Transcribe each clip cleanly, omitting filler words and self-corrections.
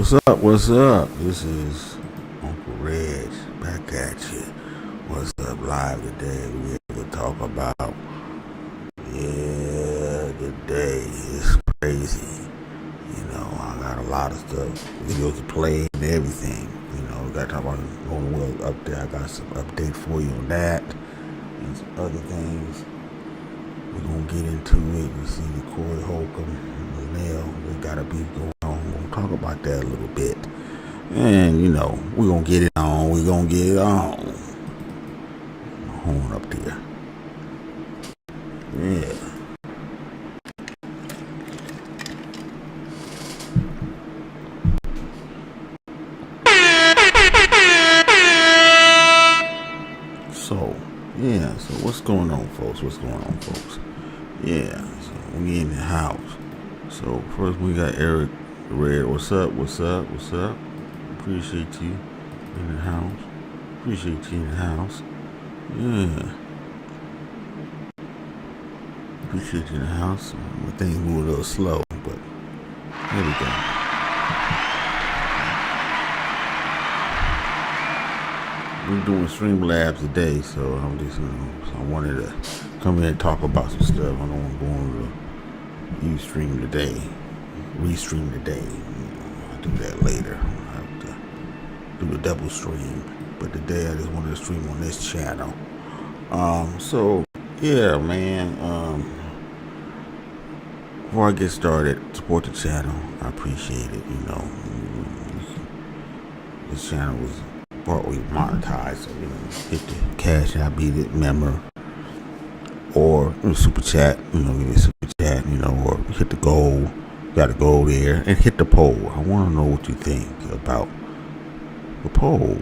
What's up? What's up? This is Uncle REG back at you. What's up live today? We're going to talk about, the day is crazy. You know, I got a lot of stuff, videos to play and everything. You know, we got to talk about Nolan Wells up there. I got some update for you on that and some other things. We're going to get into it. We see the Holcomb, Luenell. We got a beef going on. We're going to talk about that a little bit. And, you know, we're going to get it on. We're going to get it on. Horn up there. Yeah. So what's going on, folks? Yeah, so we in the house. So first we got Eric Red. What's up? Appreciate you in the house. Yeah. Appreciate you in the house. Things move a little slow, but there we go. We're doing Streamlabs today, so I'm just, I wanted to come here and talk about some stuff. I don't want to go on to restream today. I'll do that later. I'll have to do the double stream, but today I just wanted to stream on this channel. So Yeah, man. Before I get started, support the channel. I appreciate it. This channel was partly monetized, so hit the cash app, beat it, member, or super chat. Give me a super chat. Or hit the goal. You got to go there and hit the poll. I want to know what you think about the poll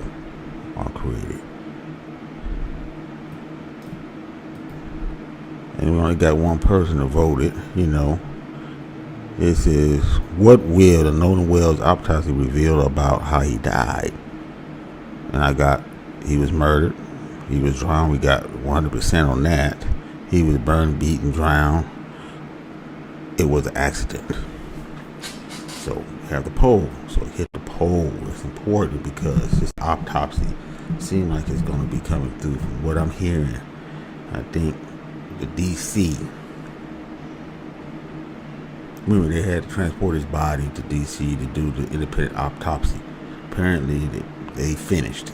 I created. And we only got one person to vote it. This is, what will the Nolan Wells autopsy reveal about how he died? And I got, he was murdered, he was drowned. We got 100% on that. He was burned, beaten, drowned. It was an accident. So we have the poll. So hit the poll. It's important because this autopsy seems like it's going to be coming through from what I'm hearing. I think the DC, remember they had to transport his body to DC to do the independent autopsy. Apparently they finished,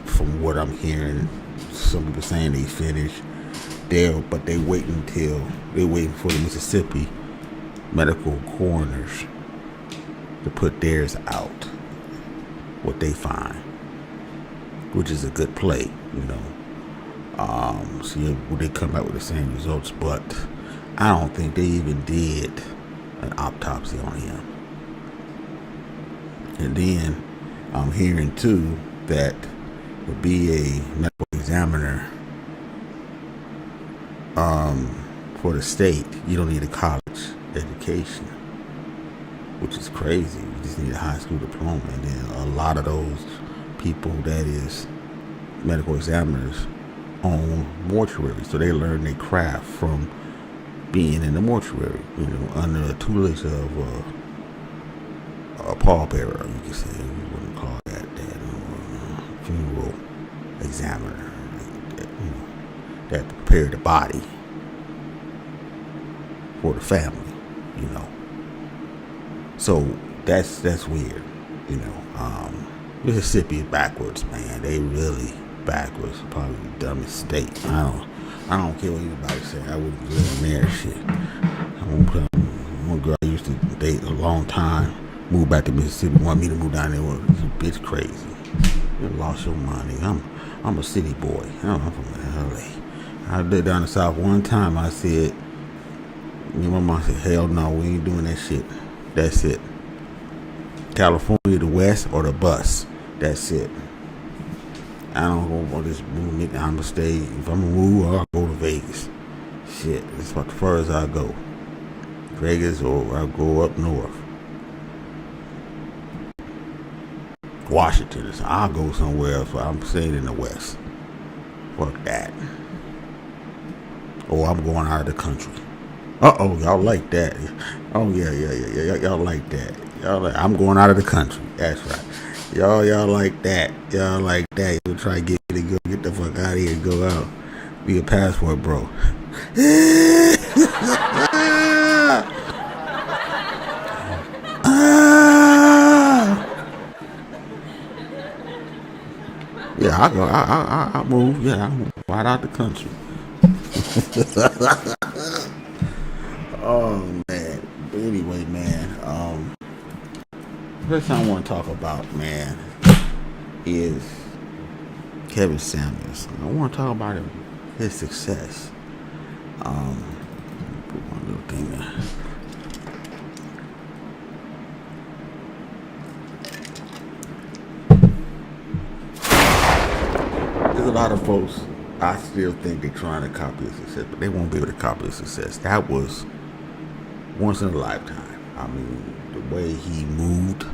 from what I'm hearing. Some people saying they finished there, but they're waiting for the Mississippi medical coroners to put theirs out, what they find, which is a good play. See, would they come out with the same results? But I don't think they even did an autopsy on him. And then I'm hearing too that to be a medical examiner for the state, you don't need a college education, which is crazy. You just need a high school diploma. And then a lot of those people that is medical examiners own mortuaries, so they learn their craft from being in the mortuary, under the tutelage of a pallbearer, you could say. We wouldn't call that funeral examiner, that prepare the body for the family, So that's weird, Mississippi is backwards, man. They really backwards. Probably the dumbest state. I don't care what anybody say. I wouldn't live in there shit. One girl I used to date a long time moved back to Mississippi, wanted me to move down there. You bitch crazy. You lost your money. I'm a city boy. I'm from LA. I lived down the South one time. I said, my mom said, hell no, we ain't doing that shit. That's it. California, the West, or the bus. That's it. I don't want this movement. I'm gonna stay. If I'm gonna move, I'll go to Vegas. Shit, that's about the furthest I go. Vegas, or I'll go up north. Washington. I'll go somewhere else. I'm staying in the West. Fuck that. Or I'm going out of the country. Y'all like that? Oh yeah. Y'all like that? I'm going out of the country. That's right. Y'all like that. Y'all like that. You'll try to get me to go get the fuck out of here and go out. Be a passport, bro. Yeah, I go. I move. Yeah, I move right out the country. Oh man. But anyway, man. First thing I want to talk about, man, is Kevin Samuels. I want to talk about his success. Put one little thing there. There's a lot of folks, I still think they're trying to copy his success, but they won't be able to copy his success. That was once in a lifetime. I mean, the way he moved,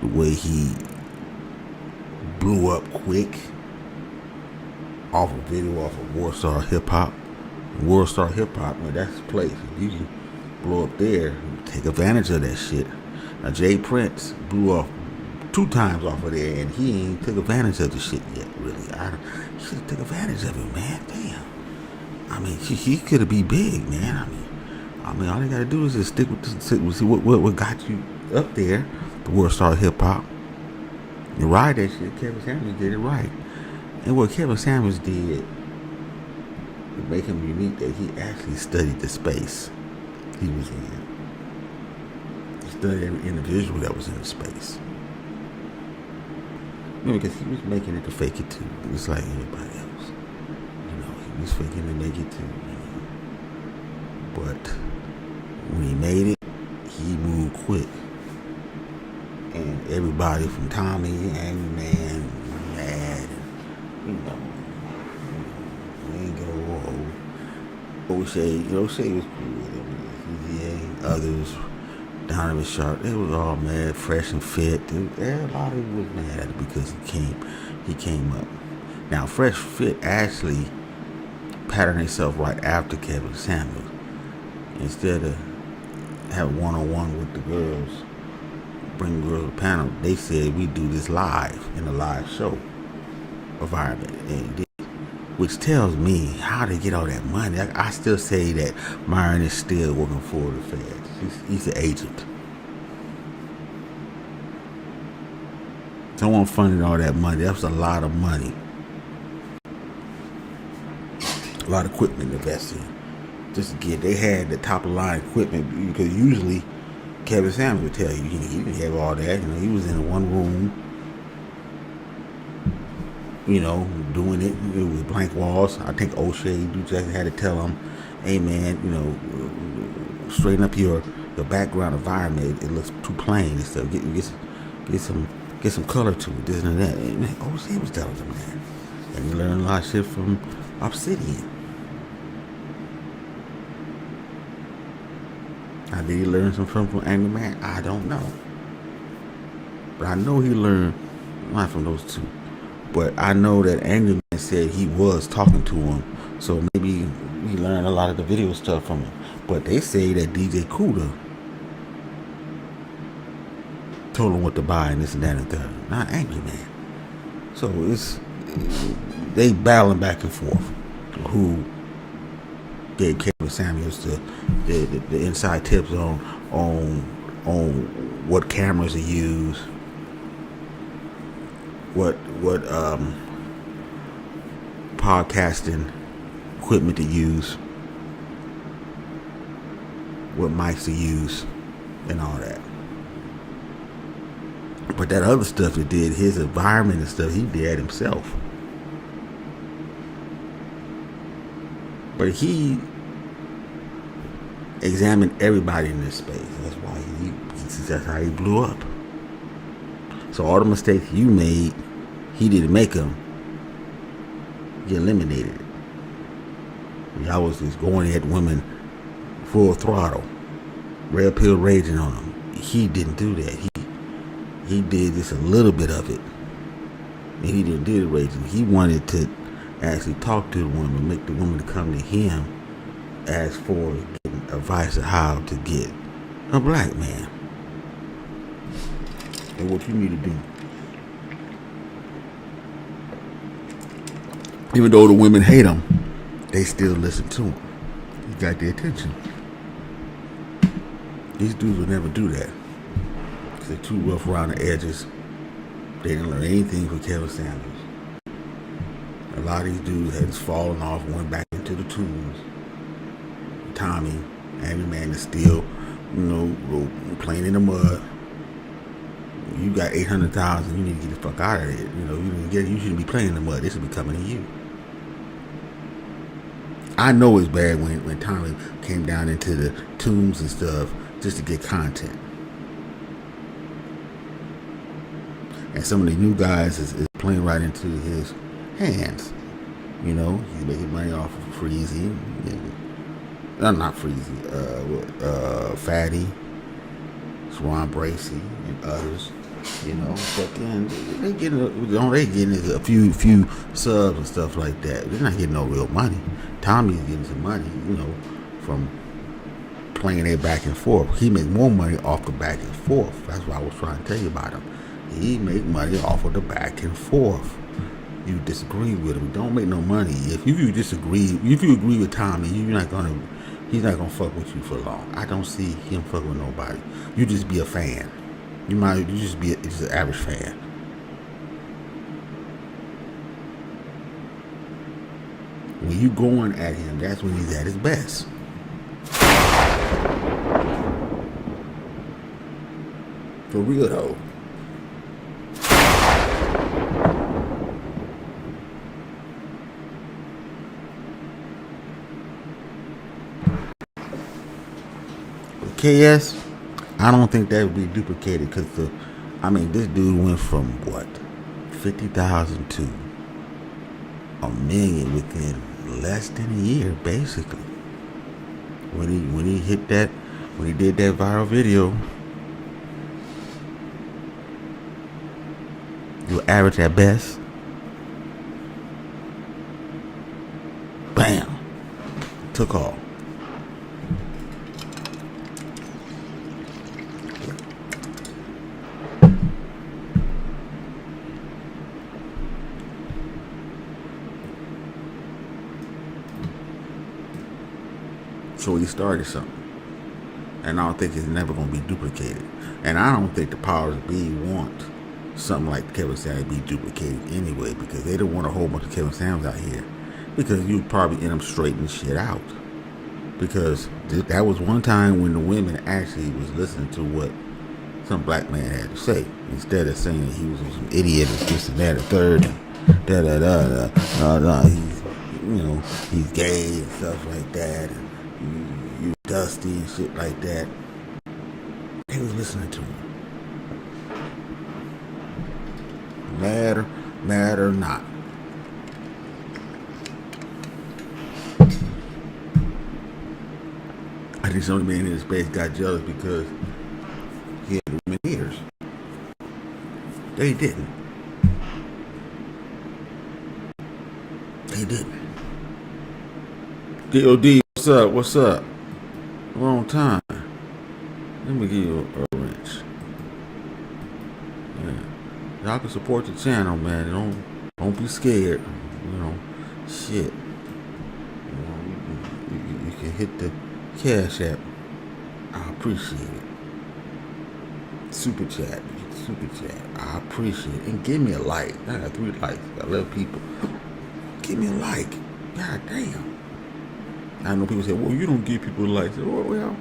the way he blew up quick off a video off of Worldstar Hip Hop. Worldstar Hip Hop, man, that's the place. If you can blow up there, take advantage of that shit. Now, Jay Prince blew off 2 times off of there, and he ain't took advantage of the shit yet, really. He should have took advantage of it, man. Damn. I mean, he could have been big, man. I mean, all you gotta do is just stick with see what got you up there, the Worldstar Hip Hop. You ride that shit. Kevin Samuels did it right. And what Kevin Samuels did to make him unique that he actually studied the space he was in. He studied every individual that was in the space. Because he was making it to fake it too. It was like everybody else. He was faking to make it too. But when he made it, he moved quick. And everybody from Tommy, Angry Man, Mad, Ringo, O'Shea. O'Shea was cool with him. CZA, others, Donovan Sharp, they was all mad, Fresh and Fit. Everybody was mad at it because he came up. Now, Fresh Fit actually patterned himself right after Kevin Samuels. Instead of having one-on-one with the girls, bring girls to the panel, they said we do this live in a live show environment. Which tells me how they get all that money. I still say that Myron is still working for the feds. He's an agent. Someone funded all that money. That was a lot of money. A lot of equipment invested. Just to get, they had the top of the line equipment, because usually Kevin Samuels would tell you he didn't have all that. He was in one room, doing it with blank walls. I think O'Shea just had to tell him, hey man, straighten up your background environment. It looks too plain and stuff. Get some color to it, this and that. And O'Shea was telling him that. And he learned a lot of shit from Obsidian. How did he learn some from Angry Man? I don't know. But I know he learned not from those two. But I know that Angry Man said he was talking to him. So maybe he learned a lot of the video stuff from him. But they say that DJ Kuda told him what to buy and this and that and that. Not Angry Man. So they battling back and forth. Who gave Kevin Samuels the inside tips on what cameras to use, what podcasting equipment to use, what mics to use, and all that. But that other stuff that did his environment and stuff, he did himself. But he examined everybody in this space. That's why that's how he blew up. So all the mistakes you made, he didn't make them. He eliminated it. Y'all was just going at women full throttle, red pill raging on them. He didn't do that. He did just a little bit of it. And he didn't do the raging. He wanted to actually talk to the woman, make the woman to come to him, ask for getting advice of how to get a black man and what you need to do. Even though the women hate him, they still listen to him. He got their attention. These dudes would never do that because they're too rough around the edges. They didn't learn anything from Kevin Samuels. A lot of these dudes had fallen off, went back into the tools. Tommy, Angry Man is still, playing in the mud. You got 800,000. You need to get the fuck out of it. You shouldn't be playing in the mud. This should be coming to you. I know it's bad when Tommy came down into the tombs and stuff just to get content. And some of the new guys is playing right into his hands. He's making money off of Freezy. Not Freezy. Fatty, Ron Bracey, and others. But then they getting a few subs and stuff like that. They're not getting no real money. Tommy's getting some money, from playing it back and forth. He make more money off the back and forth. That's what I was trying to tell you about him. He make money off of the back and forth. You disagree with him, don't make no money. If you agree with Tommy, he's not gonna fuck with you for long. I don't see him fucking with nobody. You just be a fan. You just be just an average fan. When you going at him, that's when he's at his best. For real though. KS, I don't think that would be duplicated because this dude went from what, 50,000 to $1 million within less than a year, basically. When he did that viral video, you average at best. Bam, took off. So he started something. And I don't think it's never going to be duplicated. And I don't think the powers that be want something like Kevin Samuels to be duplicated anyway, because they don't want a whole bunch of Kevin Samuels out here. Because you'd probably end up straightening shit out. Because that was one time when the women actually was listening to what some black man had to say. Instead of saying he was some idiot and this and that and third and he's gay and stuff like that. And, you dusty and shit like that. They was listening to him. Mad or not. I think some men in his space got jealous because he had women ears. They didn't. D.O.D. What's up? Wrong time. Let me give you a wrench. Yeah. Y'all can support the channel, man. Don't be scared. Shit. You can hit the Cash App. I appreciate it. Super chat. I appreciate it. And give me a like. I got 3 likes. I love people. Give me a like. God damn. I know people say, well, you don't give people likes. Well,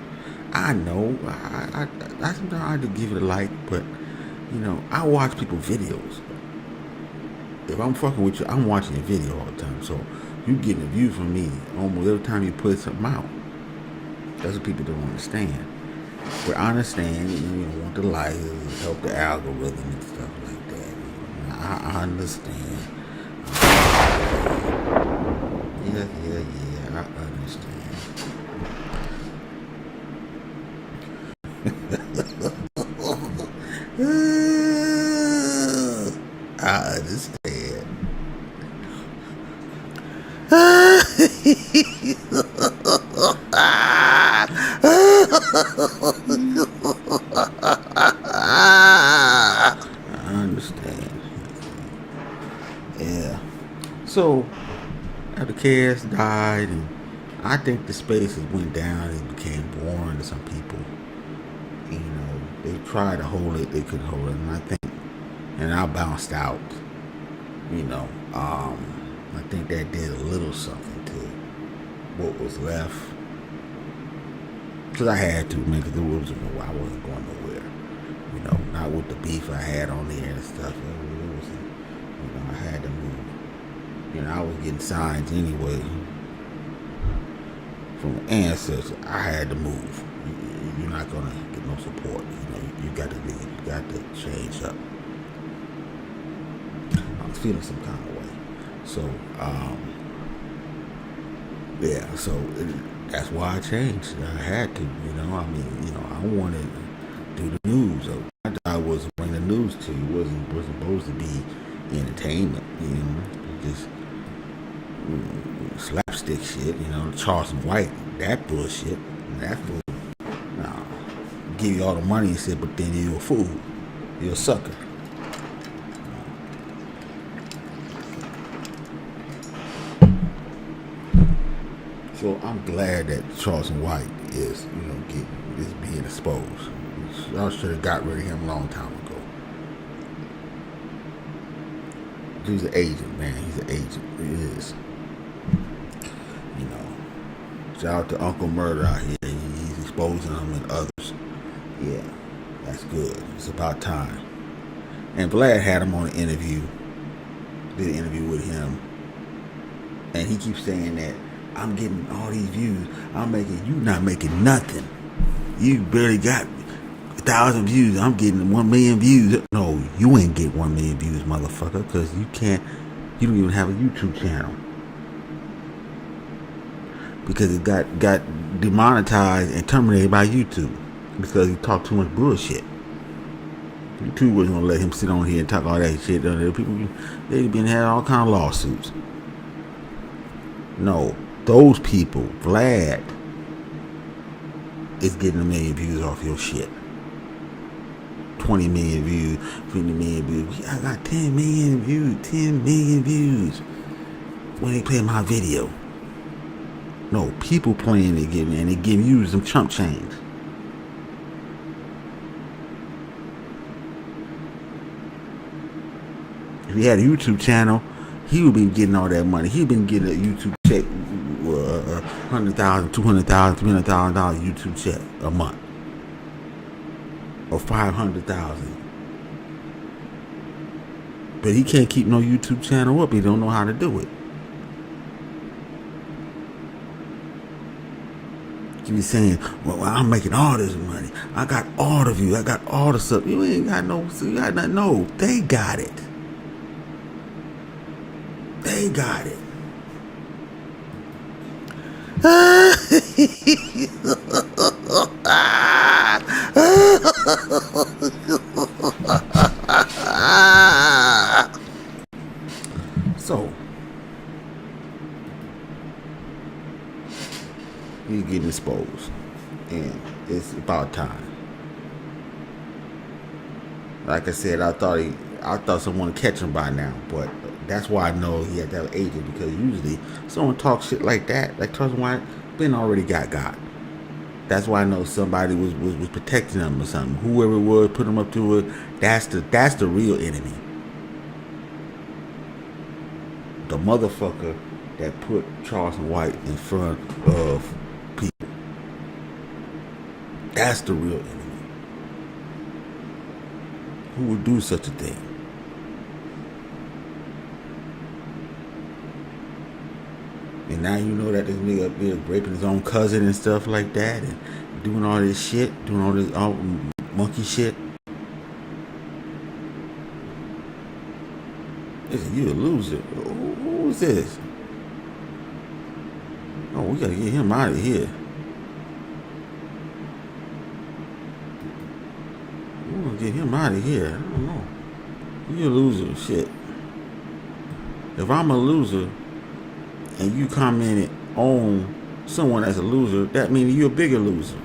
I know. I sometimes I do give it a like, but, I watch people's videos. If I'm fucking with you, I'm watching your video all the time. So you getting a view from me almost every time you put something out. That's what people don't understand. But I understand, you want the likes, help the algorithm and stuff like that. I understand. Yeah, I understand. I understand. I understand. Yeah. So after KS died, and I think the spaces went down, it became boring to some people. They tried to hold it, they couldn't hold it, and I bounced out. I think that did a little something to what was left. Because I had to, man, because I wasn't going nowhere. Not with the beef I had on there and stuff. I had to move. I was getting signs anyway from ancestors. I had to move. You're not going to get no support. You got to leave. You got to change up. I was feeling some kind of way. So, that's why I changed. I had to, I wanted to do the news. My job was to bring the news to you. It wasn't supposed to be entertainment, just slapstick shit, Charleston White, that bullshit, that fool. No, give you all the money and said, but then you're a fool, you're a sucker. So I'm glad that Charleston White is, is being exposed. Y'all should have got rid of him a long time ago. He's an agent, man. He's an agent. He is. Shout out to Uncle Murder out here. He's exposing them and others. Yeah, that's good. It's about time. And Vlad had him on an interview. Did an interview with him. And he keeps saying that I'm getting all these views. You not making nothing. You barely got 1,000 views. I'm getting 1 million views. No, you ain't get 1 million views, motherfucker, because you don't even have a YouTube channel. Because it got demonetized and terminated by YouTube because he talked too much bullshit. YouTube wasn't gonna let him sit on here and talk all that shit. People, they've been having all kind of lawsuits. No, those people, Vlad, is getting 1 million views off your shit. 20 million views, 50 million views. I got 10 million views, 10 million views when they play my video. No, people playing it, and they giving you some chump change. If he had a YouTube channel, he would be getting all that money. He'd been getting a YouTube check, $100,000, $200,000, $300,000 YouTube check a month, or $500,000. But he can't keep no YouTube channel up. He don't know how to do it. You be saying, well, I'm making all this money. I got all the views. I got all the stuff. You ain't got no, you got nothing. No, they got it. They got it. So, he's getting exposed, and it's about time. Like I said, I thought someone would catch him by now, but that's why I know he had to have an agent, because usually someone talks shit like that, like Trust White, Ben already got. That's why I know somebody was protecting him or something. Whoever it was, put him up to it. That's the real enemy. The motherfucker that put Charleston White in front of people. That's the real enemy. Who would do such a thing? And now you know that this nigga up there raping his own cousin and stuff like that, and doing all this shit, doing all this monkey shit. Listen, you a loser. Who is this? Oh, we gotta get him out of here. We're gonna get him out of here. I don't know. You a loser, shit. If I'm a loser and you commented on someone as a loser, that means you're a bigger loser.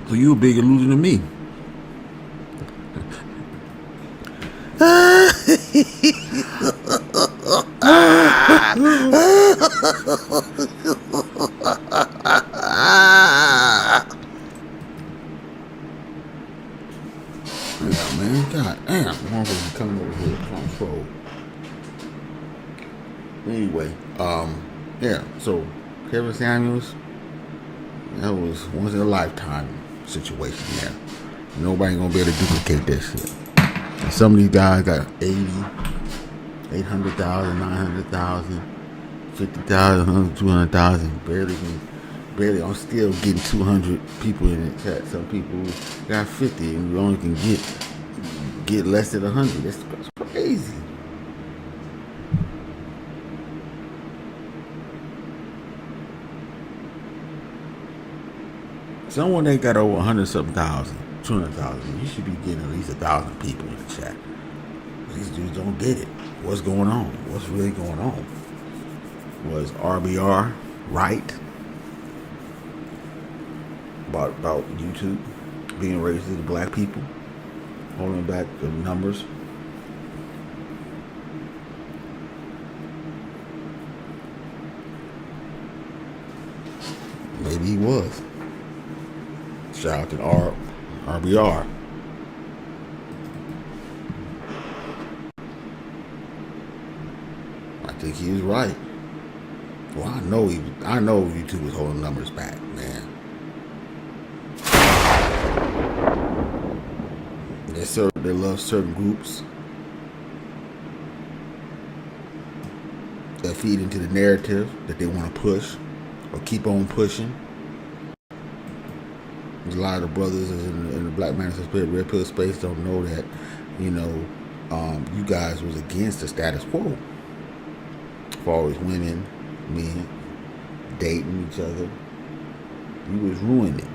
So you a bigger loser than me. Yeah, man. God damn. Motherfuckers coming over here trying to troll. Anyway, yeah, so Kevin Samuels, that was once in a lifetime situation there. Nobody gonna be able to duplicate that shit. And some of these guys got 800,000, 900,000, 50,000, 200,000. Barely. I'm still getting 200 people in the chat. Some people got 50, and we only can get less than 100. That's crazy. Someone that got over 100-something thousand, 200,000, you should be getting at least 1,000 people in the chat. These dudes don't get it. What's going on? What's really going on? Was RBR right about YouTube being racist to black people, holding back the numbers? he was. Shout out to RBR. I think he was right. Well, I know YouTube was holding numbers back, man. They love certain groups that feed into the narrative that they want to push or keep on pushing. A lot of the brothers in the Black Manifest Red Pill space don't know that, you guys was against the status quo. As far as women, men dating each other, you was ruining it.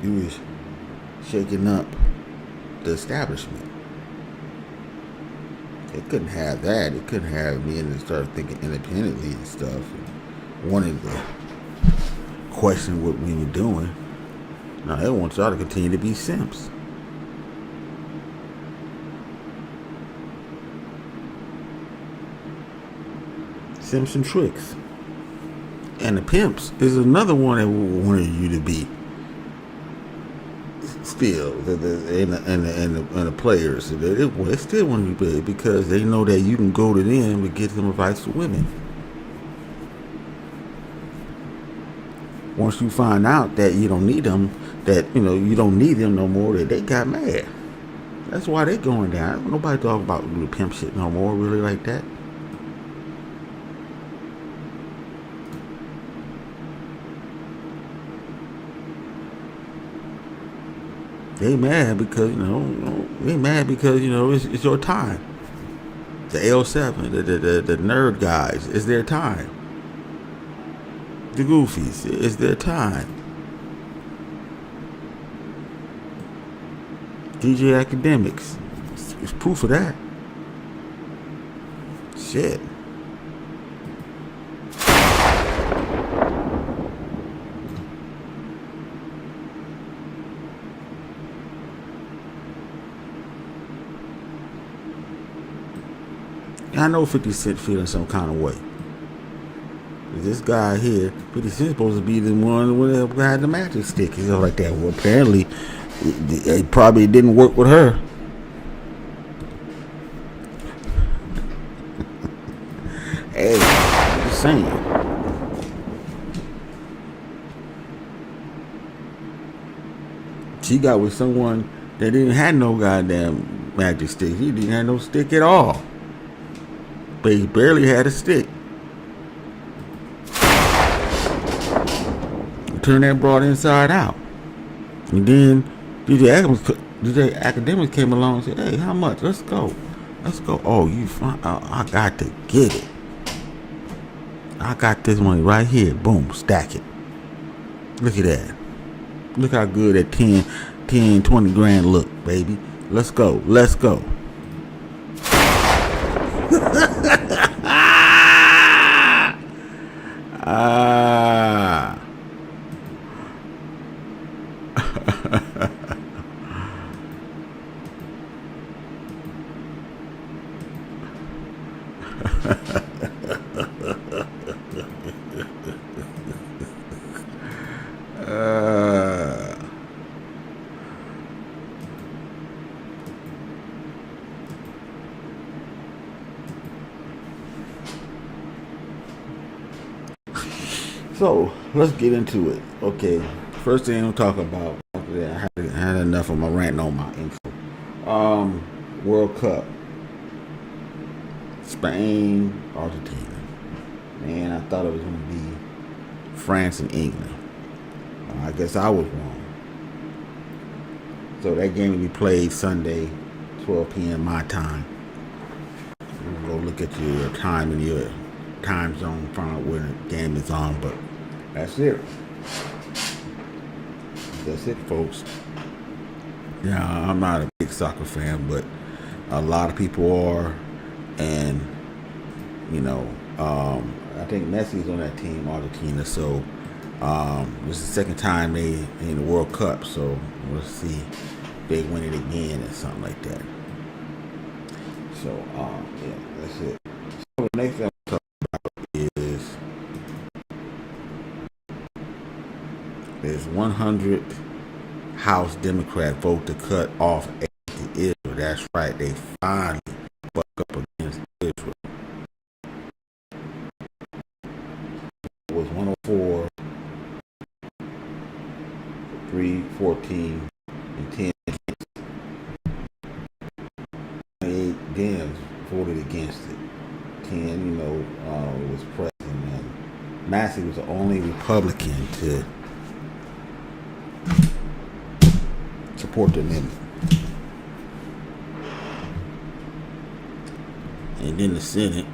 You was shaking up the establishment. It couldn't have that. It couldn't have men that started thinking independently and stuff and wanted to question what we were doing. Now they want y'all to continue to be simps. Simps and tricks. And the pimps is another one that wanted you to be. Still, and the players, they still want to be big because they know that you can go to them and get them advice for women. Once you find out that you don't need them, that you don't need them no more, that they got mad. That's why they going down. Nobody talk about the pimp shit no more, really like that. They mad because it's your time. The L7, the nerd guys, it's their time. The goofies, it's their time. DJ Academics, it's proof of that. Shit. I know 50 Cent feeling some kind of way. This guy here, 50 Cent, supposed to be the one that had the magic stick and stuff like that. Well, apparently, it probably didn't work with her. Hey, I'm just saying. She got with someone that didn't have no goddamn magic stick. He didn't have no stick at all. But he barely had a stick. Turn that broad inside out. And then DJ Academics came along and said, hey, how much? Let's go. Oh, you fine. I got to get it. I got this money right here. Boom, stack it. Look at that. Look how good that 10, 20 grand look, baby. Let's go. So let's get into it. Okay, first thing we'll talk about. I had enough of my rant on my info. World Cup, Spain, Argentina. Man, I thought it was going to be France and England. I guess I was wrong. So that game will be played Sunday, 12 p.m. my time. We'll go look at your time and your time zone, find out where the game is on, but that's it. That's it, folks. Yeah, I'm not a big soccer fan, but a lot of people are, and I think Messi's on that team, Argentina. So this is the second time they in the World Cup. So we'll see if they win it again or something like that. So yeah, that's it. So the next thing I'm talking about is 100 House Democrats vote to cut off aid to Israel. That's right. They finally buck up against Israel. It was 104, 314, and 10 against. 8 Dems voted against it. 10, was present. And Massey was the only Republican to support the amendment. And then the Senate,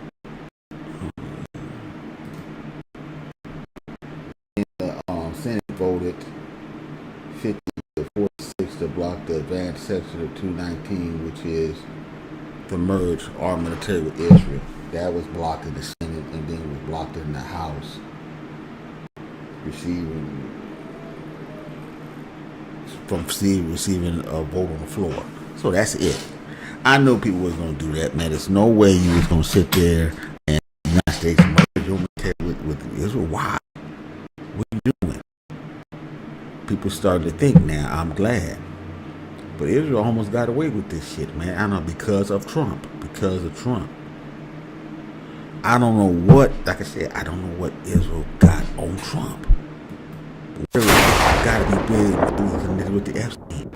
Senate voted 50 to 46 to block the advanced section of 219, which is to merge our military with Israel. That was blocked in the Senate and then was blocked in the House, receiving a vote on the floor. So that's it. I know people was gonna do that, man. There's no way you was gonna sit there and the United States merge your military with Israel. Why? What are you doing? People started to think now, I'm glad. But Israel almost got away with this shit, man. I know, because of Trump. I don't know what, like I said, I don't know what Israel got on Trump. Really, gotta be big with the Epstein.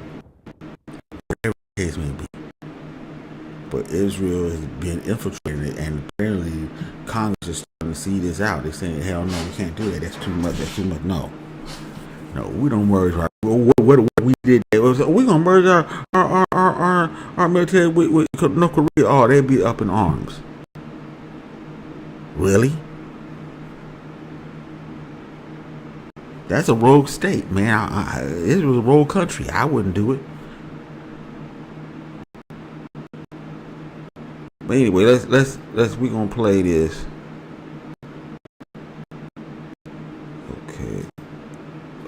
Whatever the case may be. But Israel has been infiltrated, and apparently Congress is starting to see this out. They're saying, hell no, we can't do that. That's too much. No, we don't merge. What we did, we're gonna merge our military with North Korea. Oh, they'd be up in arms. Really? That's a rogue state, man. Israel's a rogue country. I wouldn't do it. But anyway, let's we gonna play this.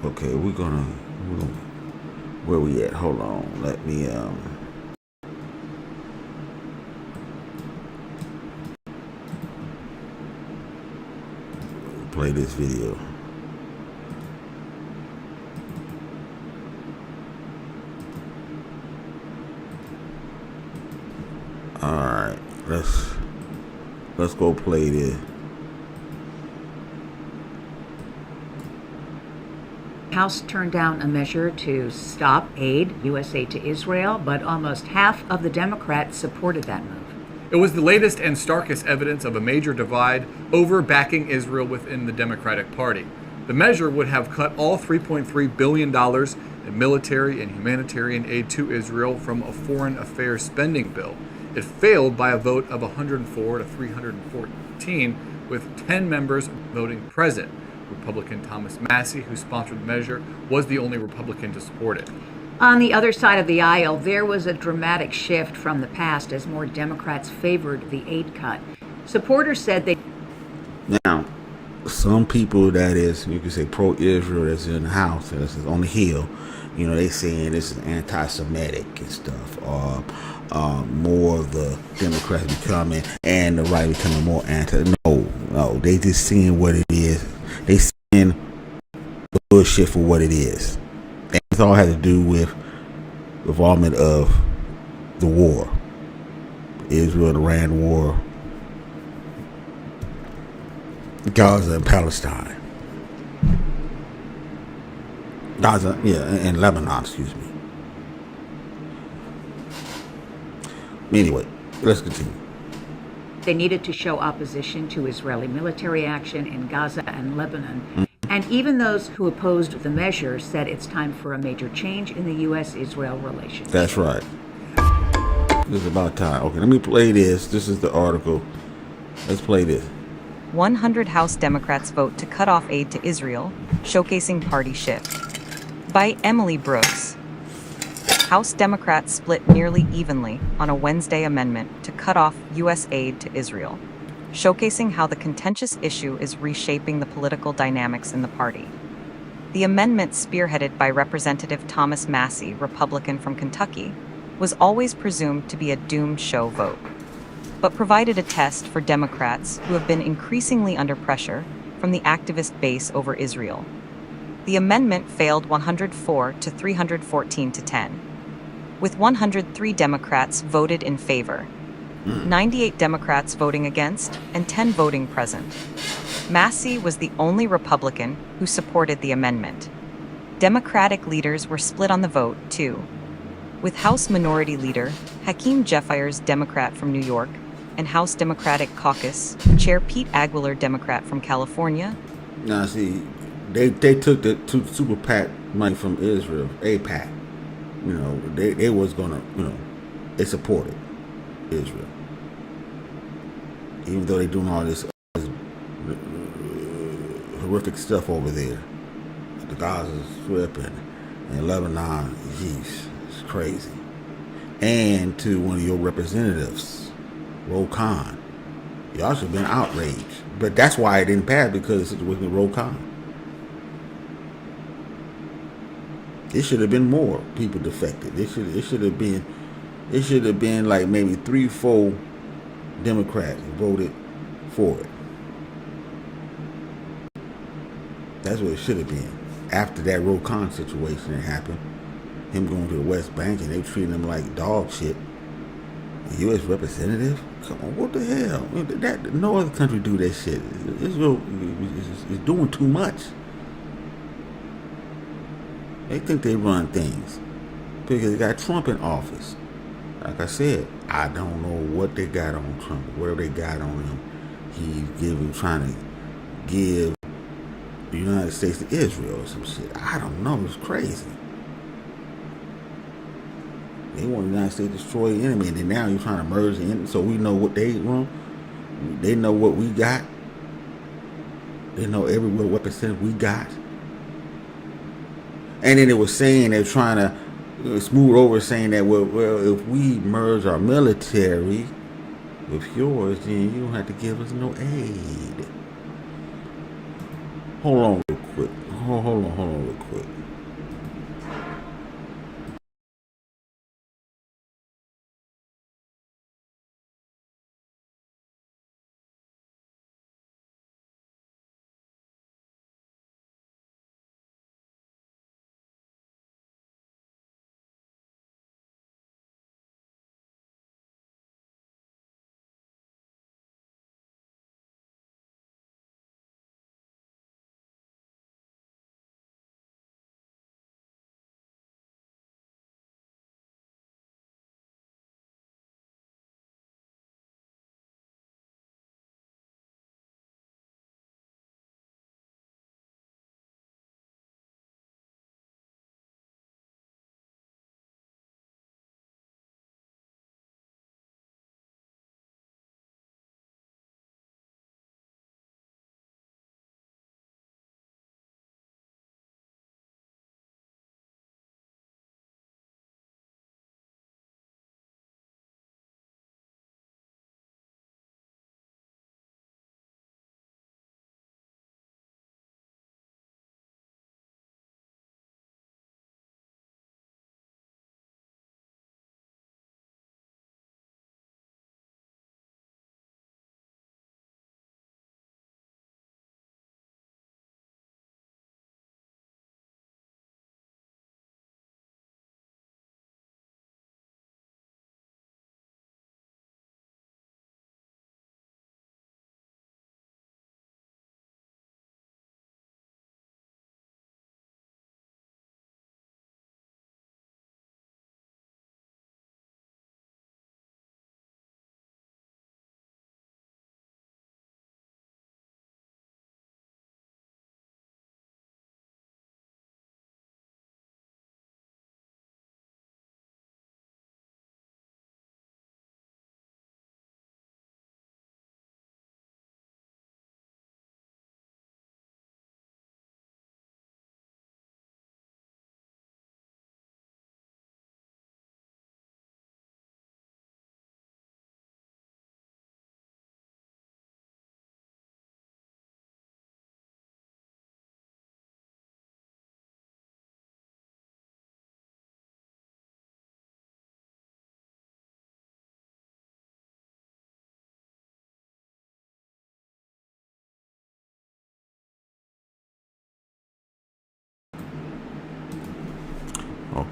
Okay, we're gonna where we at? Hold on. Let me play this video. All right, let's go play this. House turned down a measure to stop U.S. aid to Israel, but almost half of the Democrats supported that move. It was the latest and starkest evidence of a major divide over backing Israel within the Democratic Party. The measure would have cut all $3.3 billion in military and humanitarian aid to Israel from a foreign affairs spending bill. It failed by a vote of 104 to 314, with 10 members voting present. Republican Thomas Massey, who sponsored the measure, was the only Republican to support it. On the other side of the aisle, there was a dramatic shift from the past as more Democrats favored the aid cut. Supporters said they... Now, some people that is, you could say pro-Israel, that's in the House, that's on the Hill, they saying this is anti-Semitic and stuff, or more of the Democrats becoming, and the right becoming more anti. No, they just seeing what it is. They seeing the bullshit for what it is. And it all has to do with the involvement of the war. Israel and Iran war. Gaza and Palestine. Gaza, and Lebanon, excuse me. Anyway, let's continue. They needed to show opposition to Israeli military action in Gaza and Lebanon. And even those who opposed the measure said it's time for a major change in the U.S.-Israel relationship. That's right. This is about time. Okay, let me play this. This is the article. Let's play this. 100 House Democrats vote to cut off aid to Israel, showcasing party shift. By Emily Brooks. House Democrats split nearly evenly on a Wednesday amendment to cut off U.S. aid to Israel, showcasing how the contentious issue is reshaping the political dynamics in the party. The amendment, spearheaded by Representative Thomas Massey, Republican from Kentucky, was always presumed to be a doomed show vote, but provided a test for Democrats who have been increasingly under pressure from the activist base over Israel. The amendment failed 104 to 314 to 10, with 103 Democrats voted in favor, 98 Democrats voting against, and 10 voting present. Massey was the only Republican who supported the amendment. Democratic leaders were split on the vote, too, with House Minority Leader Hakeem Jeffires, Democrat from New York, and House Democratic Caucus Chair Pete Aguilar, Democrat from California. Now, see, they took the super PAC money from Israel, APAC. You know, they was gonna, you know, they supported Israel, even though they doing all this horrific stuff over there, the Gaza Strip and Lebanon. Jeez, it's crazy. And to one of your representatives, Khan, y'all should have been outraged. But that's why it didn't pass, because of the situation with Khan. It should have been more people defected. It should have been like maybe 3-4 Democrats voted for it. That's what it should have been. After that Khan situation that happened, him going to the West Bank and they treating him like dog shit. A U.S. representative? Come on, what the hell? No other country do that shit. Israel is doing too much. They think they run things because they got Trump in office. Like I said, I don't know what they got on Trump, whatever they got on him. He's trying to give the United States to Israel or some shit. I don't know. It's crazy. They want the United States to destroy the enemy, and then now you're trying to merge the enemy, so we know what they want. They know what we got. They know every weapon system we got. And then it was saying they're trying to smooth over, saying that well, if we merge our military with yours, then you don't have to give us no aid. Hold on real quick. Hold on real quick.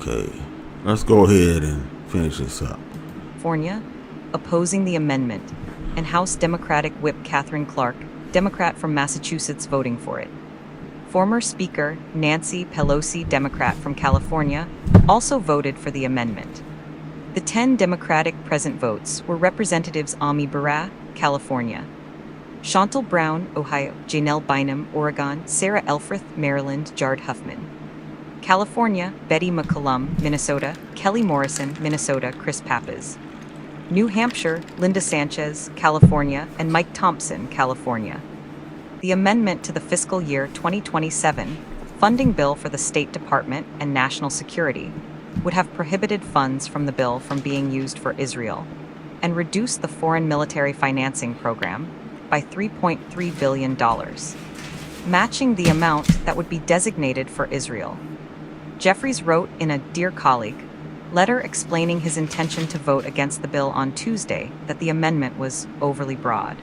Okay, let's go ahead and finish this up. California, opposing the amendment, and House Democratic Whip Katherine Clark, Democrat from Massachusetts, voting for it. Former Speaker Nancy Pelosi, Democrat from California, also voted for the amendment. The 10 Democratic present votes were Representatives Ami Bera, California; Chantal Brown, Ohio; Janelle Bynum, Oregon; Sarah Elfreth, Maryland; Jared Huffman, California; Betty McCollum, Minnesota; Kelly Morrison, Minnesota; Chris Pappas, New Hampshire; Linda Sanchez, California; and Mike Thompson, California. The amendment to the fiscal year 2027 funding bill for the State Department and National Security would have prohibited funds from the bill from being used for Israel and reduced the foreign military financing program by $3.3 billion, matching the amount that would be designated for Israel. Jeffries wrote in a Dear Colleague letter explaining his intention to vote against the bill on Tuesday that the amendment was overly broad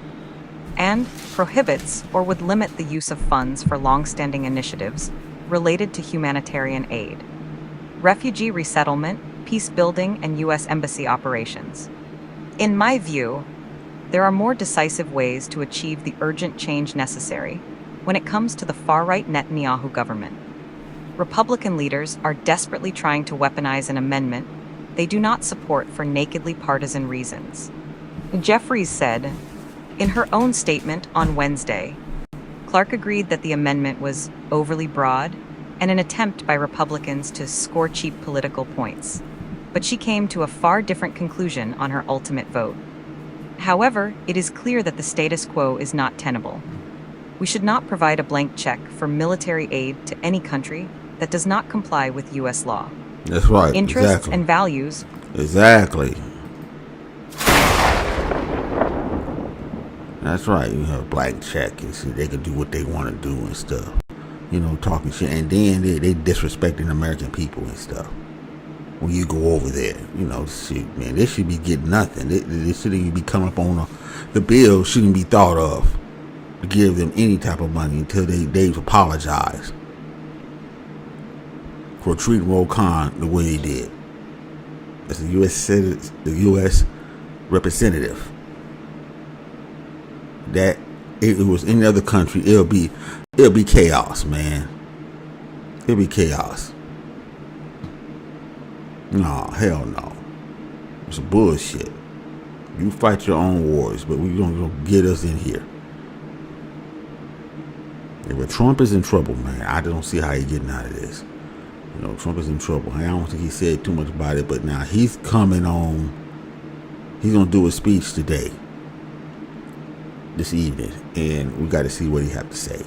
and prohibits or would limit the use of funds for long-standing initiatives related to humanitarian aid, refugee resettlement, peace building, and U.S. embassy operations. In my view, there are more decisive ways to achieve the urgent change necessary when it comes to the far-right Netanyahu government. Republican leaders are desperately trying to weaponize an amendment they do not support for nakedly partisan reasons. Jeffries said, in her own statement on Wednesday, Clark agreed that the amendment was overly broad and an attempt by Republicans to score cheap political points, but she came to a far different conclusion on her ultimate vote. However, it is clear that the status quo is not tenable. We should not provide a blank check for military aid to any country that does not comply with U.S. law. That's right. Interests exactly. and values. Exactly. That's right. You have a blank check and see they can do what they want to do and stuff. You know, talking shit, and then they disrespecting American people and stuff. When you go over there, you know, shit, man, they should be getting nothing. They shouldn't be coming up on the bill. Shouldn't be thought of to give them any type of money until they've apologized for treating Roll Khan the way they did. As the U.S. representative. That if it was any other country, it'll be chaos, man. It'll be chaos. No, hell no. It's bullshit. You fight your own wars, but we gonna get us in here. If Trump is in trouble, man, I don't see how he's getting out of this. You know, Trump is in trouble. I don't think he said too much about it, but now he's coming on. He's gonna do a speech today, this evening, and we got to see what he have to say.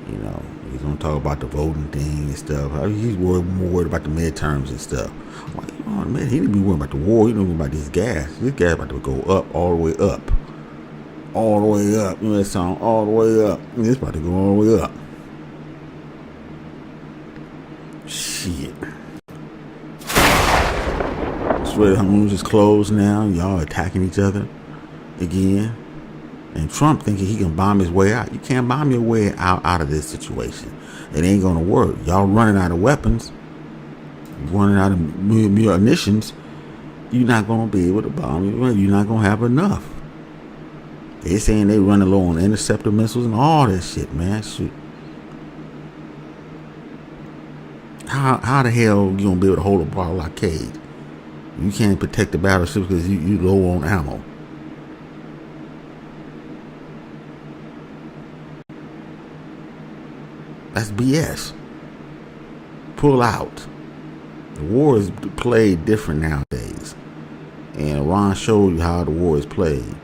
You know, he's gonna talk about the voting thing and stuff. He's more worried about the midterms and stuff. Like, oh man, he didn't be worried about the war. He didn't be about this gas. This gas about to go up, all the way up, all the way up. You know that song, all the way up. It's about to go all the way up. Shit. Swear the homes is closed now. Y'all attacking each other again. And Trump thinking he can bomb his way out. You can't bomb your way out of this situation. It ain't gonna work. Y'all running out of weapons, running out of munitions. You're not gonna be able to bomb. You're not gonna have enough. They saying they running low on interceptor missiles and all that shit, man. Shit. How the hell you gonna be able to hold a blockade? You can't protect the battleships because you low on ammo. That's BS. Pull out. The war is played different nowadays. And Iran showed you how the war is played.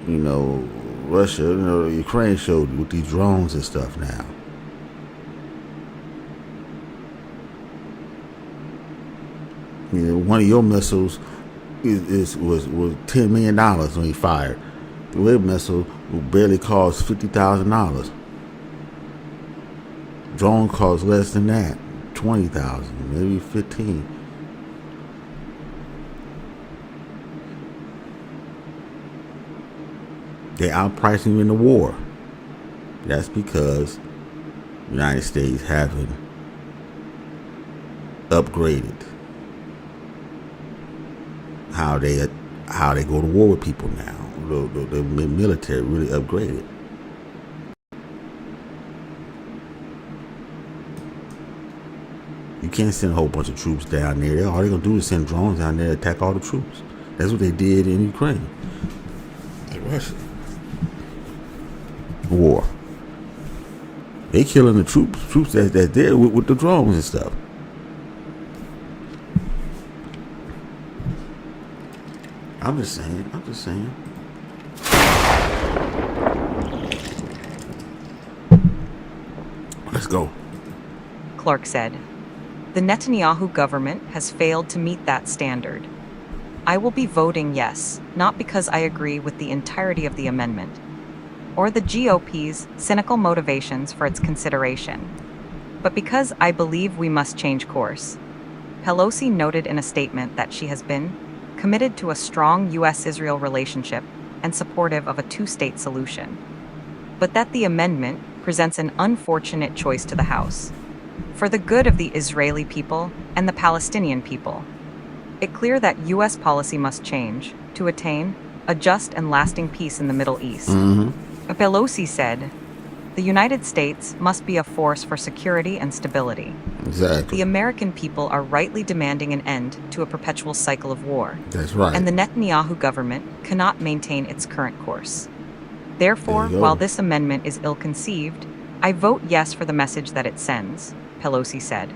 You know, Russia, Ukraine showed you with these drones and stuff now. You know, one of your missiles was $10 million when he fired. The other missile will barely cost $50,000. Drone costs less than that, 20,000, maybe 15. They outpricing you in the war. That's because the United States having upgraded. How they go to war with people now. The military really upgraded. You can't send a whole bunch of troops down there. All they're going to do is send drones down there to attack all the troops. That's what they did in Ukraine. In Russia. War. They killing the troops that's there with the drones and stuff. I'm just saying. Let's go. Clark said. The Netanyahu government has failed to meet that standard. I will be voting yes, not because I agree with the entirety of the amendment, or the GOP's cynical motivations for its consideration, but because I believe we must change course. Pelosi noted in a statement that she has been committed to a strong U.S.-Israel relationship and supportive of a two-state solution, but that the amendment presents an unfortunate choice to the House. For the good of the Israeli people and the Palestinian people, it's clear that U.S. policy must change to attain a just and lasting peace in the Middle East. Pelosi said, the United States must be a force for security and stability. Exactly. The American people are rightly demanding an end to a perpetual cycle of war. That's right. And the Netanyahu government cannot maintain its current course. Therefore, while this amendment is ill-conceived, I vote yes for the message that it sends, Pelosi said.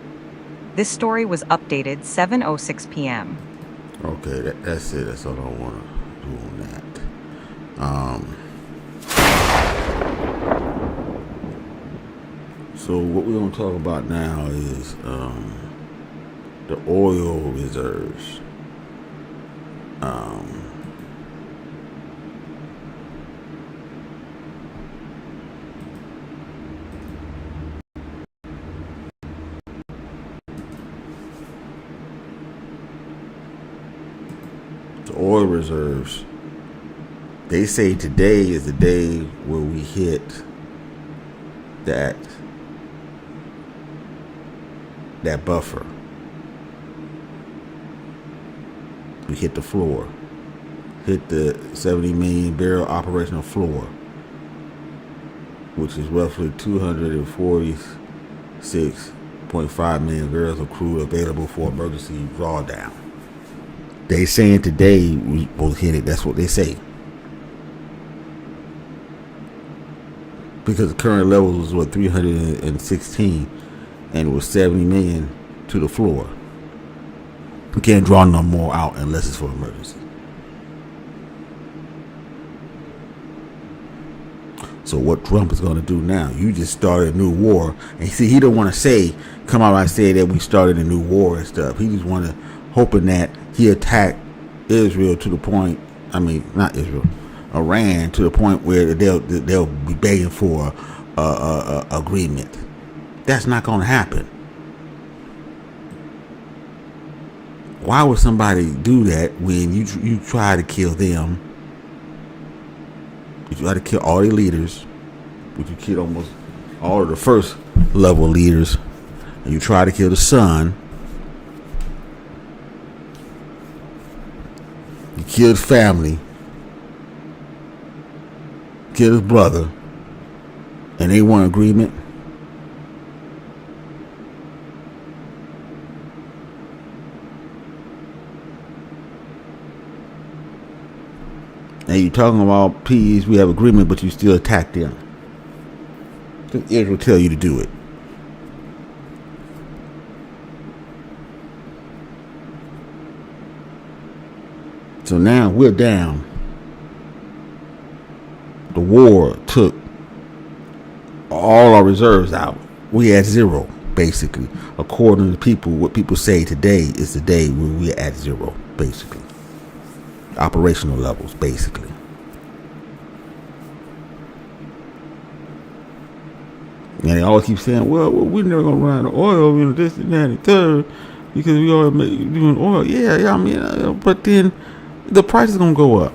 This story was updated 7:06 p.m. Okay, that's it. That's all I want to do on that. So what we're going to talk about now is the oil reserves. The oil reserves. They say today is the day where we hit that buffer. We hit the floor. Hit the 70 million barrel operational floor, which is roughly 246.5 million barrels of crude available for emergency drawdown. They saying today we both hit it. That's what they say. Because the current level was 316, and it was 70 million to the floor. We can't draw no more out unless it's for emergency. So what Trump is going to do now? You just started a new war, and see, he don't want to say, come out and say that we started a new war and stuff. He just want to hoping that he attacked Israel to the point. I mean, not Israel, Iran, to the point where they'll be begging for agreement. That's not going to happen. Why would somebody do that when you try to kill them? You try to kill all the leaders, which you killed almost all of the first level leaders, and you try to kill the son. You killed his family, killed his brother, and they want agreement. And you talking about peace, we have agreement, but you still attack them. Israel tell you to do it. So now we're down. The war took all our reserves out. We at zero, basically. According to people, what people say today is the day where we're at zero, basically. Operational levels, basically. And they always keep saying, well, we're never going to run out of oil, this and that and third, because we are doing oil. Yeah, I mean, but then the price is going to go up.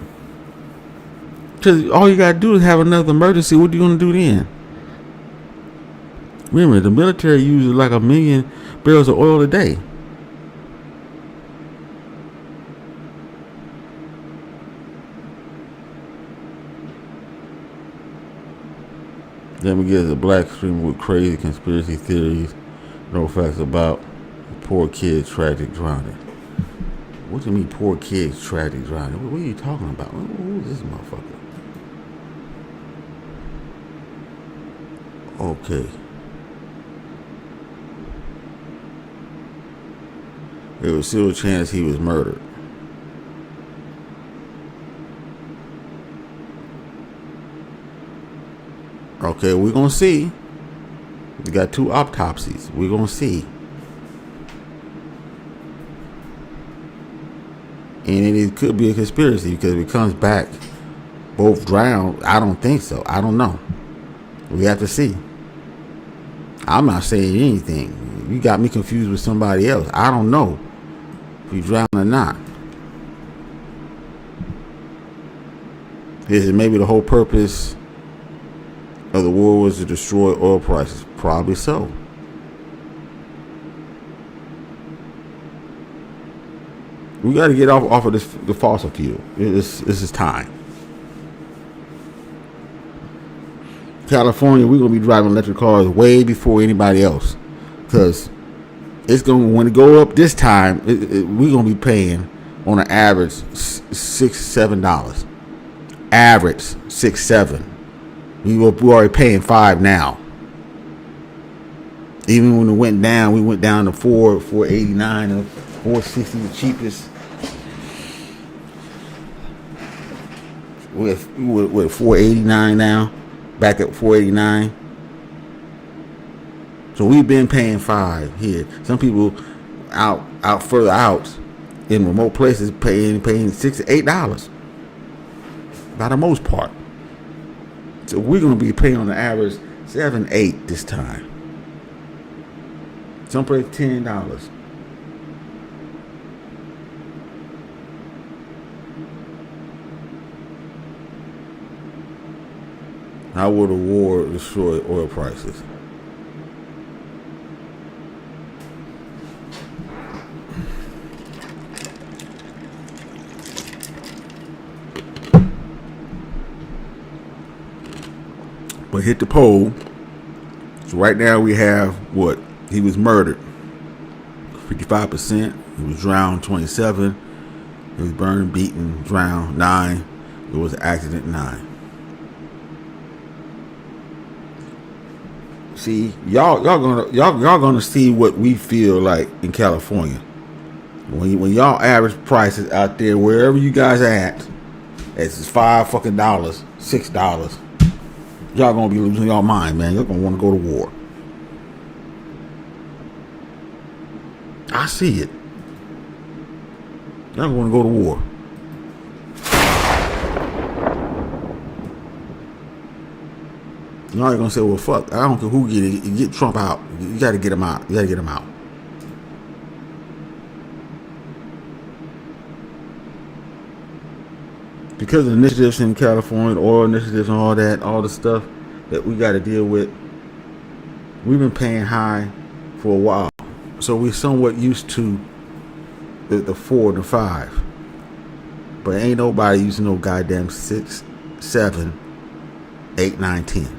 Because all you got to do is have another emergency. What are you going to do then? Remember, the military uses like 1 million barrels of oil a day. Let me get a black streamer with crazy conspiracy theories, no facts about poor kids tragic drowning. What do you mean poor kids tragic drowning? What are you talking about? Who is this motherfucker? Okay. There was still a chance he was murdered. Okay, we're gonna see. We got 2 autopsies. We're gonna see. And it could be a conspiracy because if it comes back both drowned, I don't think so. I don't know. We have to see. I'm not saying anything. You got me confused with somebody else. I don't know if he drowned or not. Is it maybe the whole purpose of the war was to destroy oil prices? Probably so. We got to get off of the fossil fuel. This is time. California, we're gonna be driving electric cars way before anybody else, because it's gonna, when it go up this time, we're gonna be paying on an average $6-7. Average $6-7. We're already paying $5 now. Even when it went down, we went down to $4.89 or $4.60, the cheapest. We're $4.89 now. Back at $4.89. So we've been paying $5 here. Some people out further out in remote places paying $6 to $8 by the most part. So we're gonna be paying on the average $7-8 this time. Some place $10. How will the war destroy oil prices? But hit the poll. So right now we have what? He was murdered 55%. He was drowned 27%. He was burned, beaten, drowned 9%. It was an accident 9%. See, y'all gonna see what we feel like in California. When y'all average prices out there, wherever you guys are at, it's $5 fucking $6. Y'all gonna be losing y'all mind, man. You're gonna want to go to war. I see it. Y'all gonna want to go to war. Y'all gonna say, well, fuck, I don't care who get Trump out. You gotta get him out. You gotta get him out. Because of initiatives in California, oil initiatives and all that, all the stuff that we gotta deal with, we've been paying high for a while. So we're somewhat used to the 4 and the 5. But ain't nobody using no goddamn 6, 7, 8, 9, 10.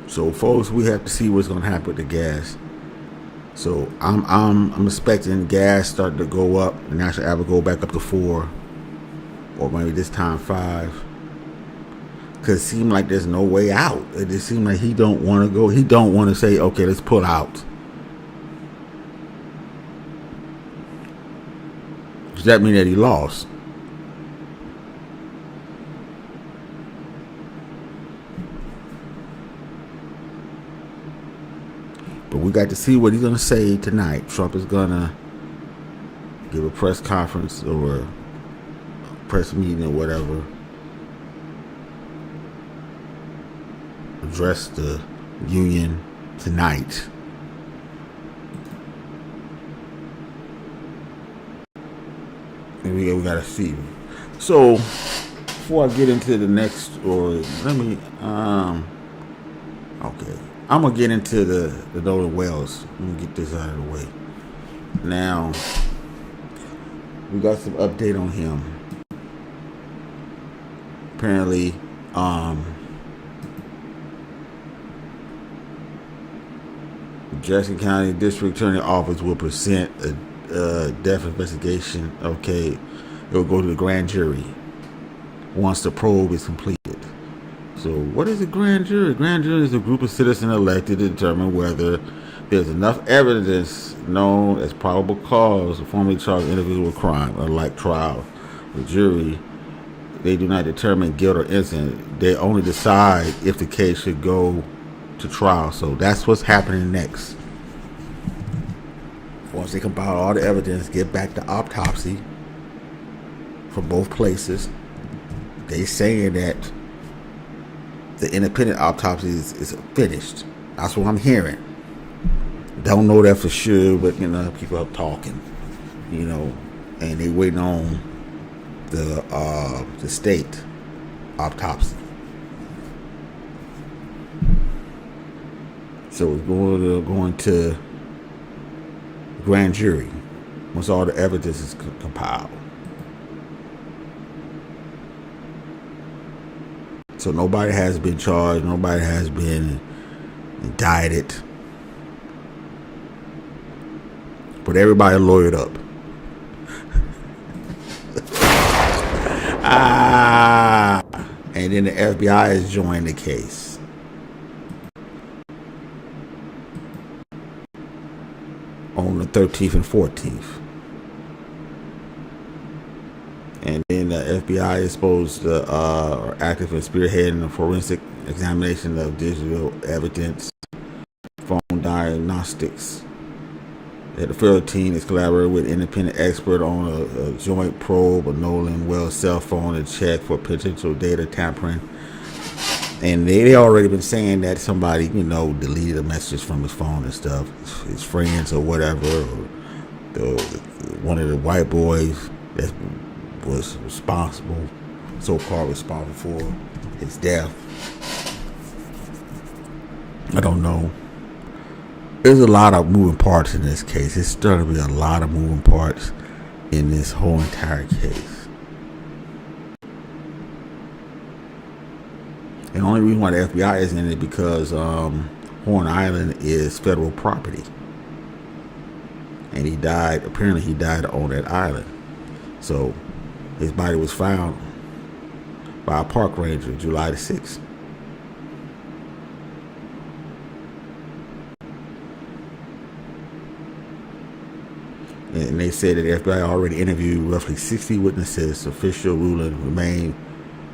So, folks, we have to see what's going to happen with the gas. So, I'm expecting gas start to go up. The national average go back up to 4, or maybe this time 5. Because it seems like there's no way out. It just seems like he don't want to go. He don't want to say, okay, let's pull out. Does that mean that he lost? But we got to see what he's going to say tonight. Trump is going to give a press conference or a press meeting or whatever. Address the union tonight. And we got to see. So, before I get into the next story, let me okay. I'm gonna get into the Nolan Wells. Let me get this out of the way. Now we got some update on him. Apparently, Jackson County District Attorney Office will present a death investigation. Okay, it will go to the grand jury once the probe is completed. So, what is a grand jury? Grand jury is a group of citizens elected to determine whether there's enough evidence known as probable cause to formally charge an individual with crime. Unlike trial, the jury, they do not determine guilt or innocence. They only decide if the case should go to trial. So that's what's happening next. Once they compile all the evidence, get back the autopsy from both places. They saying that the independent autopsy is finished. That's what I'm hearing. Don't know that for sure, but people are talking. And they waiting on the state autopsy. So it's going to grand jury once all the evidence is compiled. So nobody has been charged. Nobody has been indicted. But everybody lawyered up. And then the FBI has joined the case. On the 13th and 14th. And then the FBI is supposed to are active in spearheading the forensic examination of digital evidence, phone diagnostics. The federal team is collaborating with independent expert on a joint probe of Nolan Wells' cell phone to check for potential data tampering. And they already been saying that somebody, deleted a message from his phone and stuff, his friends or whatever, or one of the white boys that was responsible, so-called responsible for his death. I don't know. There's a lot of moving parts in this case. There's starting to be a lot of moving parts in this whole entire case. And the only reason why the FBI is in it because Horn Island is federal property. And apparently he died on that island. So his body was found by a park ranger July the 6th. And they said that the FBI already interviewed roughly 60 witnesses. Official ruling remained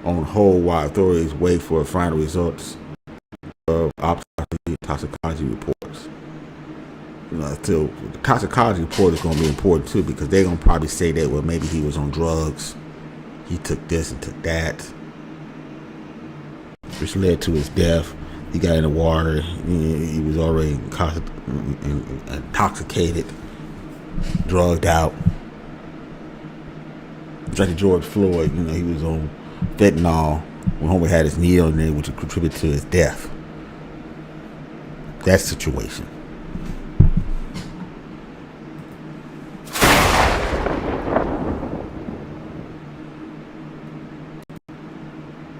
on hold while authorities wait for final results of autopsy toxicology reports. So the toxicology report is going to be important too, because they're going to probably say that, well, maybe he was on drugs, he took this and took that, which led to his death. He got in the water, he was already intoxicated, drugged out. It's like George Floyd, he was on fentanyl when homie had his knee on there, which would contribute to his death. That situation.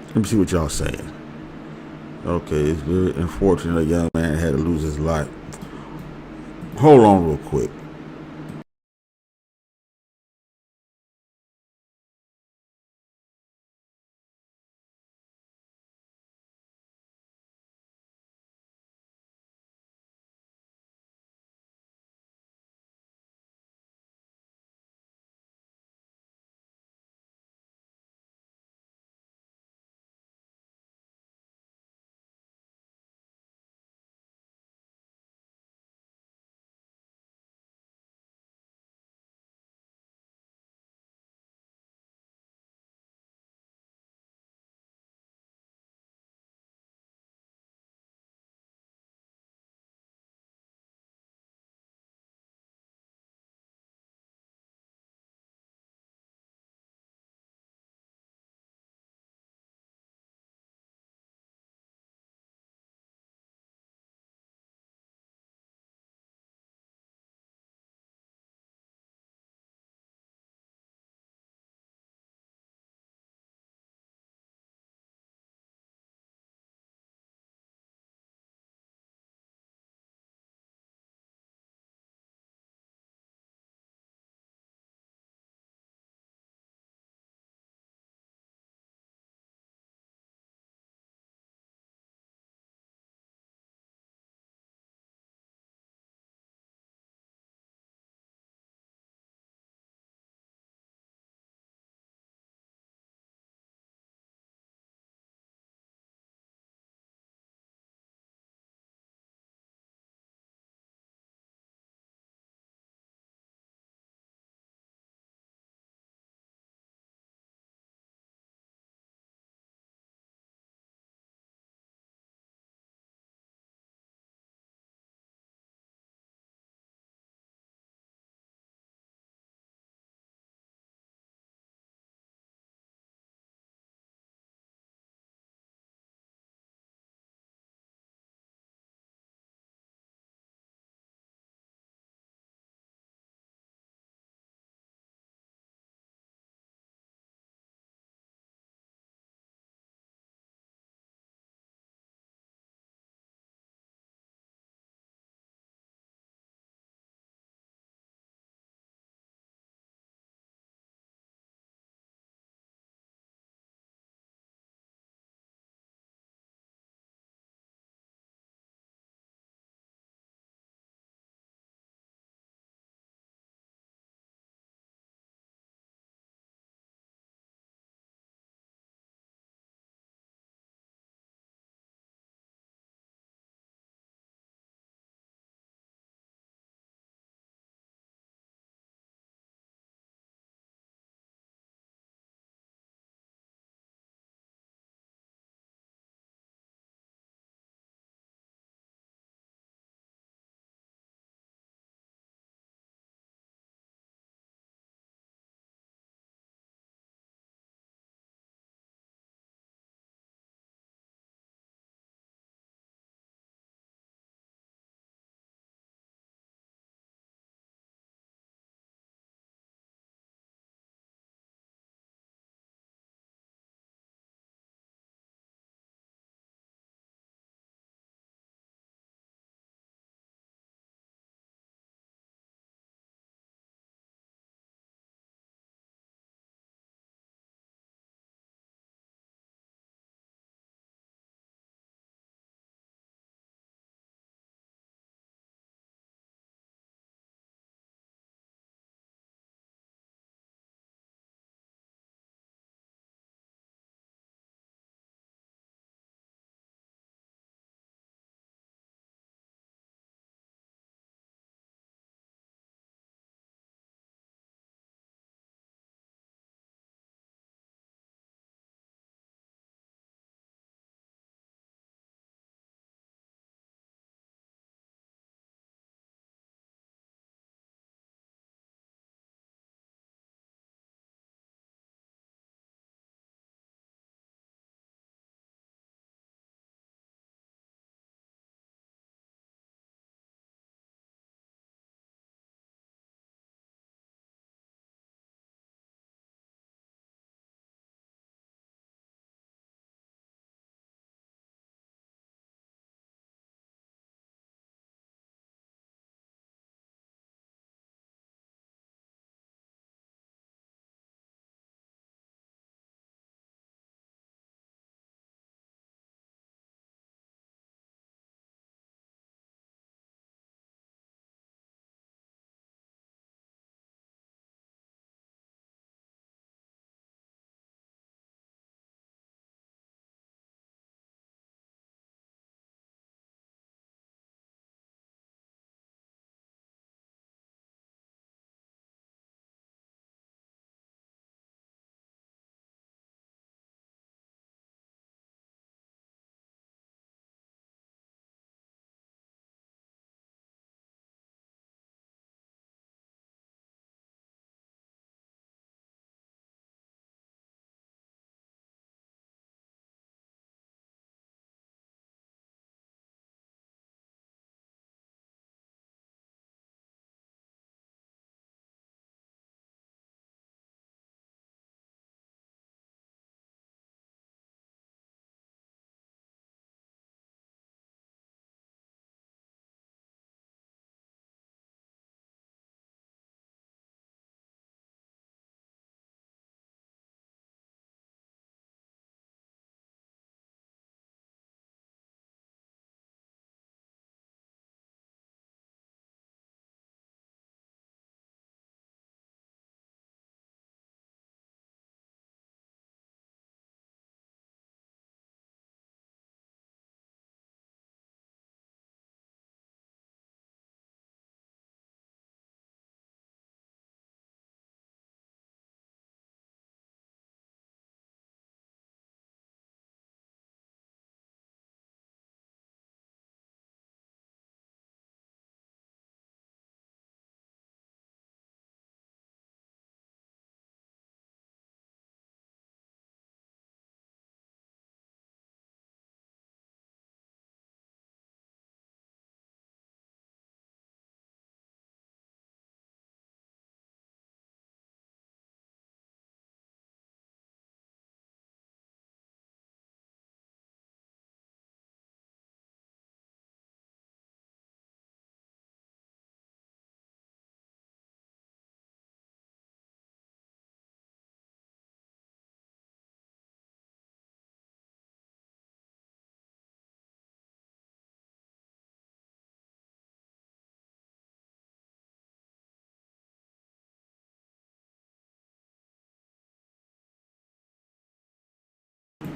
Let me see what y'all saying. Okay, it's very unfortunate a young man had to lose his life. Hold on real quick.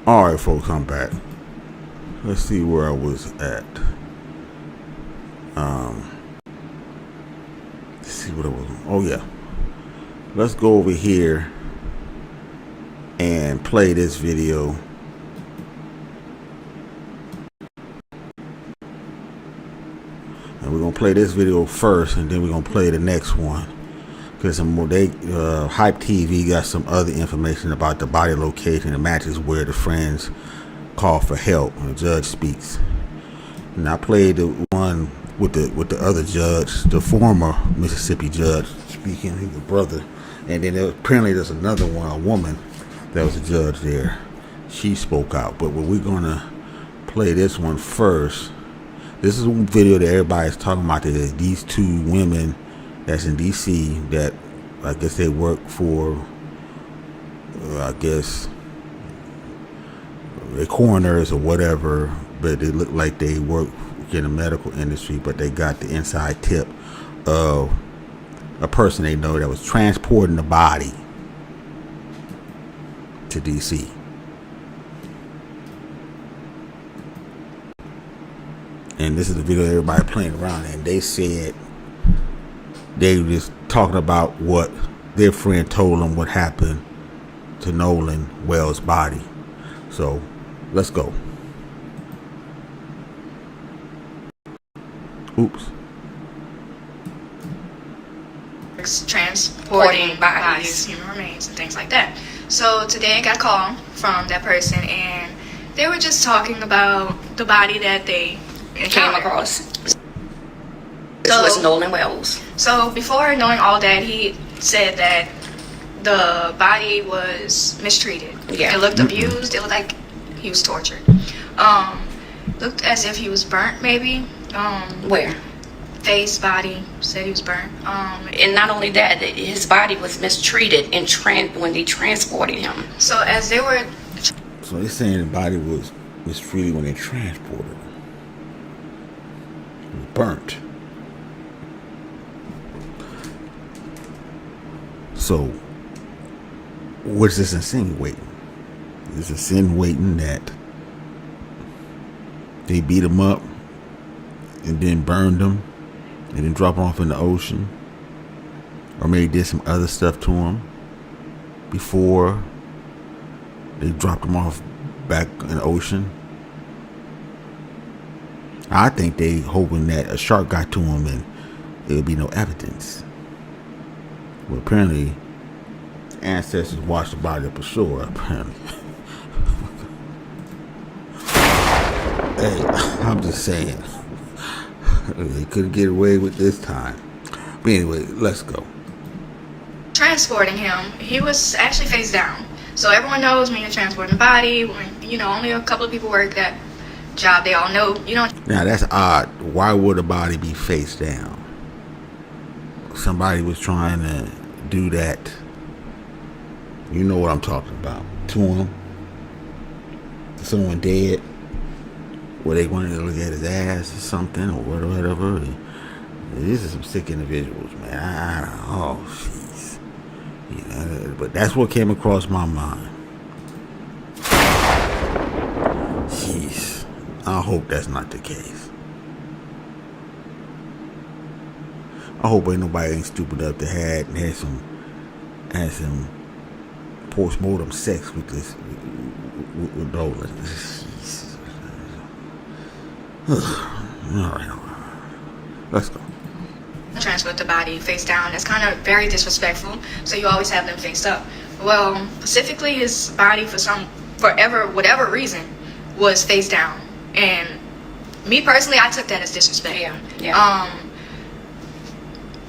All right, folks, I'm back. Let's see where I was at. Let's see what it was. Oh yeah. Let's go over here and play this video. And we're gonna play this video first, and then we're gonna play the next one. Because Hype TV got some other information about the body location that matches where the friends call for help when the judge speaks. And I played the one with the other judge, the former Mississippi judge speaking, he was a brother. And then apparently there's another one, a woman that was a judge there. She spoke out. But we're gonna play this one first. This is one video that everybody's talking about. That these two women that's in DC that I guess they work for, I guess, the coroners or whatever, but they look like they work in the medical industry, but they got the inside tip of a person they know that was transporting the body to DC. And this is the video everybody playing around, and they said they were just talking about what their friend told them what happened to Nolan Wells' body. So let's go. Oops. Transporting bodies, human remains, and things like that. So today I got a call from that person, and they were just talking about the body that they came across. This was Nolan Wells. So before knowing all that, he said that the body was mistreated. Yeah. It looked abused. It looked like he was tortured. Looked as if he was burnt, maybe. Where? Face, body, said he was burnt. And not only that, his body was mistreated when they transported him. So as they were... So they're saying the body was mistreated when they transported him. It was burnt. So, what's this insinuating? It's insinuating that they beat him up and then burned him and then dropped him off in the ocean, or maybe did some other stuff to him before they dropped him off back in the ocean. I think they hoping that a shark got to him and there would be no evidence. Well, apparently, ancestors washed the body up ashore, apparently. Hey, I'm just saying. They couldn't get away with this time. But anyway, let's go. Transporting him, he was actually face down. So everyone knows when you're transporting a body, when, only a couple of people work that job, they all know, Now, that's odd. Why would a body be face down? Somebody was trying to do that. You know what I'm talking about. To him. Someone dead. Where they wanted to look at his ass or something or whatever. These are some sick individuals, man. Oh, jeez. But that's what came across my mind. Jeez. I hope that's not the case. I hope ain't nobody stupid enough to had some post-mortem sex with this with Nolan. All right, let's go. Transport the body face down. That's kind of very disrespectful. So you always have them face up. Well, specifically, his body whatever reason was face down. And me personally, I took that as disrespect. Yeah.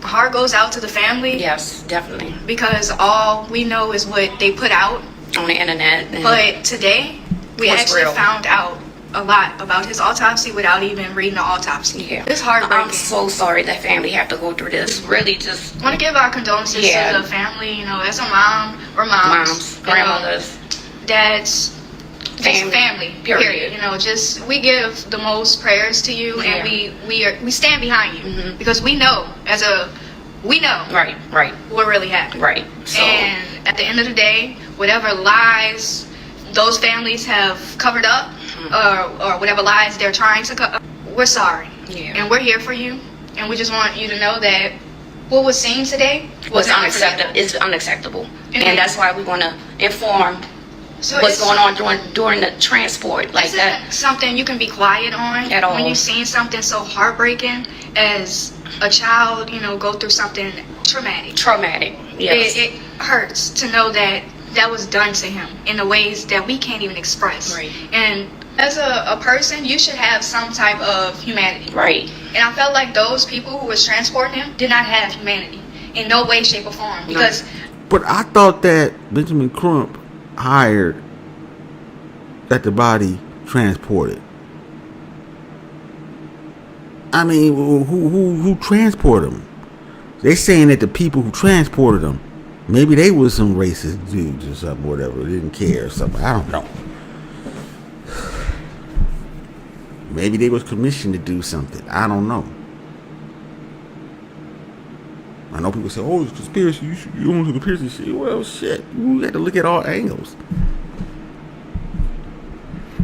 Heart goes out to the family. Yes, definitely. Because all we know is what they put out on the internet. But today, we actually found out a lot about his autopsy without even reading the autopsy. Yeah. It's heartbreaking. I'm so sorry that family have to go through this. Really, just want to give our condolences to the family. As a mom or moms, grandmothers, dads, family. Period. Just we give the most prayers to you, and we stand behind you because we know right what really happened. Right. So, and at the end of the day, whatever lies, those families have covered up, or whatever lies they're trying to cover, we're sorry. Yeah. And we're here for you. And we just want you to know that what was seen today was unacceptable. It's unacceptable. And that's why we want to inform what's going on during the transport like that. Something you can be quiet on At all. when you've seen something so heartbreaking as a child, go through something traumatic. Yes. It hurts to know that that was done to him in the ways that we can't even express. Right. And as a person, you should have some type of humanity. Right. And I felt like those people who was transporting him did not have humanity in no way, shape, or form. Because But I thought that Benjamin Crump hired that the body transported. I mean, who transported him? They saying that the people who transported him, maybe they was some racist dudes or something, whatever. They didn't care or something. I don't know. Maybe they was commissioned to do something. I don't know. I know people say, "Oh, it's conspiracy. You don't want to conspiracy shit." Well, shit. You have to look at all angles.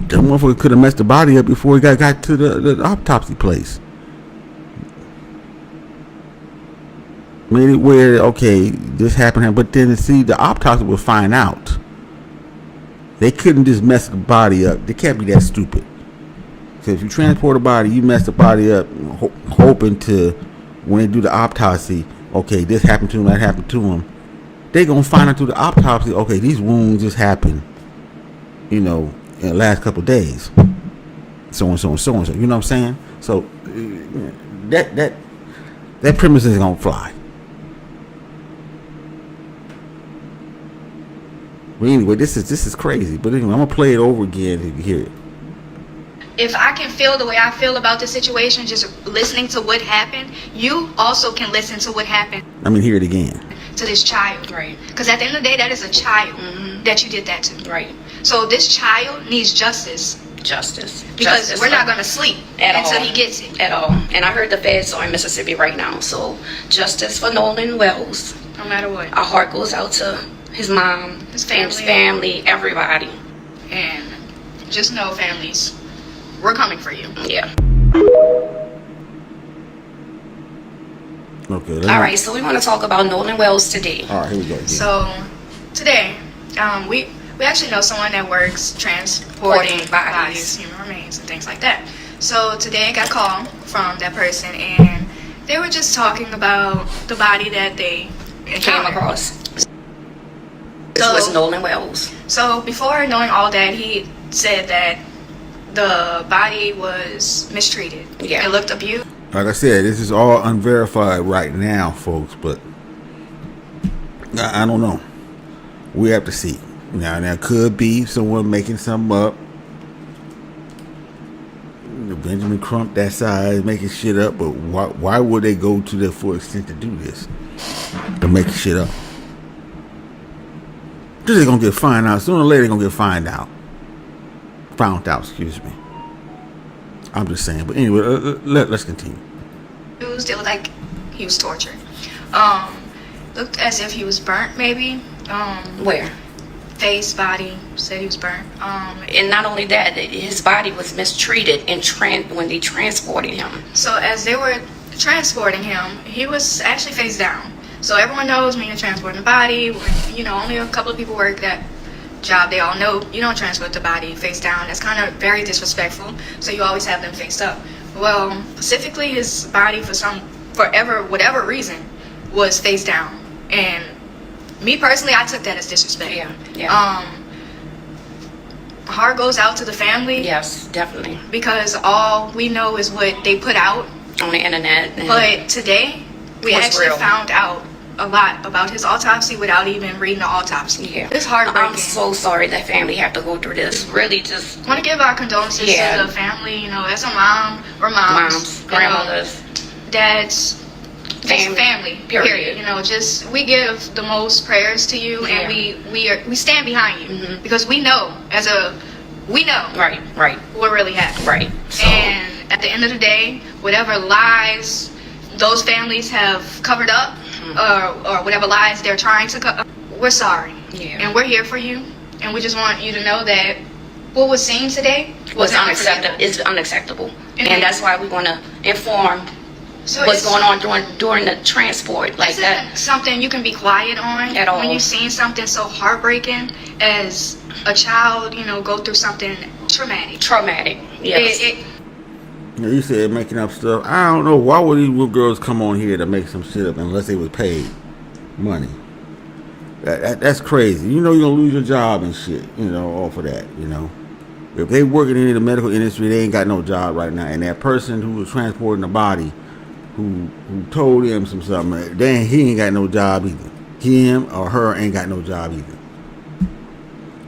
That motherfucker could have messed the body up before he got to the autopsy place. Made it where, okay, this happened, but then see, the autopsy will find out. They couldn't just mess the body up. They can't be that stupid. So if you transport a body, you mess the body up, hoping to, when they do the autopsy, okay, this happened to him, that happened to him. They gonna find out through the autopsy, okay, these wounds just happened, in the last couple of days. So and so and so and so. You know what I'm saying? So that premise isn't gonna fly. But anyway, this is crazy. But anyway, I'm gonna play it over again if you hear it. if I can feel the way I feel about the situation, just listening to what happened, you also can listen to what happened. I mean, hear it again. To this child. Right. Because at the end of the day, that is a child that you did that to. Right. So this child needs justice. Justice. Because Justice we're not going to sleep until he gets it. At all. And I heard the feds are in Mississippi right now. So justice for Nolan Wells. No matter what. Our heart goes out to his mom, His family, everybody. And just know, families, we're coming for you. Yeah. Okay. All right, so we want to talk about Nolan Wells today. All right, here we go. Again. So today, we actually know someone that works transporting bodies, human remains, and things like that. So today I got a call from that person, and they were just talking about the body that they Came across. This was Nolan Wells. So before knowing all that, he said that the body was mistreated. Yeah. It looked abused. Like I said, this is all unverified right now, folks, but I don't know. We have to see. Now, there could be someone making something up. Benjamin Crump that size making shit up, but why would they go to the full extent to do this? To make shit up. They're gonna get found out. Sooner or later, they're gonna get found out, excuse me. I'm just saying. But anyway, let's continue. It looked like he was tortured. Looked as if he was burnt, maybe. Where? Face, body, said he was burnt. And not only that, his body was mistreated when they transported him. So as they were transporting him, he was actually face down. So everyone knows when you're transporting a body, only a couple of people work that job. They all know you don't transport the body face down. That's kind of very disrespectful. So you always have them face up. Well, specifically his body whatever reason was face down. And me personally, I took that as disrespect. Yeah. Heart goes out to the family. Yes, definitely. Because all we know is what they put out on the internet. But today, we actually found out a lot about his autopsy without even reading the autopsy. Yeah. It's heartbreaking. I'm so sorry that family have to go through this. Really just want to give our condolences to the family, as a mom or moms, grandmothers, dads, family, period. Just we give the most prayers to you, and we stand behind you because we know right what really happened. Right. So. And at the end of the day, whatever lies those families have covered up, or whatever lies they're trying to cover, we're sorry. Yeah. And we're here for you. And we just want you to know that what was seen today was unacceptable. It's unacceptable. And that's why we want to inform So what's it's- going on during the transport like This that. isn't something you can be quiet on At all. when you've seen something so heartbreaking as a child, go through something traumatic. Traumatic. Yes. You said making up stuff. I don't know. Why would these little girls come on here to make some shit up unless they was paid money? That's crazy. You're going to lose your job and shit, off of that, If they working in the medical industry, they ain't got no job right now. And that person who was transporting the body, who told him something, then he ain't got no job either. Him or her ain't got no job either.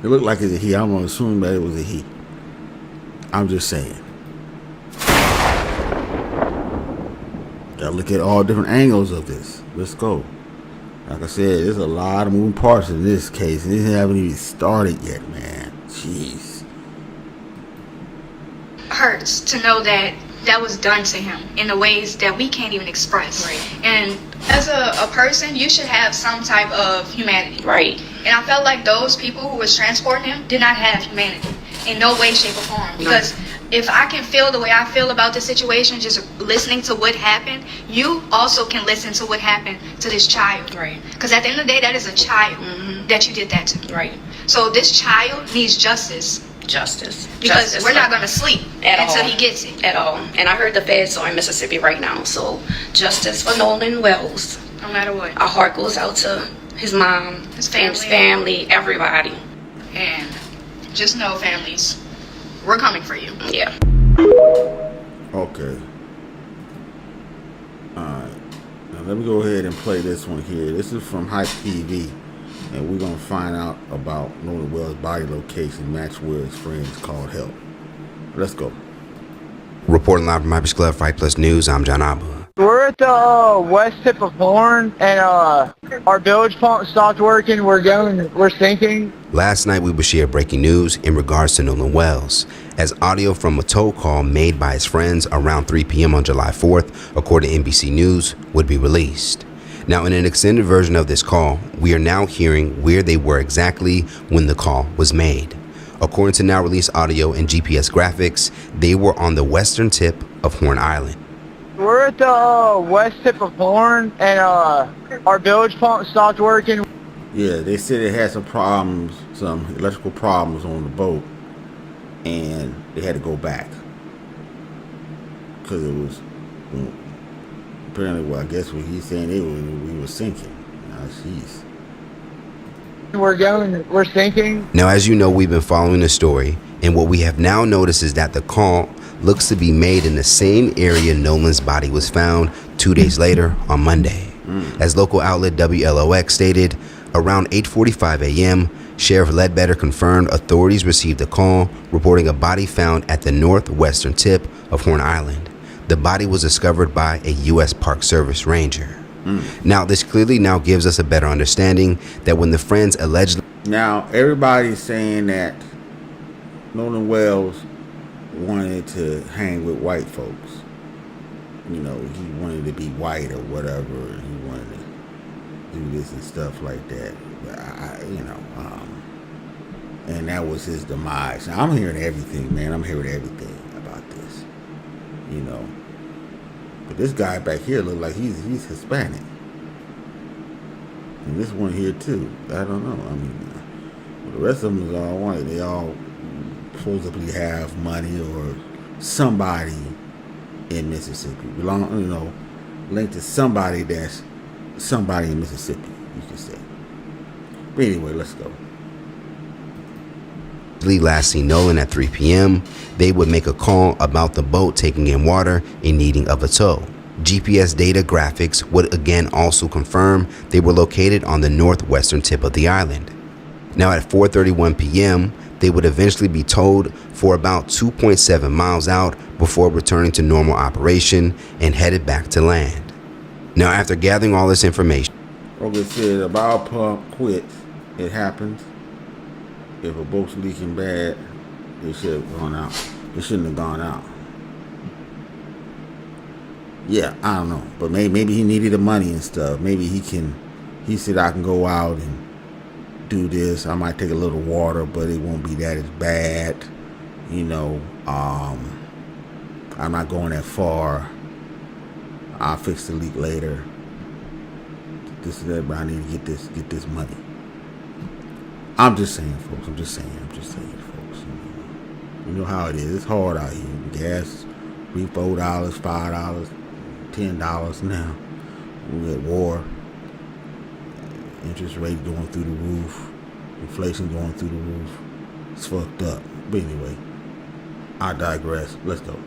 It looked like it's a he. I'm going to assume that it was a he. I'm just saying. Gotta look at all different angles of this. Let's go. Like I said, there's a lot of moving parts in this case, and it haven't even started yet, man. Jeez. Hurts to know that was done to him in the ways that we can't even express. Right. And as a person, you should have some type of humanity. Right. And I felt like those people who was transporting him did not have humanity in no way, shape, or form. Because if I can feel the way I feel about the situation, just listening to what happened, you also can listen to what happened to this child. Right. Because at the end of the day, that is a child that you did that to. Right. So this child needs justice. Justice. Because Justice we're not going to sleep until he gets it. At all. And I heard the feds are in Mississippi right now. So justice for Nolan Wells. No matter what. Our heart goes out to his mom, His his family. family, everybody. And just know, families, we're coming for you. Yeah. Okay. Alright. Now let me go ahead and play this one here. This is from Hype TV. And we're going to find out about Nolan Wells' body location match where his friends called help. Let's go. Reporting live from Hypers Club, Fight Plus News, I'm John Abba. We're at the west tip of Horn, and our bilge pump stopped working. We're sinking. Last night we would share breaking news in regards to Nolan Wells, as audio from a toll call made by his friends around 3 p.m. on July 4th, according to NBC News, would be released. Now, in an extended version of this call, we are now hearing where they were exactly when the call was made. According to now released audio and GPS graphics, they were on the western tip of Horn Island. We're at the west tip of Horn, and our bilge pump stopped working. Yeah, they said it had some problems, some electrical problems on the boat, and they had to go back because it was apparently. Well, I guess what he's saying, we were sinking. Jeez. We're sinking. Now, as you know, we've been following the story, and what we have now noticed is that the call looks to be made in the same area Nolan's body was found 2 days later on Monday. As local outlet WLOX stated, around 8:45 a.m., Sheriff Ledbetter confirmed authorities received a call reporting a body found at the northwestern tip of Horn Island. The body was discovered by a U.S. Park Service ranger. Now, this clearly now gives us a better understanding that when the friends allegedly... Now, everybody's saying that Nolan Wells wanted to hang with white folks. He wanted to be white or whatever. He wanted to do this and stuff like that. But and that was his demise. Now, I'm hearing everything, man. I'm hearing everything about this. But this guy back here look like he's Hispanic. And this one here too. I don't know. The rest of them is all white. They all supposedly have money or somebody in Mississippi. Linked to somebody that's somebody in Mississippi, you can say. But anyway, let's go. last seen Nolan at 3 p.m., they would make a call about the boat taking in water in needing of a tow. GPS data graphics would again also confirm they were located on the northwestern tip of the island. Now at 4:31 p.m., they would eventually be towed for about 2.7 miles out before returning to normal operation and headed back to land. Now after gathering all this information, Rogan said a bow pump quits. It happens. If a boat's leaking bad, it should have gone out. It shouldn't have gone out. Yeah, I don't know. But maybe he needed the money and stuff. Maybe he said I can go out and do this. I might take a little water, but it won't be that as bad. You know, I'm not going that far. I'll fix the leak later. This is that, but I need to get this money. I'm just saying, folks. I'm just saying, folks. You know how it is. It's hard out here. Gas, $3, $4, $5, $10 now. We got war. Interest rate going through the roof. Inflation going through the roof. It's fucked up. But anyway, I digress. Let's go.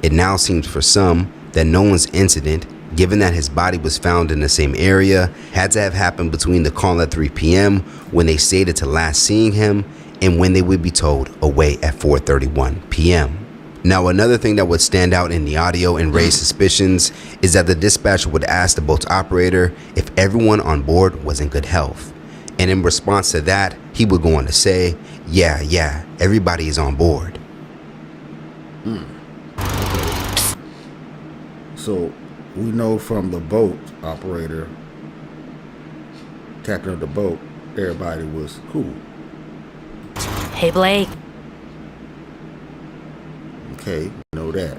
It now seems for some that Nolan's incident, given that his body was found in the same area, had to have happened between the call at 3 p.m. when they stated to last seeing him and when they would be told away at 4:31 p.m. Now, another thing that would stand out in the audio and raise suspicions is that the dispatcher would ask the boat's operator if everyone on board was in good health. And in response to that, he would go on to say, yeah, everybody is on board. So we know from the boat operator, captain of the boat, everybody was cool. Hey, Blake. Okay, know that.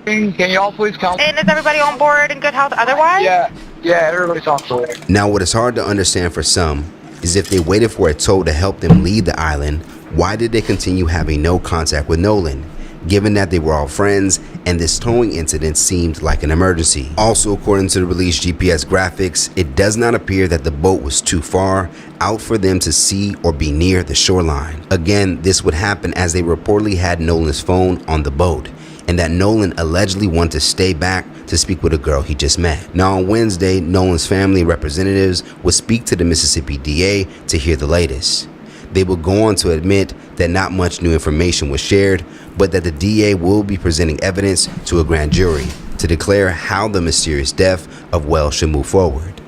Can y'all please come? And is everybody on board in good health otherwise? Yeah, everybody's on board. Now, what is hard to understand for some is if they waited for a tow to help them leave the island, why did they continue having no contact with Nolan, given that they were all friends and this towing incident seemed like an emergency? Also, according to the released GPS graphics, it does not appear that the boat was too far out for them to see or be near the shoreline. Again, this would happen as they reportedly had Nolan's phone on the boat, and that Nolan allegedly wanted to stay back to speak with a girl he just met. Now, on Wednesday, Nolan's family representatives would speak to the Mississippi DA to hear the latest. They would go on to admit that not much new information was shared, but that the DA will be presenting evidence to a grand jury to declare how the mysterious death of Wells should move forward.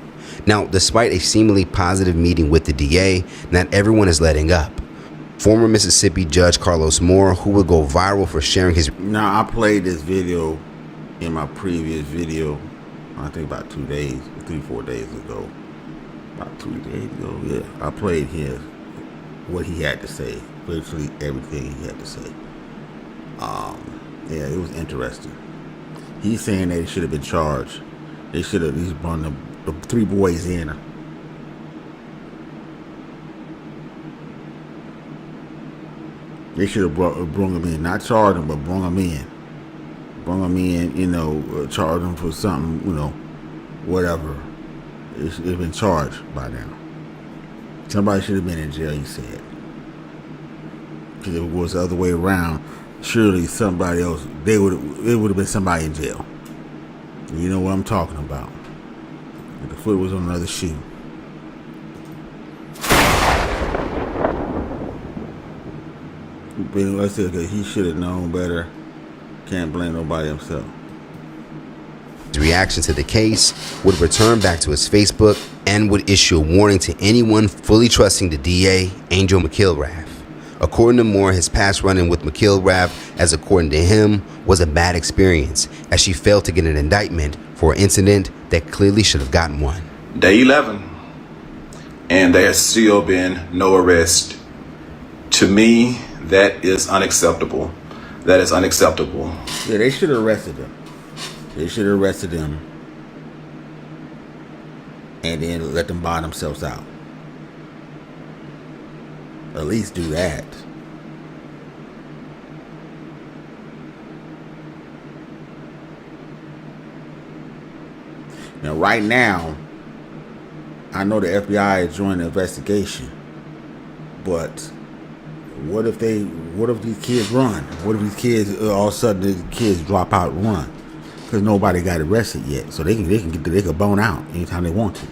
Now, despite a seemingly positive meeting with the DA, not everyone is letting up. Former Mississippi Judge Carlos Moore, who would go viral for sharing his... Now, I played this video in my previous video, I think about 2 days, 3-4 days ago. About 2 days ago, yeah. I played what he had to say, virtually everything he had to say. Yeah, it was interesting. He's saying that he should have been charged. They should have at least brought the 3 boys in. They should have brought them in, not charged them, but brought them in. Brought them in, you know, charged them for something, you know, whatever. It should have been charged by now. Somebody should have been in jail, he said. Because if it was the other way around, surely somebody else, it would have been somebody in jail. You know what I'm talking about. The foot was on another shoe. But like I said, he should have known better. Can't blame nobody himself. His reaction to the case would return back to his Facebook and would issue a warning to anyone fully trusting the DA, Angel McIlrath. According to Moore, his past run-in with McIlrath, as according to him, was a bad experience, as she failed to get an indictment for an incident that clearly should have gotten one. Day 11, and there has still been no arrest. To me, that is unacceptable. That is unacceptable. Yeah, they should have arrested him. They should have arrested him and then let them buy themselves out. At least do that. Now, right now, I know the FBI is joining the investigation, but what if these kids run? What if these kids all of a sudden the kids drop out and run? Because nobody got arrested yet, so they can bone out anytime they want to.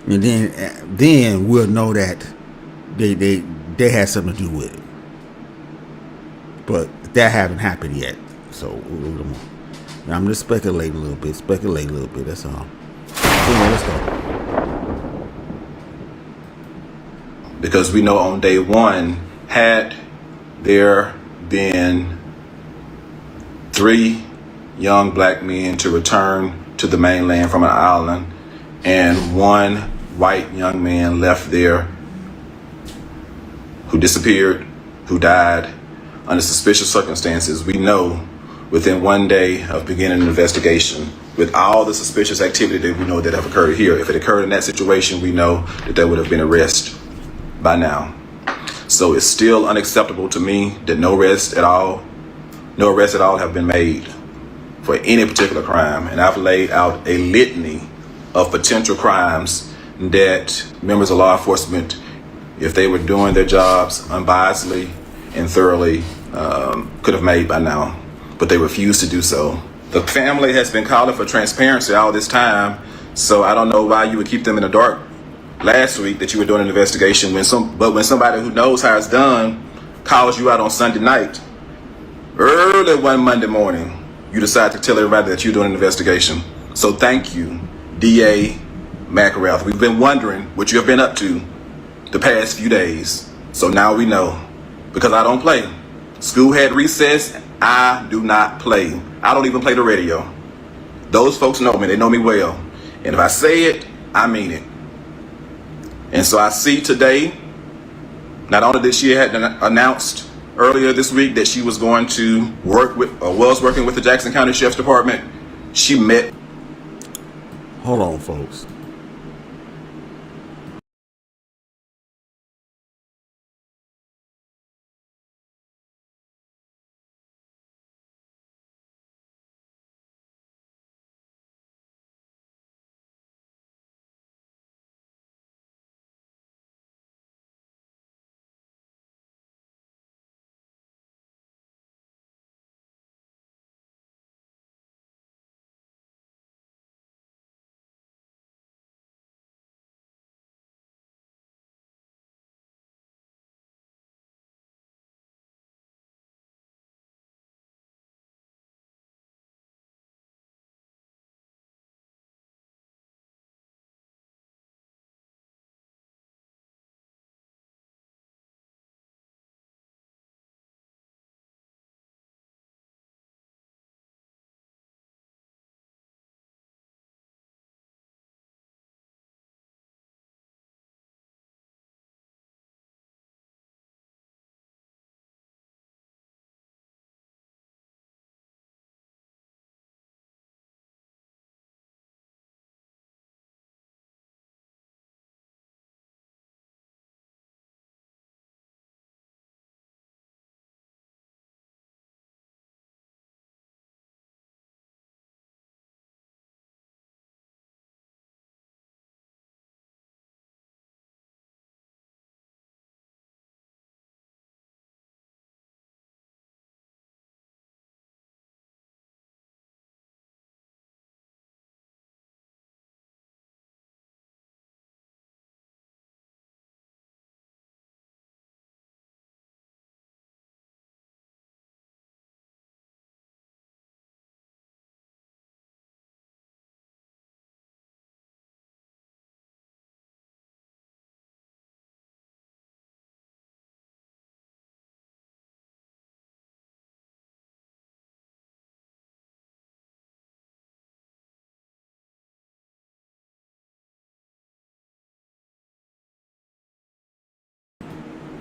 And then we'll know that they had something to do with it. But that haven't happened yet, so I'm just speculating a little bit. That's all. Anyway, let's go. because we know on day one, had there been 3 young black men to return to the mainland from an island and 1 white young man left there who disappeared, who died under suspicious circumstances, we know within 1 day of beginning an investigation, with all the suspicious activity that we know that have occurred here, if it occurred in that situation, we know that there would have been arrest by now. So it's still unacceptable to me that no arrests at all have been made for any particular crime. And I've laid out a litany of potential crimes that members of law enforcement, if they were doing their jobs unbiasedly and thoroughly, could have made by now, but they refuse to do so. The family has been calling for transparency all this time, so I don't know why you would keep them in the dark last week that you were doing an investigation when somebody who knows how it's done calls you out on Sunday night, early one Monday morning, you decide to tell everybody that you're doing an investigation. So thank you, DA McElrath. We've been wondering what you have been up to the past few days. So now we know, because I don't play. School had recess. I do not play. I don't even play the radio. Those folks know me. They know me well. And if I say it, I mean it. And so I see today, not only did she had announced earlier this week that she was going to work with, or was working with the Jackson County Sheriff's Department, she met. Hold on, folks.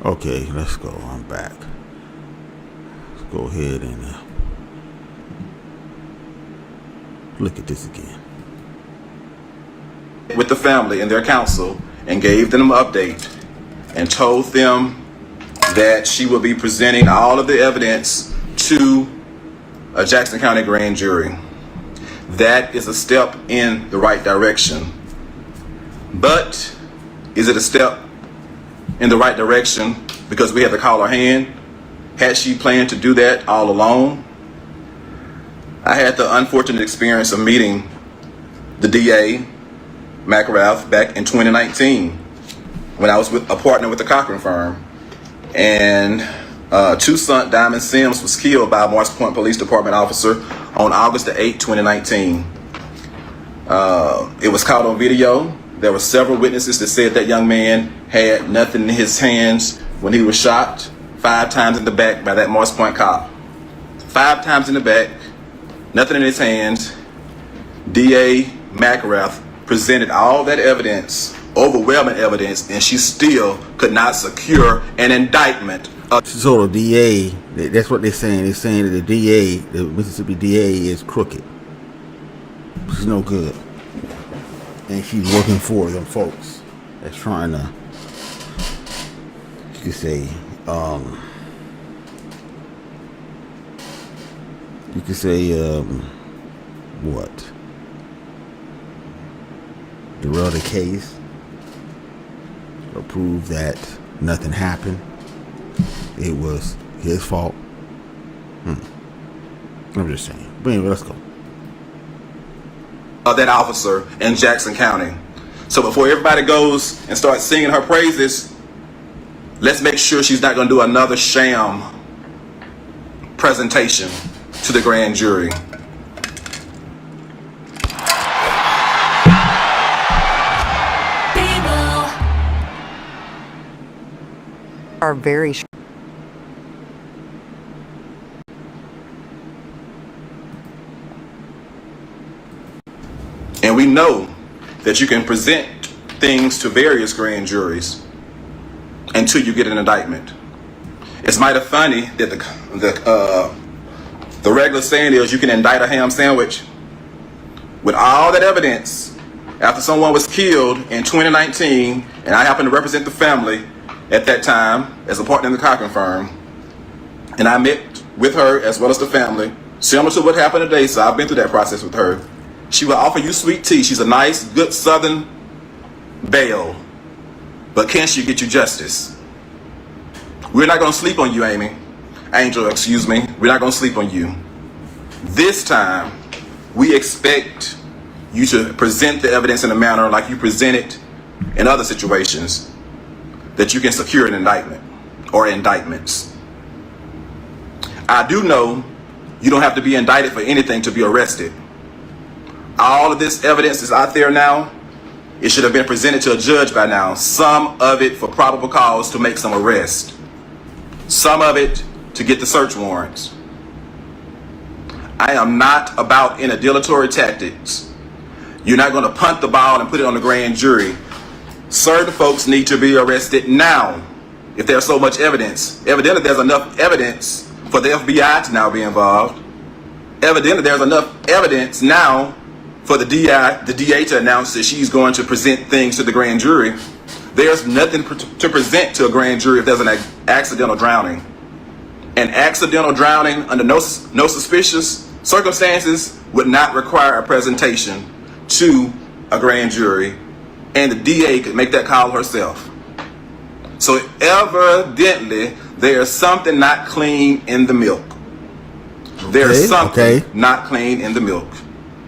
Okay, let's go. I'm back. Let's go ahead and look at this again. With the family and their counsel and gave them an update and told them that she will be presenting all of the evidence to a Jackson County grand jury. That is a step in the right direction. But is it a step in the right direction because we had to call her hand? Had she planned to do that all alone? I had the unfortunate experience of meeting the DA, McElrath, back in 2019 when I was with a partner with the Cochran firm. And Toussaint Diamond Sims was killed by a Morris Point Police Department officer on August the 8th, 2019. It was caught on video. There were several witnesses that said that young man had nothing in his hands when he was shot 5 times in the back by that Morse Point cop. 5 times in the back, nothing in his hands. DA McGrath presented all that evidence, overwhelming evidence, and she still could not secure an indictment. So the DA, that's what they're saying. They're saying that the DA, the Mississippi DA, is crooked. She's no good. And she's working for them folks that's trying to, you could say, what? Derail the case or prove that nothing happened. It was his fault. I'm just saying. But anyway, let's go. That officer in Jackson County. So before everybody goes and starts singing her praises, let's make sure she's not going to do another sham presentation to the grand jury. Are very And we know that you can present things to various grand juries until you get an indictment. It's mighty funny that the regular saying is you can indict a ham sandwich. With all that evidence, after someone was killed in 2019, and I happened to represent the family at that time as a partner in the Cochran firm, and I met with her as well as the family, similar to what happened today, so I've been through that process with her. She will offer you sweet tea. She's a nice, good Southern belle. But can she get you justice? We're not going to sleep on you, Angel, excuse me. We're not going to sleep on you. This time, we expect you to present the evidence in a manner like you present it in other situations, that you can secure an indictment or indictments. I do know you don't have to be indicted for anything to be arrested. All of this evidence is out there now. It should have been presented to a judge by now. Some of it for probable cause to make some arrest. Some of it to get the search warrants. I am not about any dilatory tactics. You're not going to punt the ball and put it on the grand jury. Certain folks need to be arrested now if there's so much evidence. Evidently, there's enough evidence for the FBI to now be involved. Evidently, there's enough evidence now for the DA to announce that she's going to present things to the grand jury. There's nothing to present to a grand jury if there's an accidental drowning. An accidental drowning under no suspicious circumstances would not require a presentation to a grand jury, and the DA could make that call herself. So evidently, there's something not clean in the milk. There's something not clean in the milk,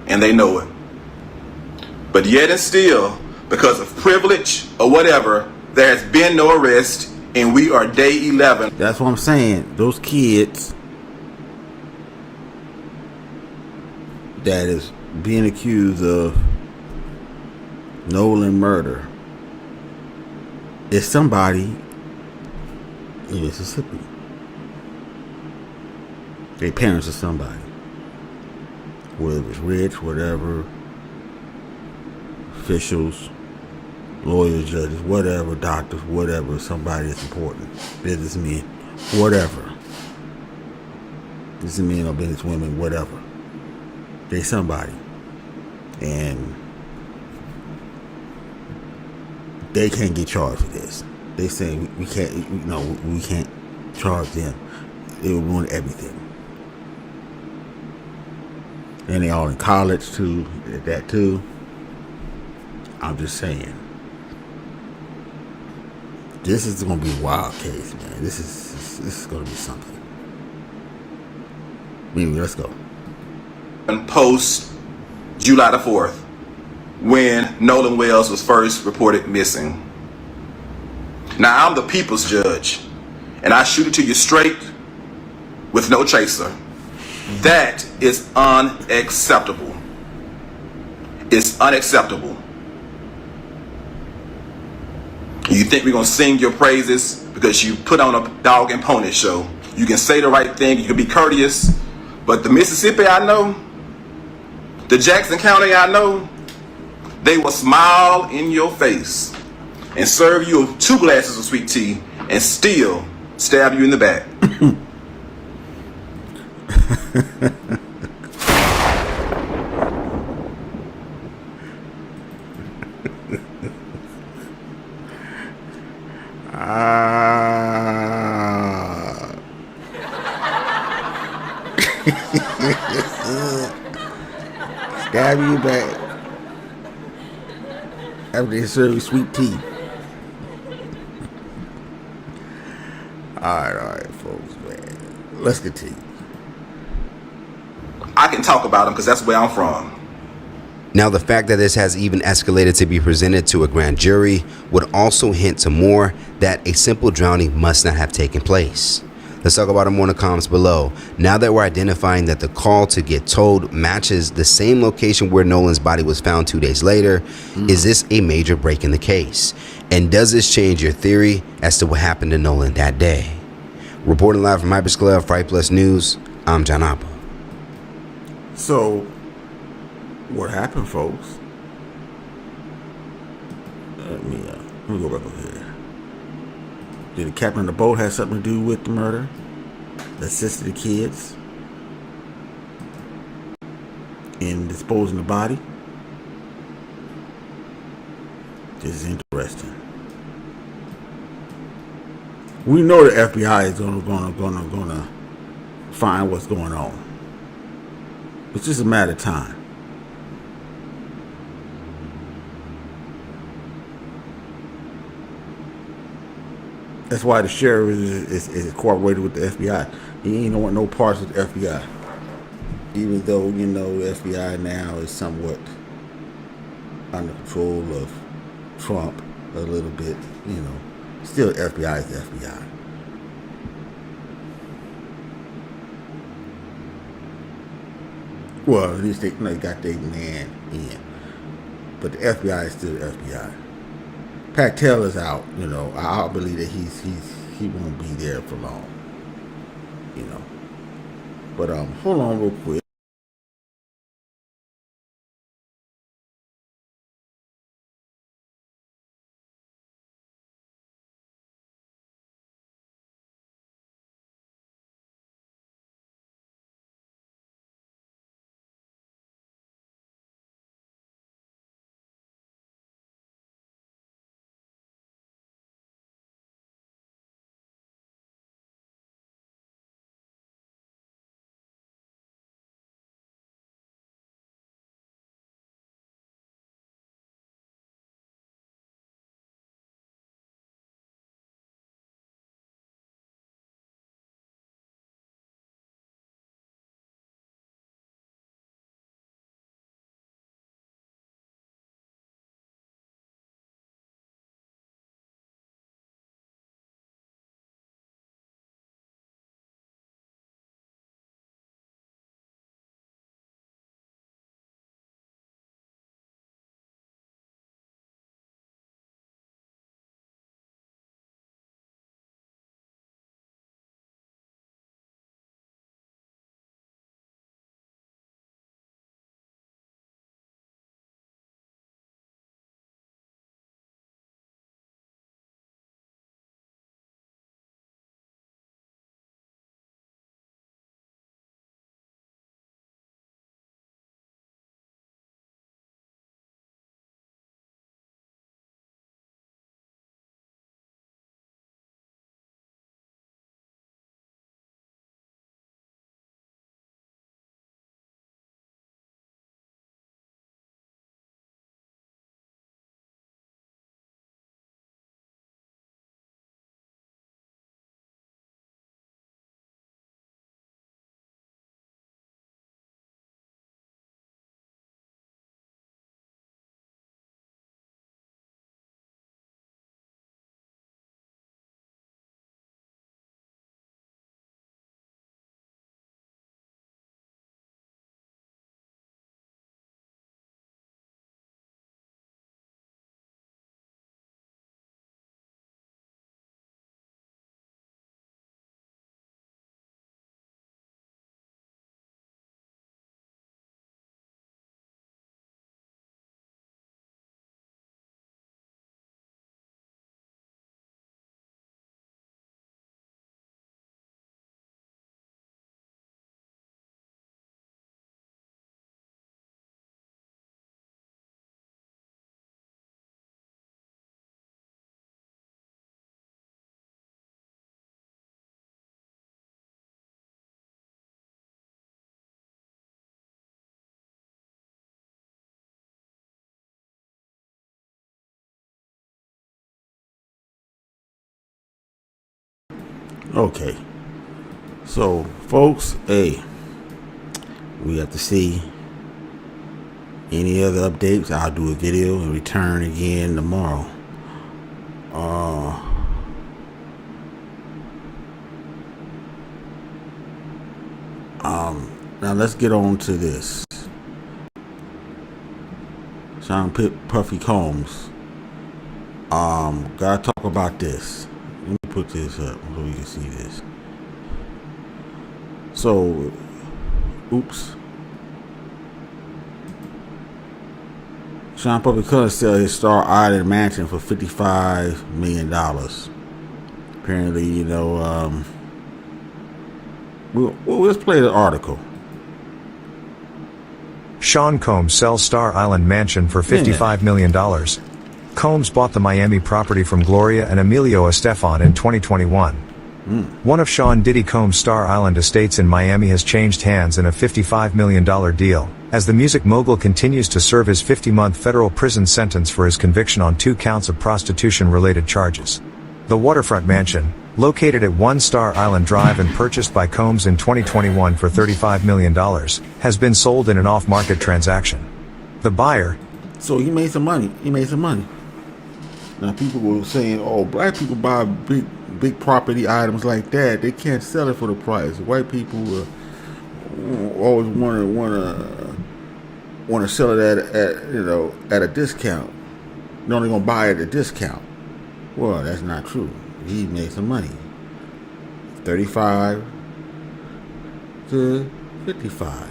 and they know it. But yet and still, because of privilege or whatever, there has been no arrest, and we are day 11. That's what I'm saying. Those kids that is being accused of Nolan murder is somebody in Mississippi. Their parents are somebody. Whether it's rich, whatever, officials, lawyers, judges, whatever, doctors, whatever, somebody that's important, businessmen, whatever. Businessmen or businesswomen, whatever. They somebody. And they can't get charged for this. They say we can't charge them. It will ruin everything. And they all in college too, that too. I'm just saying. This is gonna be a wild case, man. This is gonna be something. Maybe let's go. And post July the 4th, when Nolan Wells was first reported missing. Now I'm the people's judge, and I shoot it to you straight with no chaser. That is unacceptable. It's unacceptable. You think we're gonna sing your praises because you put on a dog and pony show. You can say the right thing, you can be courteous, but the Mississippi I know, the Jackson County I know, they will smile in your face and serve you 2 glasses of sweet tea and still stab you in the back. Stab you back after they serve you sweet tea. All right, folks, man. Let's continue. I can talk about them because that's where I'm from. Now, the fact that this has even escalated to be presented to a grand jury would also hint to more that a simple drowning must not have taken place. Let's talk about it more in the comments below. Now that we're identifying that the call to get towed matches the same location where Nolan's body was found 2 days later, is this a major break in the case? And does this change your theory as to what happened to Nolan that day? Reporting live from Hypers Club, Fright Plus News, I'm John Appa. So, what happened, folks? Let me go back over here. Did the captain of the boat have something to do with the murder? Assisted the kids in disposing the body? This is interesting. We know the FBI is gonna find what's going on. It's just a matter of time. That's why the sheriff is cooperating with the FBI. He ain't want no parts of the FBI. Even though, you know, the FBI now is somewhat under control of Trump a little bit, you know. Still, the FBI is the FBI. Well, at least they got their man in. But the FBI is still the FBI. Pactel is out, you know. I believe that he won't be there for long, you know. But hold on real quick. Okay. So, folks, hey, we have to see any other updates. I'll do a video and return again tomorrow. Now let's get on to this. Sean Puffy Combs. Gotta talk about this. Let me put this up so you can see this. So, oops. Sean Puffy Combs sells his Star Island mansion for $55 million. Apparently, let's play the article. Sean Combs sells Star Island mansion for $55 million. Combs bought the Miami property from Gloria and Emilio Estefan in 2021. One of Sean Diddy Combs' Star Island estates in Miami has changed hands in a $55 million deal, as the music mogul continues to serve his 50-month federal prison sentence for his conviction on 2 counts of prostitution-related charges. The waterfront mansion, located at 1 Star Island Drive and purchased by Combs in 2021 for $35 million, has been sold in an off-market transaction. The buyer... So he made some money. Now people were saying, oh, black people buy big property items like that. They can't sell it for the price. White people always want to sell it at a discount. They're only gonna buy it at a discount. Well, that's not true. He made some money. 35 to 55.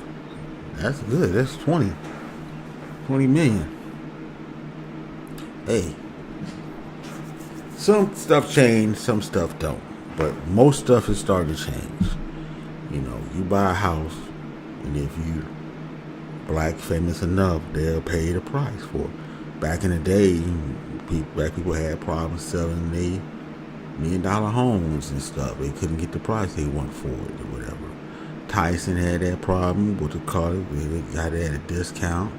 That's good. That's 20 million. Hey, some stuff changed, some stuff don't. But most stuff is starting to change. You buy a house, and if you black famous enough, they'll pay the price for it. Back in the day, black people had problems selling their $1 million homes and stuff. They couldn't get the price they want for it or whatever. Tyson had that problem with the car. They got it at a discount.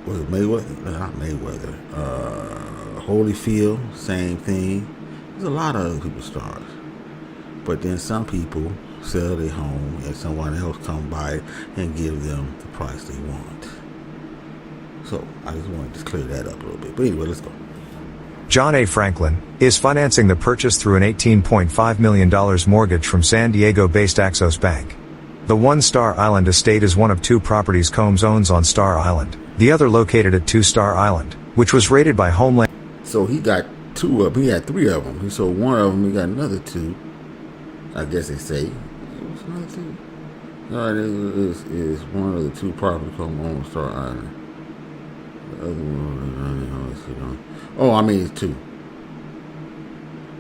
Was it Mayweather? No, not Mayweather. Holyfield, same thing. There's a lot of other people's stars. But then some people sell their home and someone else come by it and give them the price they want. So I just wanted to clear that up a little bit. But anyway, let's go. John A. Franklin is financing the purchase through an $18.5 million mortgage from San Diego-based Axos Bank. The 1 Star Island estate is one of 2 properties Combs owns on Star Island, the other located at 2 Star Island, which was rated by Homeland. So he got 2 of them. He had 3 of them. He sold 1 of them. He got another 2. I guess they say. What's another 2? No, it is one of the 2 properties Combs on Star Island. The other one, it's 2.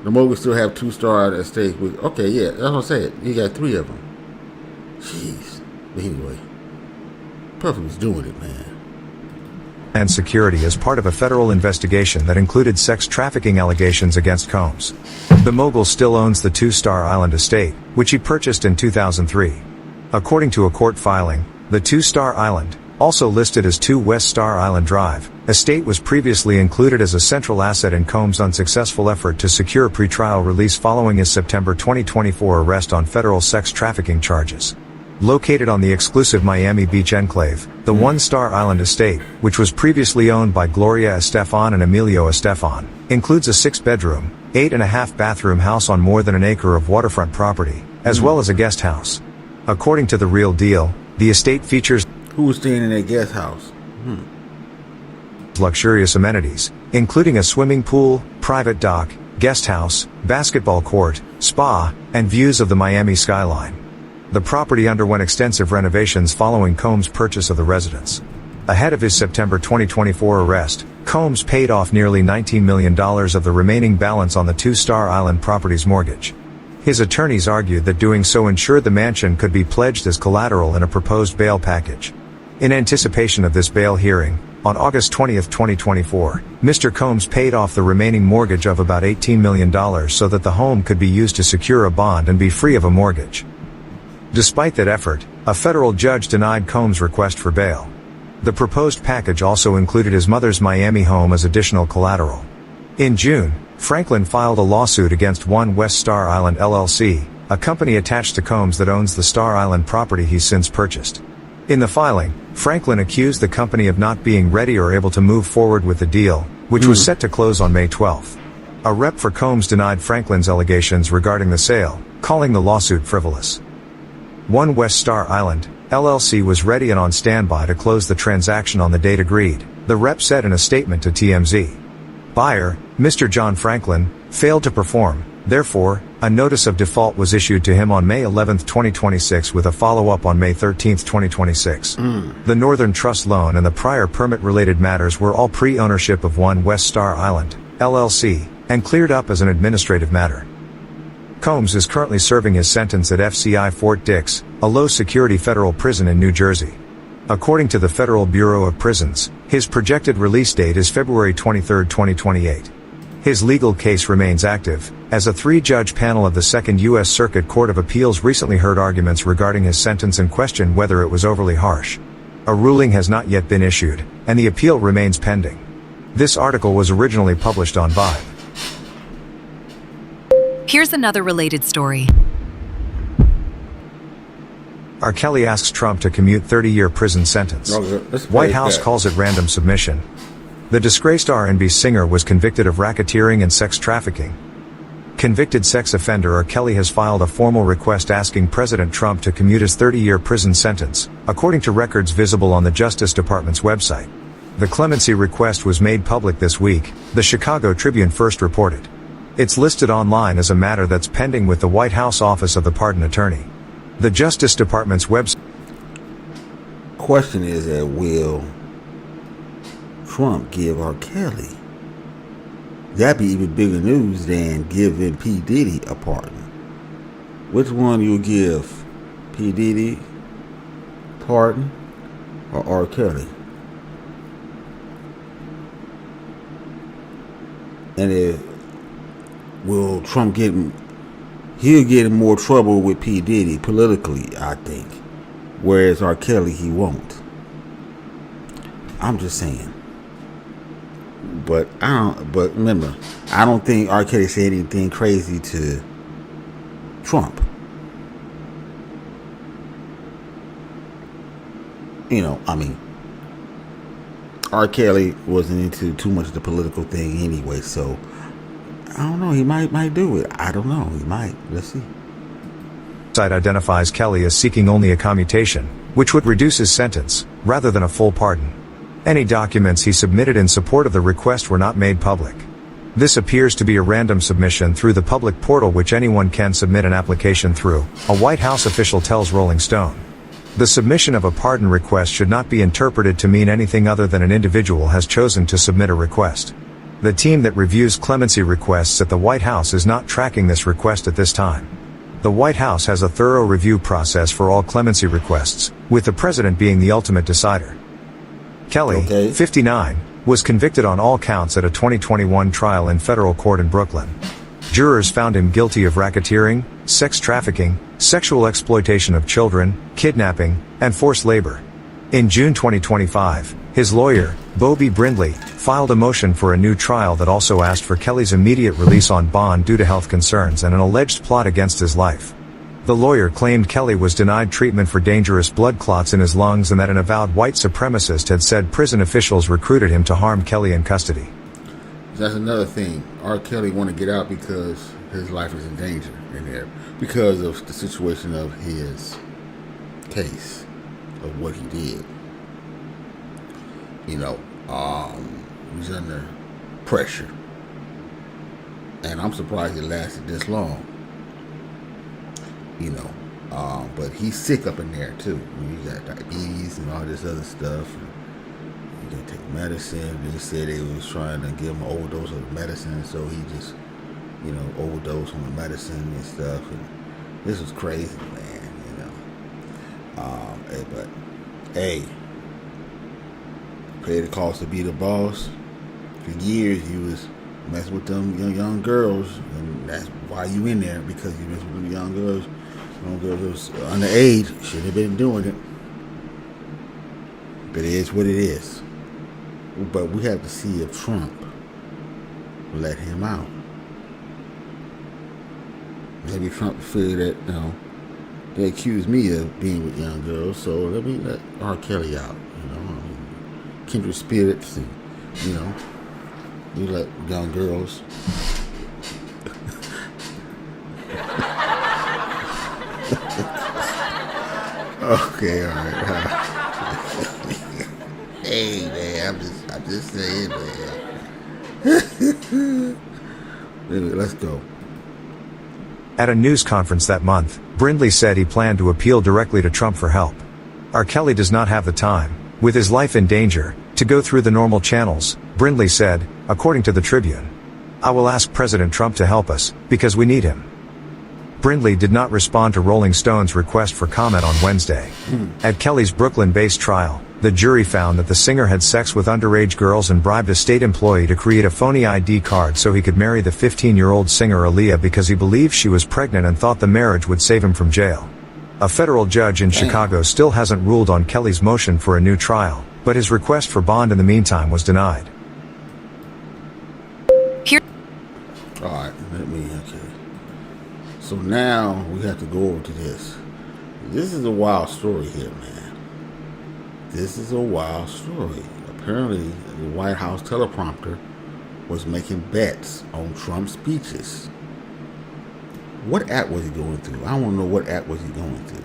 The mogul still have 2 Star Island estates. Okay, yeah, that's what I said. He got 3 of them. Jeez. But anyway, Puffy was doing it, man. And security as part of a federal investigation that included sex trafficking allegations against Combs. The mogul still owns the 2 Star Island estate, which he purchased in 2003. According to a court filing, the 2 Star Island, also listed as 2 West Star Island Drive, estate was previously included as a central asset in Combs' unsuccessful effort to secure pretrial release following his September 2024 arrest on federal sex trafficking charges. Located on the exclusive Miami Beach enclave, the 1 Star Island estate, which was previously owned by Gloria Estefan and Emilio Estefan, includes a 6-bedroom, 8.5-bathroom house on more than an acre of waterfront property, as well as a guest house. According to The Real Deal, the estate features who was staying in that guest house? Luxurious amenities, including a swimming pool, private dock, guest house, basketball court, spa, and views of the Miami skyline. The property underwent extensive renovations following Combs' purchase of the residence. Ahead of his September 2024 arrest, Combs paid off nearly $19 million of the remaining balance on the 2 Star Island property's mortgage. His attorneys argued that doing so ensured the mansion could be pledged as collateral in a proposed bail package. In anticipation of this bail hearing, on August 20, 2024, Mr. Combs paid off the remaining mortgage of about $18 million so that the home could be used to secure a bond and be free of a mortgage. Despite that effort, a federal judge denied Combs' request for bail. The proposed package also included his mother's Miami home as additional collateral. In June, Franklin filed a lawsuit against One West Star Island LLC, a company attached to Combs that owns the Star Island property he's since purchased. In the filing, Franklin accused the company of not being ready or able to move forward with the deal, which was set to close on May 12. A rep for Combs denied Franklin's allegations regarding the sale, calling the lawsuit frivolous. One West Star Island, LLC was ready and on standby to close the transaction on the date agreed, the rep said in a statement to TMZ. Buyer, Mr. John Franklin, failed to perform, therefore, a notice of default was issued to him on May 11, 2026 with a follow-up on May 13, 2026. The Northern Trust loan and the prior permit-related matters were all pre-ownership of One West Star Island, LLC, and cleared up as an administrative matter. Combs is currently serving his sentence at FCI Fort Dix, a low-security federal prison in New Jersey. According to the Federal Bureau of Prisons, his projected release date is February 23, 2028. His legal case remains active, as a 3-judge panel of the Second U.S. Circuit Court of Appeals recently heard arguments regarding his sentence and questioned whether it was overly harsh. A ruling has not yet been issued, and the appeal remains pending. This article was originally published on Vibe. Here's another related story. R. Kelly asks Trump to commute 30-year prison sentence. White House calls it random submission. The disgraced R&B singer was convicted of racketeering and sex trafficking. Convicted sex offender R. Kelly has filed a formal request asking President Trump to commute his 30-year prison sentence, according to records visible on the Justice Department's website. The clemency request was made public this week, the Chicago Tribune first reported. It's listed online as a matter that's pending with the White House Office of the Pardon Attorney. The Justice Department's website. Question is that will Trump give R. Kelly? That'd be even bigger news than giving P. Diddy a pardon. Which one you give? P. Diddy pardon or R. Kelly? And if will Trump get? He'll get in more trouble with P. Diddy politically, I think. Whereas R. Kelly, he won't. I'm just saying. But remember, I don't think R. Kelly said anything crazy to Trump. You know, I mean, R. Kelly wasn't into too much of the political thing anyway, so I don't know. He might do it. I don't know. He might. Let's see. Site identifies Kelly as seeking only a commutation, which would reduce his sentence, rather than a full pardon. Any documents he submitted in support of the request were not made public. This appears to be a random submission through the public portal which anyone can submit an application through, a White House official tells Rolling Stone. The submission of a pardon request should not be interpreted to mean anything other than an individual has chosen to submit a request. The team that reviews clemency requests at the White House is not tracking this request at this time. The White House has a thorough review process for all clemency requests, with the president being the ultimate decider. Kelly, 59, was convicted on all counts at a 2021 trial in federal court in Brooklyn. Jurors found him guilty of racketeering, sex trafficking, sexual exploitation of children, kidnapping, and forced labor. In June 2025, his lawyer, Bobby Brindley, filed a motion for a new trial that also asked for Kelly's immediate release on bond due to health concerns and an alleged plot against his life. The lawyer claimed Kelly was denied treatment for dangerous blood clots in his lungs and that an avowed white supremacist had said prison officials recruited him to harm Kelly in custody. That's another thing. R. Kelly want to get out because his life is in danger in there because of the situation of his case, of what he did. You know, he's under pressure. And I'm surprised it lasted this long. You know, but he's sick up in there too. He got diabetes and all this other stuff. He didn't take medicine. They said they was trying to give him an overdose of the medicine, so he just, you know, overdosed on the medicine and stuff. And this was crazy, man. You know, but hey, pay the cost to be the boss. For years, he was messing with them young girls, and that's why you in there, because you mess with them young girls. Young girls was underage, shouldn't have been doing it. But it is what it is. But we have to see if Trump let him out. Maybe Trump figured that, they accuse me of being with young girls, so let me let R. Kelly out, kindred spirits, and, we let young girls. Okay, all right. Hey, man, I'm just saying, man. Anyway, let's go. At a news conference that month, Brindley said he planned to appeal directly to Trump for help. R. Kelly does not have the time, with his life in danger, to go through the normal channels, Brindley said, according to the Tribune. I will ask President Trump to help us, because we need him. Brindley did not respond to Rolling Stone's request for comment on Wednesday. At Kelly's Brooklyn-based trial, the jury found that the singer had sex with underage girls and bribed a state employee to create a phony ID card so he could marry the 15-year-old singer Aaliyah because he believed she was pregnant and thought the marriage would save him from jail. A federal judge in Chicago still hasn't ruled on Kelly's motion for a new trial, but his request for bond in the meantime was denied. All right, okay. So now we have to go over to this. This is a wild story here, man. This is a wild story. Apparently, the White House teleprompter was making bets on Trump's speeches. What app was he going through? I want to know what app was he going through.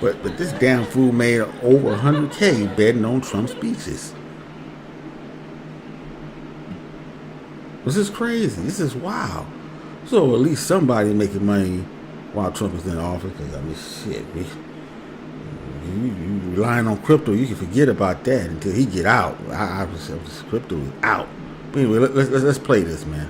But this damn fool made over $100K betting on Trump's speeches. This is crazy. This is wild. So at least somebody making money while Trump is in office. Because I mean, shit, you relying on crypto, you can forget about that until he get out. I was crypto is out. But anyway, let's play this, man.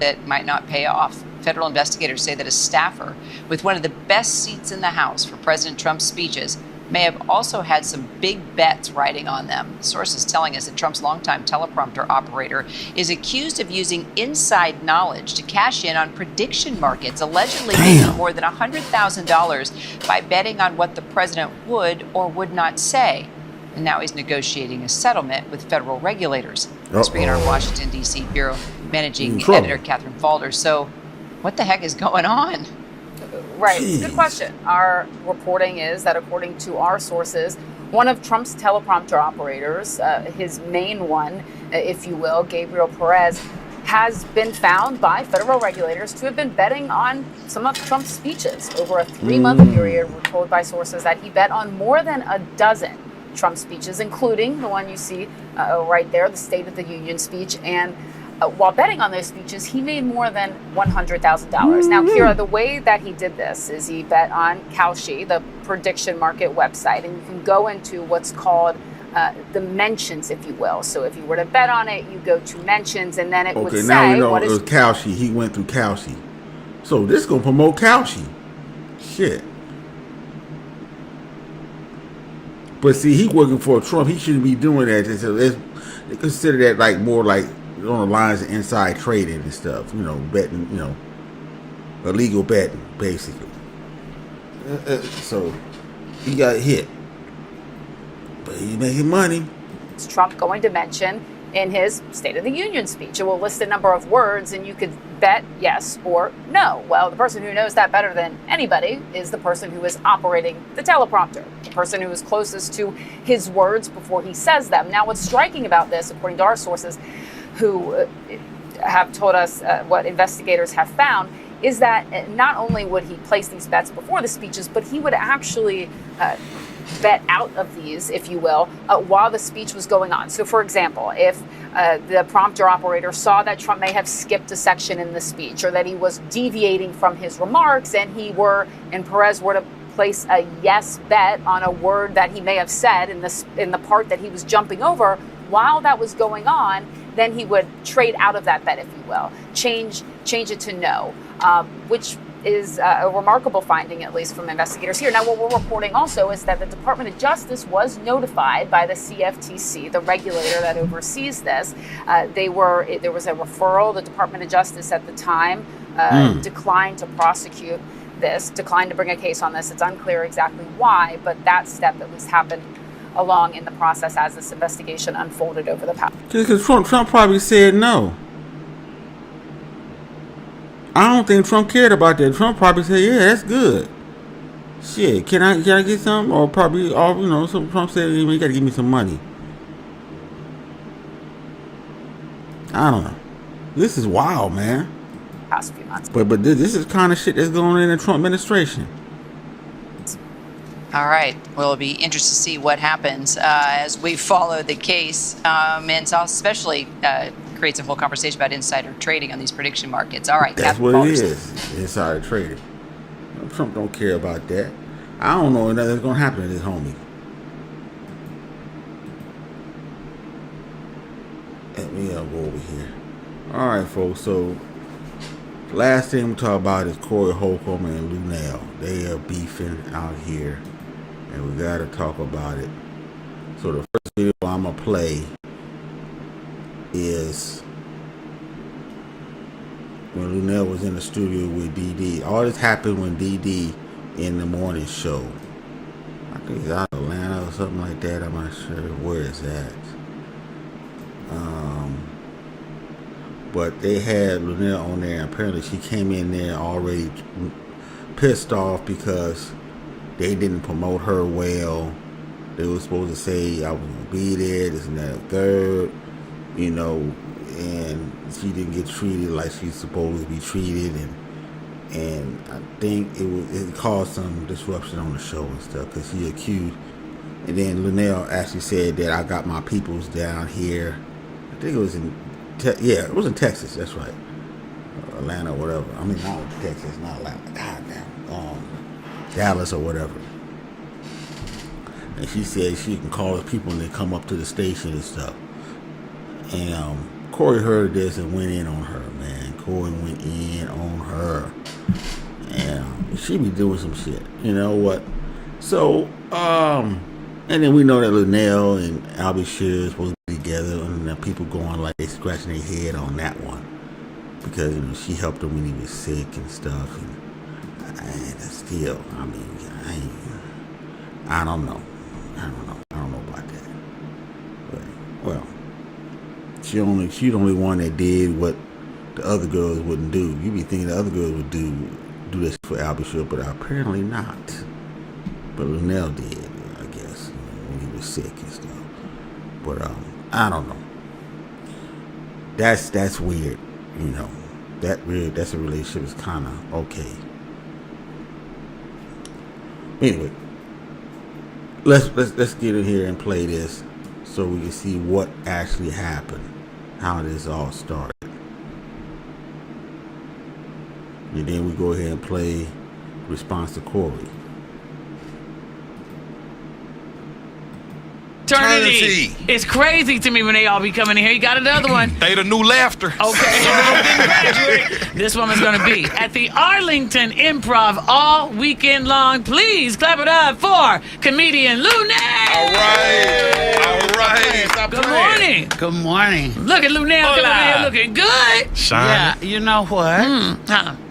That might not pay off. Federal investigators say that a staffer with one of the best seats in the House for President Trump's speeches may have also had some big bets riding on them. Sources telling us that Trump's longtime teleprompter operator is accused of using inside knowledge to cash in on prediction markets, allegedly making more than $100,000 by betting on what the president would or would not say. And now he's negotiating a settlement with federal regulators. Let's bring in our Washington, D.C. Bureau Managing Editor, Catherine Falder. So what the heck is going on? Right. Good question. Our reporting is that according to our sources, one of Trump's teleprompter operators, his main one, if you will, Gabriel Perez, has been found by federal regulators to have been betting on some of Trump's speeches. Over a 3-month period, we're told by sources that he bet on more than a dozen Trump speeches, including the one you see right there, the State of the Union speech. And while betting on those speeches, he made more than $100,000. Now, Kira, the way that he did this is he bet on Kalshi, the prediction market website, and you can go into what's called the mentions, if you will. So if you were to bet on it, you go to mentions, and then it would say... Okay, now we know it was Kalshi. He went through Kalshi. So this is going to promote Kalshi. Shit. But see, he working for Trump. He shouldn't be doing that. They consider that like more like on the lines of inside trading and stuff, betting, illegal betting, basically. So he got hit, but he's making money. It's Trump going to mention in his State of the Union speech. It will list a number of words, and you could bet yes or no. Well, the person who knows that better than anybody is the person who is operating the teleprompter, the person who is closest to his words before he says them. Now, what's striking about this, according to our sources, who have told us what investigators have found, is that not only would he place these bets before the speeches, but he would actually bet out of these, if you will, while the speech was going on. So, for example, if the prompter operator saw that Trump may have skipped a section in the speech, or that he was deviating from his remarks, and Perez were to place a yes bet on a word that he may have said in the part that he was jumping over, while that was going on, then he would trade out of that bet, if you will, change it to no, which is a remarkable finding, at least from investigators here. Now, what we're reporting also is that the Department of Justice was notified by the CFTC, the regulator that oversees this. There was a referral. The Department of Justice at the time declined to prosecute this, declined to bring a case on this. It's unclear exactly why, but that step at least happened along in the process as this investigation unfolded over the past. Because Trump probably said no. I don't think Trump cared about that. Trump probably said, yeah, that's good. Shit, can I get some? Or probably, so Trump said, you got to give me some money. I don't know. This is wild, man. Past few months. But this is kind of shit that's going on in the Trump administration. All right. Well, it'll be interesting to see what happens as we follow the case, and so especially creates a whole conversation about insider trading on these prediction markets. All right. That's what it is. Insider trading. Trump don't care about that. I don't know nothing's going to happen to this homie. Let me go over here. All right, folks. So, last thing we talk about is Corey Holcomb and Luenell. They are beefing out here, and we got to talk about it. So, the first video I'm going to play is when Luenell was in the studio with Diddy. All this happened when Diddy in the morning show. I think it's out of Atlanta or something like that. I'm not sure where it's at. But they had Luenell on there. Apparently she came in there already pissed off because they didn't promote her well. They were supposed to say I was going to be there, this and that, third, and she didn't get treated like she's supposed to be treated, and I think it caused some disruption on the show and stuff because she accused, and then Luenell actually said that I got my peoples down here. I think it was in it was in Texas, that's right, Atlanta or whatever. I mean, not Texas, not Atlanta, goddamn, Dallas or whatever. And she said she can call the people and they come up to the station and stuff. And Corey heard this and went in on her, man. Corey went in on her. And she be doing some shit. You know what? So, and then we know that Luenell and Albie Shear is supposed to be together, and people going like they scratching their head on that one. Because, she helped him when he was sick and stuff. And still, I don't know. I don't know about that. But, well, she the only one that did what the other girls wouldn't do. You be thinking the other girls would do this for Albie Shear, but apparently not. But Luenell did, I guess, when he was sick and stuff. But I don't know. That's weird, That's a relationship is kind of okay. Anyway, let's get in here and play this so we can see what actually happened, how this all started. And then we go ahead and play response to Corey. Eternity. It's crazy to me when they all be coming in here. You got another one. They the new laughter. Okay. This woman's going to be at the Arlington Improv all weekend long. Please clap it up for comedian Luenell. All right. Good morning. Good morning. Look at Luenell coming in here looking good. Shine. Yeah, you know what?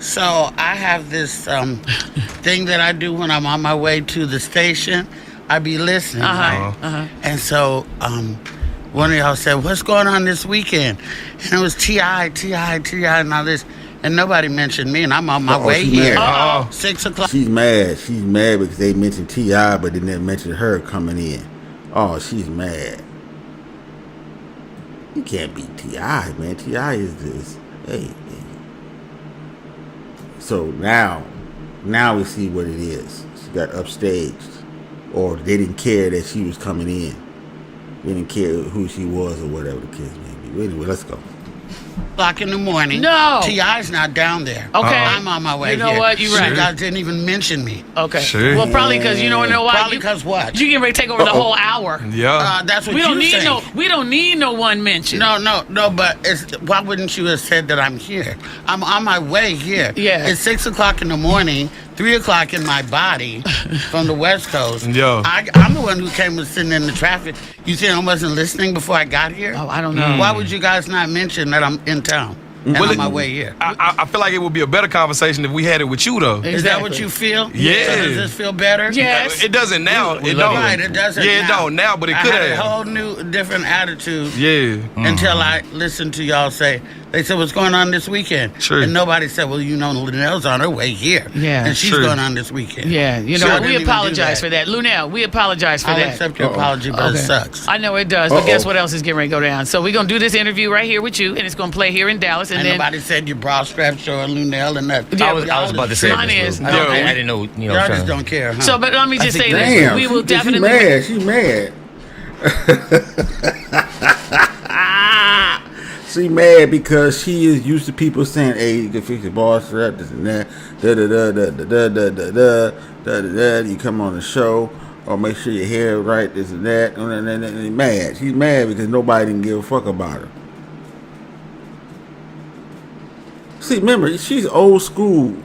So I have this thing that I do when I'm on my way to the station. I be listening, right? And so one of y'all said, what's going on this weekend? And it was T.I. and all this. And nobody mentioned me, and I'm on my way here. 6 o'clock. She's mad. She's mad because they mentioned T.I., but they didn't mention her coming in. Oh, she's mad. You can't beat T.I., man. T.I. is this. Hey. So now we see what it is. She got upstaged. Or they didn't care that she was coming in. They didn't care who she was or whatever the case may be. Anyway, let's go. O'clock in the morning. No. T.I.'s not down there. Okay. I'm on my way here. You know what? You're right. You guys didn't even mention me. Okay. Sure. Well, probably because you know why? Probably because what? You getting ready to take over the whole hour. Yeah. That's what we don't you need say. We don't need no one mention. No, but why wouldn't you have said that I'm here? I'm on my way here. Yeah. It's 6 o'clock in the morning, 3 o'clock in my body from the West Coast. Yo. I'm the one who came and sitting in the traffic. You think I wasn't listening before I got here? Oh, I don't know. Why would you guys not mention that I'm in town? and on my way here. I feel like it would be a better conversation if we had it with you, though. Is that what you feel? Yeah. So does this feel better? Yes. It doesn't now. It don't. Right, it doesn't Yeah, now. it don't now, but it I could had a have. whole new, different attitude. Yeah. Until I listened to y'all say, they said, what's going on this weekend? Sure. And nobody said, well, you know, Luenell's on her way here. Yeah. And she's Sure. going on this weekend. Yeah, you know, So I what? didn't We even do apologize for that. Luenell, we apologize for I'll that. accept your apology, but it sucks. I know it does, but guess what else is getting ready to go down? So we're going to do this interview right here with you, and it's going to play here in Dallas. And And then nobody said your bra strap showing Luenell and nothing. Yeah, I was about to say mine this, is. bro. I didn't know. You know, Y'all just don't care, huh? So, but let me just say this. Damn, We will definitely. She mad. She mad because she is used to people saying, "Hey, you can fix your ball strap, this and that, da. You come on the show, or make sure your hair right, this and that." And mad. She's mad because nobody didn't give a fuck about her. See, remember, she's old school.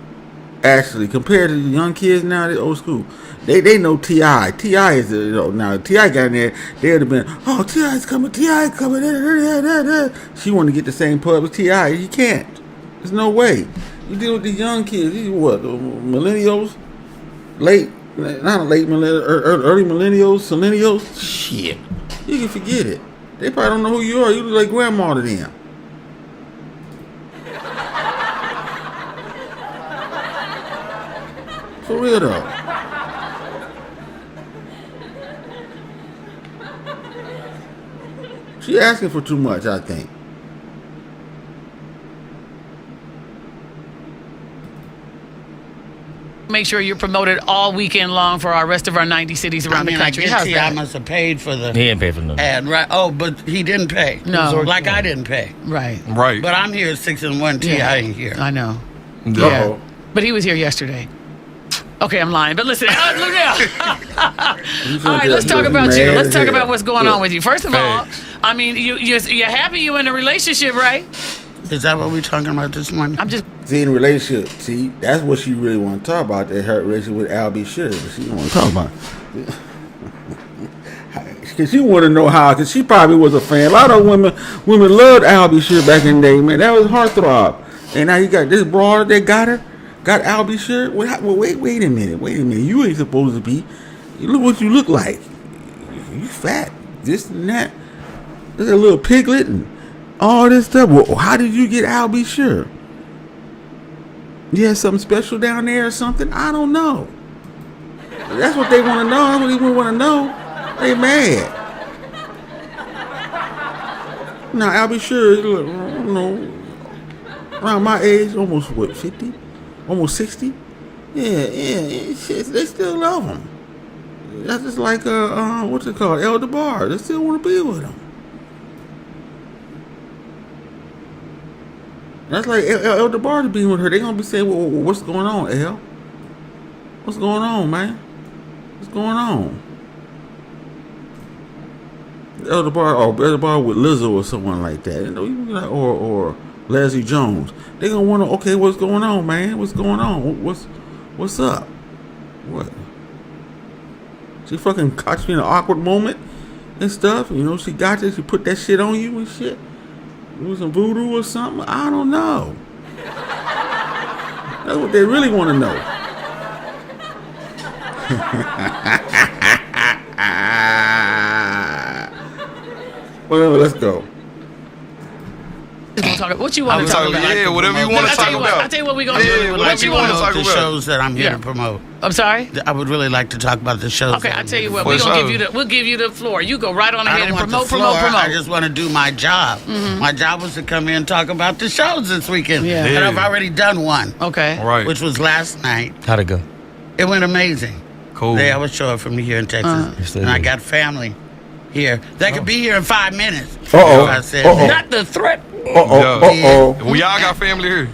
Actually, compared to the young kids now, they're old school. They know T.I. T.I. is, now T.I. got in there, they would have been, oh, T.I.'s coming, T.I. coming. She want to get the same pub as T.I. You can't. There's no way. You deal with these young kids, these what, millennials? Early millennials? Shit. You can forget it. They probably don't know who you are. You look like grandma to them. For real though. She asking for too much, I think. Make sure you're promoted all weekend long for our rest of our 90 cities around the country. I How's guess that? T.I. must have paid for the He didn't pay for nothing. ad, right? Oh, but he didn't pay. No. Like I didn't pay. Right. Right. But I'm here at 6 and 1. T.I. ain't here. I know. Uh-oh. Yeah. But he was here yesterday. Okay, I'm lying. But listen, Luenell. All right, let's talk about you. Let's talk about what's going on with you. First of all, I mean, you're happy you're in a relationship, right? Is that what we're talking about this morning? I'm just See, in a relationship, see, that's what she really want to talk about, that her relationship with Al B. Sugar. She don't want to talk about it. Because she want to know how, because she probably was a fan. A lot of women loved Al B. Sugar back in the day, man. That was heartthrob. And now you got this broad that got Al B. Sugar. Wait a minute. You ain't supposed to be. Look what you look like. You fat. This and that. There's a little piglet and all this stuff. Well, how did you get Al B. Sugar? You had something special down there or something? I don't know. That's what they want to know. That's what they want to know. They mad. Now, Al B. Sugar, around my age, almost what, 50? Almost 60? Yeah, shit, they still love him. That's just like, what's it called? El DeBar. They still want to be with him. That's like El DeBar to be with her. They gonna be saying, well, what's going on, El? What's going on, man? What's going on? El DeBar with Lizzo or someone like that, or Leslie Jones. They gonna want to, okay, what's going on, man? What's going on? What's up? What? She fucking caught you in an awkward moment and stuff. She got this. She put that shit on you and shit. It was some voodoo or something. I don't know. That's what they really want to know. Well, let's go. What you want to talk about? Yeah, whatever you want to talk about. I'll tell you what we're going to do. What you want to talk the about? shows that I'm here to promote. I'm sorry? I would really like to talk about the shows. Okay, I'll tell you what. We'll give you the floor. You go right on ahead and promote. I just want to do my job. Mm-hmm. My job was to come here and talk about the shows this weekend. Yeah. And I've already done one. Okay. Right. Which was last night. How'd it go? It went amazing. Cool. They always show up from here in Texas. And I got family here. They could be here in 5 minutes. I said, not the threat. We all got family here.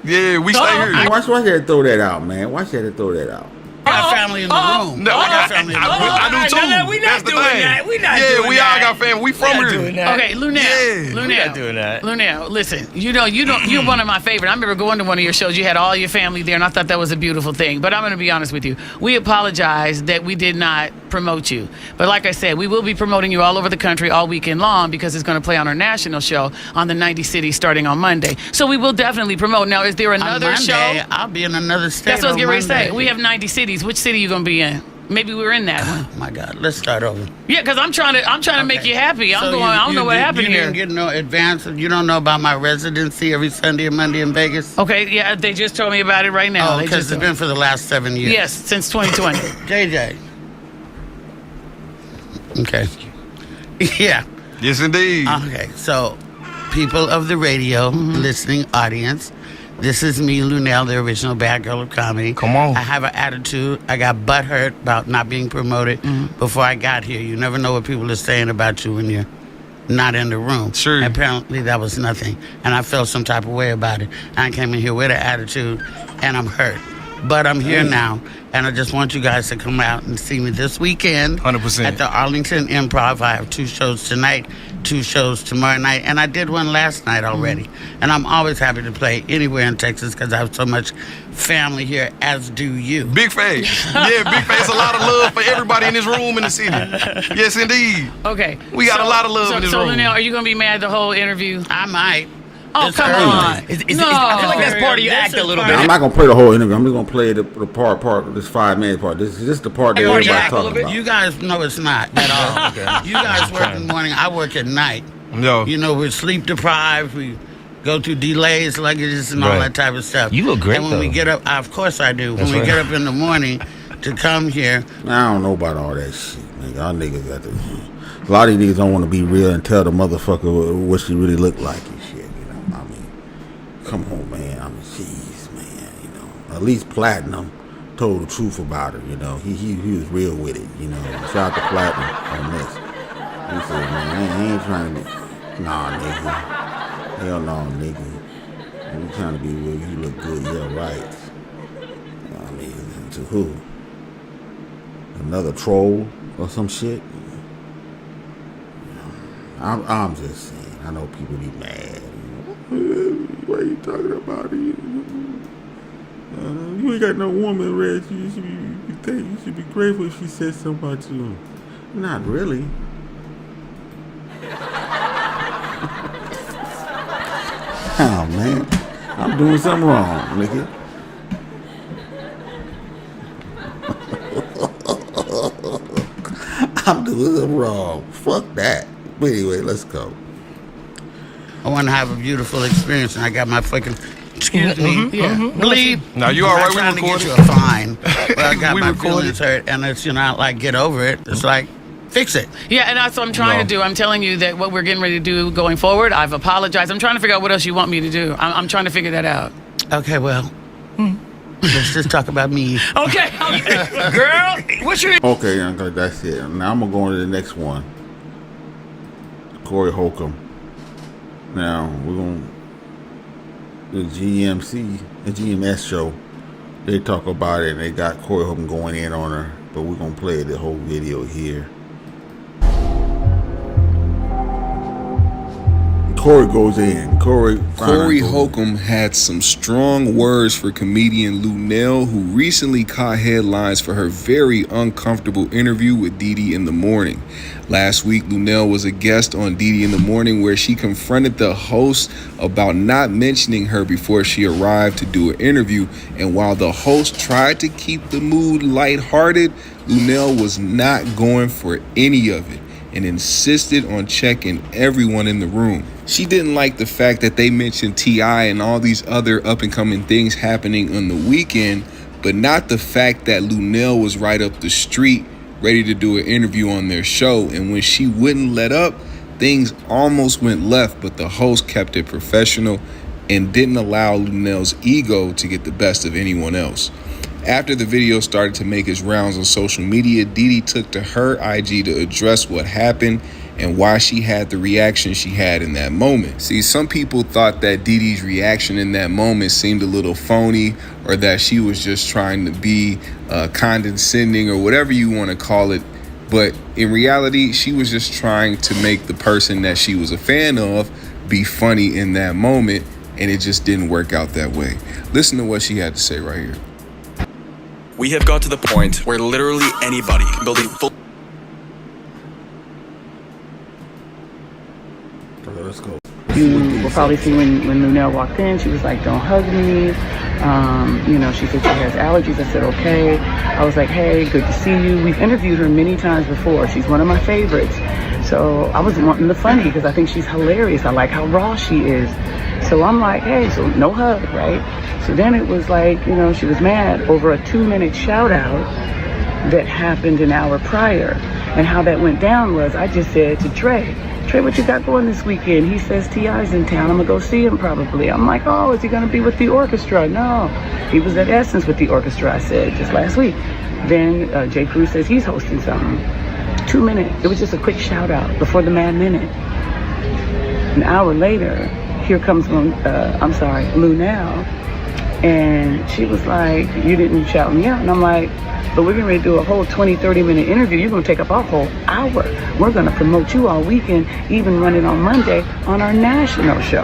Yeah, we stay here. Why should I throw that out, man? Why should I throw that out? got family in the room. No, I got family in the room. I do too. No, we not That's the doing thing. that. We not Yeah, doing we that. all got family. We from here. Okay, Luenell. Yeah. Luenell. We not doing that. Luenell, listen. You're one of my favorite. I remember going to one of your shows. You had all your family there, and I thought that was a beautiful thing. But I'm going to be honest with you. We apologize that we did not promote you. But like I said, we will be promoting you all over the country all weekend long because it's going to play on our national show on the 90 cities starting on Monday. So we will definitely promote. Now, is there another on Monday, show? I'll be in another state. That's what I was getting ready to say. Monday. We have 90 cities. Which city are you going to be in? Maybe we're in that one. Oh my God, let's start over. Yeah, because I'm trying to make you happy. I don't know what happened you here. didn't get no advance. You don't know about my residency every Sunday and Monday in Vegas? Okay, yeah, they just told me about it right now. Oh, because it's been for the last 7 years. Yes, since 2020. JJ. Okay. Yeah. Yes, indeed. Okay, so people of the radio, listening audience, this is me, Luenell, the original bad girl of comedy. Come on. I have an attitude. I got butthurt about not being promoted before I got here. You never know what people are saying about you when you're not in the room. Sure. Apparently that was nothing. And I felt some type of way about it. I came in here with an attitude, and I'm hurt. But I'm here now, and I just want you guys to come out and see me this weekend. 100%. At the Arlington Improv. I have 2 shows tonight, 2 shows tomorrow night, and I did one last night already. And I'm always happy to play anywhere in Texas because I have so much family here, as do you. Big face. Yeah, big face. A lot of love for everybody in this room in the city. Yes, indeed. Okay. We got a lot of love in this room. So, Luenell, are you going to be mad the whole interview? I might. Oh, It's come early. on. I feel like that's part of your act a little bit. I'm not gonna play the whole interview. I'm just gonna play the part, this 5-minute part. This is just the part that everybody's talking about. You guys know it's not at all. Okay. You guys work in the morning. I work at night. No. You know, we're sleep deprived. We go through delays, luggages, and all Right. that type of stuff. You look great, And when we though. get up, of course I do. That's When we right. get up in the morning to come here, I don't know about all that shit, nigga. Y'all niggas got to. A lot of these niggas don't want to be real and tell the motherfucker what she really look like and shit. You know, I mean, come on, man. I mean, jeez, man. You know, at least Platinum told the truth about it. You know, he was real with it. You know, shout out to Platinum on this. He said, man, I ain't trying to. Nah, nigga. Hell no, nigga. You trying to be real? You look good. Yeah, right. I mean, to who? Another troll or some shit? I'm just saying. I know people be mad. Why you talking about it? You ain't got no woman, Reg. You should be grateful if she said something about you. Not really. Oh man, I'm doing something wrong, nigga. I'm doing something wrong. Fuck that. But anyway, let's go. I want to have a beautiful experience, and I got my fucking. Excuse me. Bleep. Now you all right? We I'm trying to get recording. you a fine, but I got We my recording. feelings hurt, and it's like get over it. It's like fix it. Yeah, and that's what I'm trying to do. I'm telling you that what we're getting ready to do going forward, I've apologized. I'm trying to figure out what else you want me to do. I'm trying to figure that out. Okay, well, let's just talk about me. Okay. Girl, what's your... Okay, Uncle, that's it. Now I'm gonna go into the next one. Corey Holcomb. Now we're gonna the GMS show. They talk about it and they got Corey Holcomb going in on her, but we're gonna play the whole video here. Corey goes in. Corey Holcomb had some strong words for comedian Luenell, who recently caught headlines for her very uncomfortable interview with Diddy in the Morning. Last week, Luenell was a guest on Diddy in the Morning, where she confronted the host about not mentioning her before she arrived to do an interview. And while the host tried to keep the mood lighthearted, Luenell was not going for any of it and insisted on checking everyone in the room. She didn't like the fact that they mentioned T.I. and all these other up-and-coming things happening on the weekend, but not the fact that Luenell was right up the street ready to do an interview on their show. And when she wouldn't let up, things almost went left, but the host kept it professional and didn't allow Luenell's ego to get the best of anyone else. After the video started to make its rounds on social media, Diddy took to her IG to address what happened and why she had the reaction she had in that moment. See, some people thought that Diddy's reaction in that moment seemed a little phony, or that she was just trying to be condescending or whatever you want to call it. But in reality, she was just trying to make the person that she was a fan of be funny in that moment, and it just didn't work out that way. Listen to what she had to say right here. We have got to the point where literally anybody can build a full... Let's go. You will probably see when Luenell walked in, she was like, don't hug me. She said she has allergies. I said, okay. I was like, hey, good to see you. We've interviewed her many times before. She's one of my favorites. So I was wanting the funny because I think she's hilarious. I like how raw she is. So I'm like, hey, so no hug, right? So then it was like, she was mad over a 2-minute shout out that happened an hour prior. And how that went down was I just said to Trey, what you got going this weekend? He says T.I.'s in town. I'm going to go see him probably. I'm like, oh, is he going to be with the orchestra? No. He was at Essence with the orchestra, I said, just last week. Then J. Cruz says he's hosting something. 2 minutes. It was just a quick shout out before the Mad Minute. An hour later, here comes, Luenell. And she was like, you didn't shout me out. And I'm like, but we're getting ready to do a whole 20-30 minute interview. You're going to take up our whole hour. We're going to promote you all weekend, even run it on Monday on our national show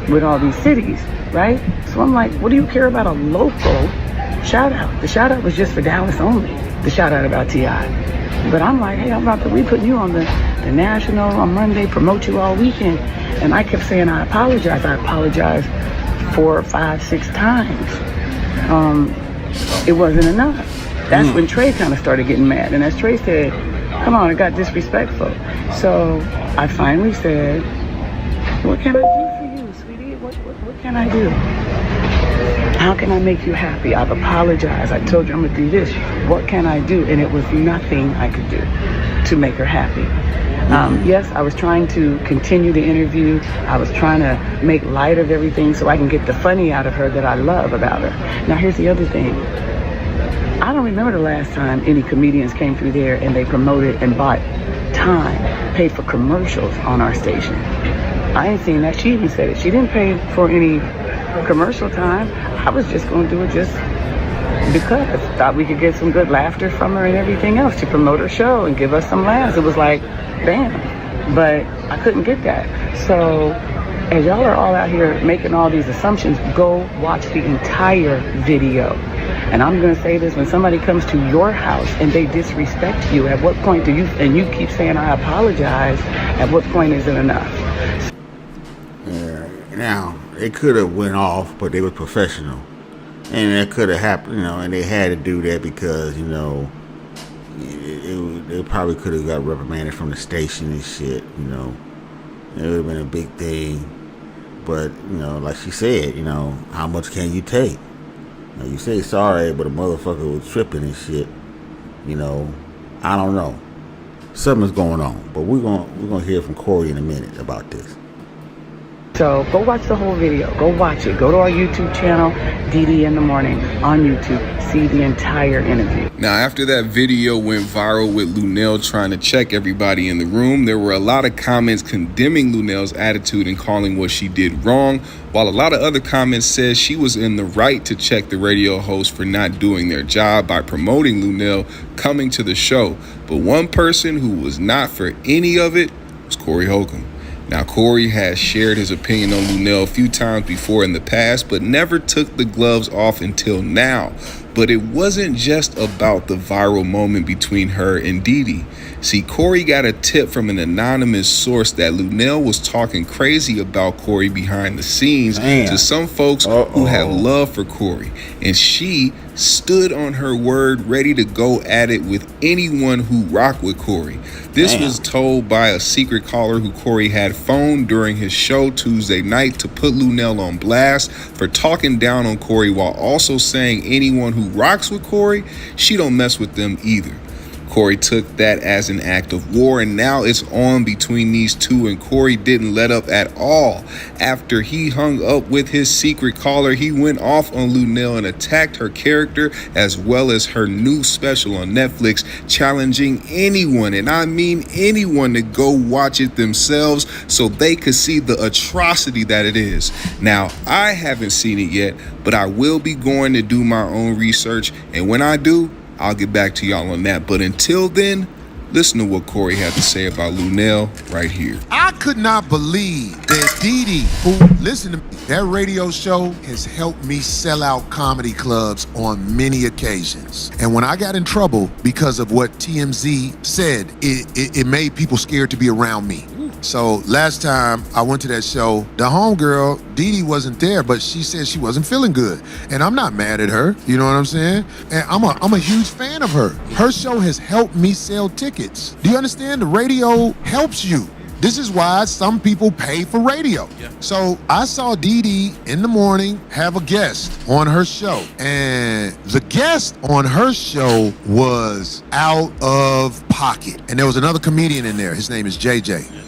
with all these cities, right? So I'm like, what do you care about a local shout out? The shout out was just for Dallas only, the shout out about T.I. But I'm like, hey, we putting you on the national on Monday, promote you all weekend. And I kept saying, I apologize. I apologized 4, 5, 6 times. It wasn't enough. That's when Trey kind of started getting mad. And as Trey said, come on, it got disrespectful. So I finally said, what can I do for you, sweetie? What can I do? How can I make you happy? I've apologized. I told you I'm going to do this. What can I do? And it was nothing I could do to make her happy. Yes, I was trying to continue the interview. I was trying to make light of everything so I can get the funny out of her that I love about her. Now, here's the other thing. I don't remember the last time any comedians came through there and they promoted and bought time, paid for commercials on our station. I ain't seen that. She even said it. She didn't pay for any commercial time. I was just going to do it just because I thought we could get some good laughter from her and everything else to promote her show and give us some laughs. It was like, damn. But I couldn't get that. So as y'all are all out here making all these assumptions, go watch the entire video. And I'm going to say this, when somebody comes to your house and they disrespect you, at what point do you, and you keep saying, I apologize, at what point is it enough? Now, it could have went off, but they were professional. And that could have happened, and they had to do that because, they probably could have got reprimanded from the station and shit, It would have been a big thing. But, like she said, how much can you take? Now, you say sorry, but a motherfucker was tripping and shit. I don't know. Something's going on. But we're gonna hear from Corey in a minute about this. So go watch the whole video. Go watch it. Go to our YouTube channel, Diddy in the Morning, on YouTube. See the entire interview. Now, after that video went viral with Luenell trying to check everybody in the room, there were a lot of comments condemning Luenell's attitude and calling what she did wrong, while a lot of other comments said she was in the right to check the radio host for not doing their job by promoting Luenell coming to the show. But one person who was not for any of it was Corey Holcomb. Now, Corey has shared his opinion on Luenell a few times before in the past, but never took the gloves off until now. But it wasn't just about the viral moment between her and Diddy. See, Corey got a tip from an anonymous source that Luenell was talking crazy about Corey behind the scenes to some folks who have love for Corey. And she stood on her word, ready to go at it with anyone who rocked with Corey. This was told by a secret caller who Corey had phoned during his show Tuesday night to put Luenell on blast for talking down on Corey, while also saying anyone who rocks with Corey, she don't mess with them either. Corey took that as an act of war, and now it's on between these two, and Corey didn't let up at all. After he hung up with his secret caller, he went off on Luenell and attacked her character as well as her new special on Netflix, challenging anyone, and I mean anyone, to go watch it themselves so they could see the atrocity that it is. Now, I haven't seen it yet, but I will be going to do my own research, and when I do, I'll get back to y'all on that. But until then, listen to what Corey had to say about Luenell right here. I could not believe that Diddy, who, listen to me, that radio show has helped me sell out comedy clubs on many occasions. And when I got in trouble because of what TMZ said, it made people scared to be around me. So last time I went to that show, the homegirl, Diddy, wasn't there, but she said she wasn't feeling good. And I'm not mad at her, you know what I'm saying? And I'm a huge fan of her. Her show has helped me sell tickets. Do you understand? The radio helps you. This is why some people pay for radio. Yeah. So I saw Diddy in the morning have a guest on her show. And the guest on her show was out of pocket. And there was another comedian in there. His name is JJ.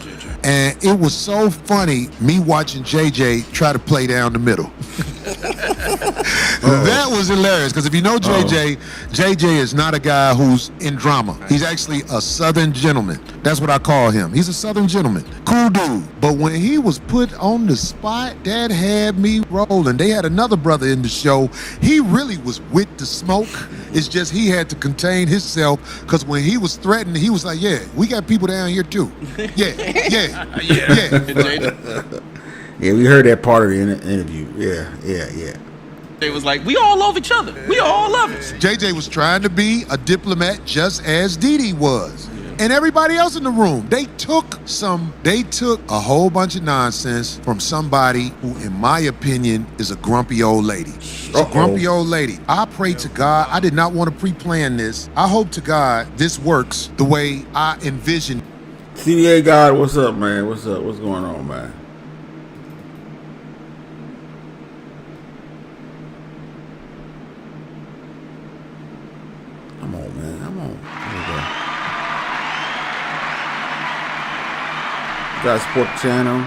And it was so funny, me watching JJ try to play down the middle. That was hilarious, because if you know JJ, JJ is not a guy who's in drama. He's actually a Southern gentleman. That's what I call him. He's a Southern gentleman. Cool dude. But when he was put on the spot, that had me rolling. They had another brother in the show. He really was with the smoke. It's just he had to contain himself, because when he was threatened, he was like, yeah, we got people down here too. Yeah. Yeah, we heard that part of the interview. Yeah. They was like, we all love each other. We all love us. JJ was trying to be a diplomat just as Diddy was. And everybody else in the room, they took a whole bunch of nonsense from somebody who, in my opinion, is a grumpy old lady. She's a grumpy old lady. I pray to God, I did not want to pre-plan this. I hope to God this works the way I envisioned. CDA God, what's up, man? What's up? What's going on, man? Come on, man. Come on. Here we go. You guys support the channel.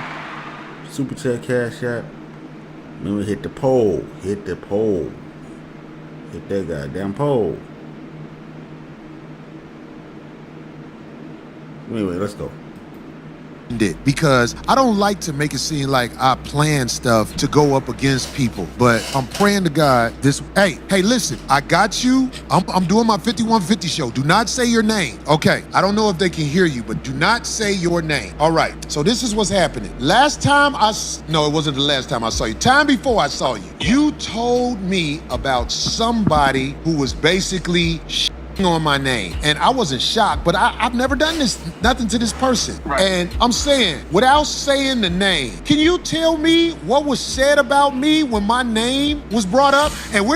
Super Chat, Cash App. Remember, hit the poll. Hit the poll. Hit that goddamn poll. Anyway, let's go. Because I don't like to make it seem like I plan stuff to go up against people, but I'm praying to God this. Hey, listen, I got you. I'm doing my 5150 show. Do not say your name. Okay, I don't know if they can hear you, but do not say your name. All right, so this is what's happening. No, it wasn't the last time I saw you. Time before I saw you, you told me about somebody who was basically on my name, and I wasn't shocked, but I've never done nothing to this person. Right. And I'm saying, without saying the name, can you tell me what was said about me when my name was brought up? And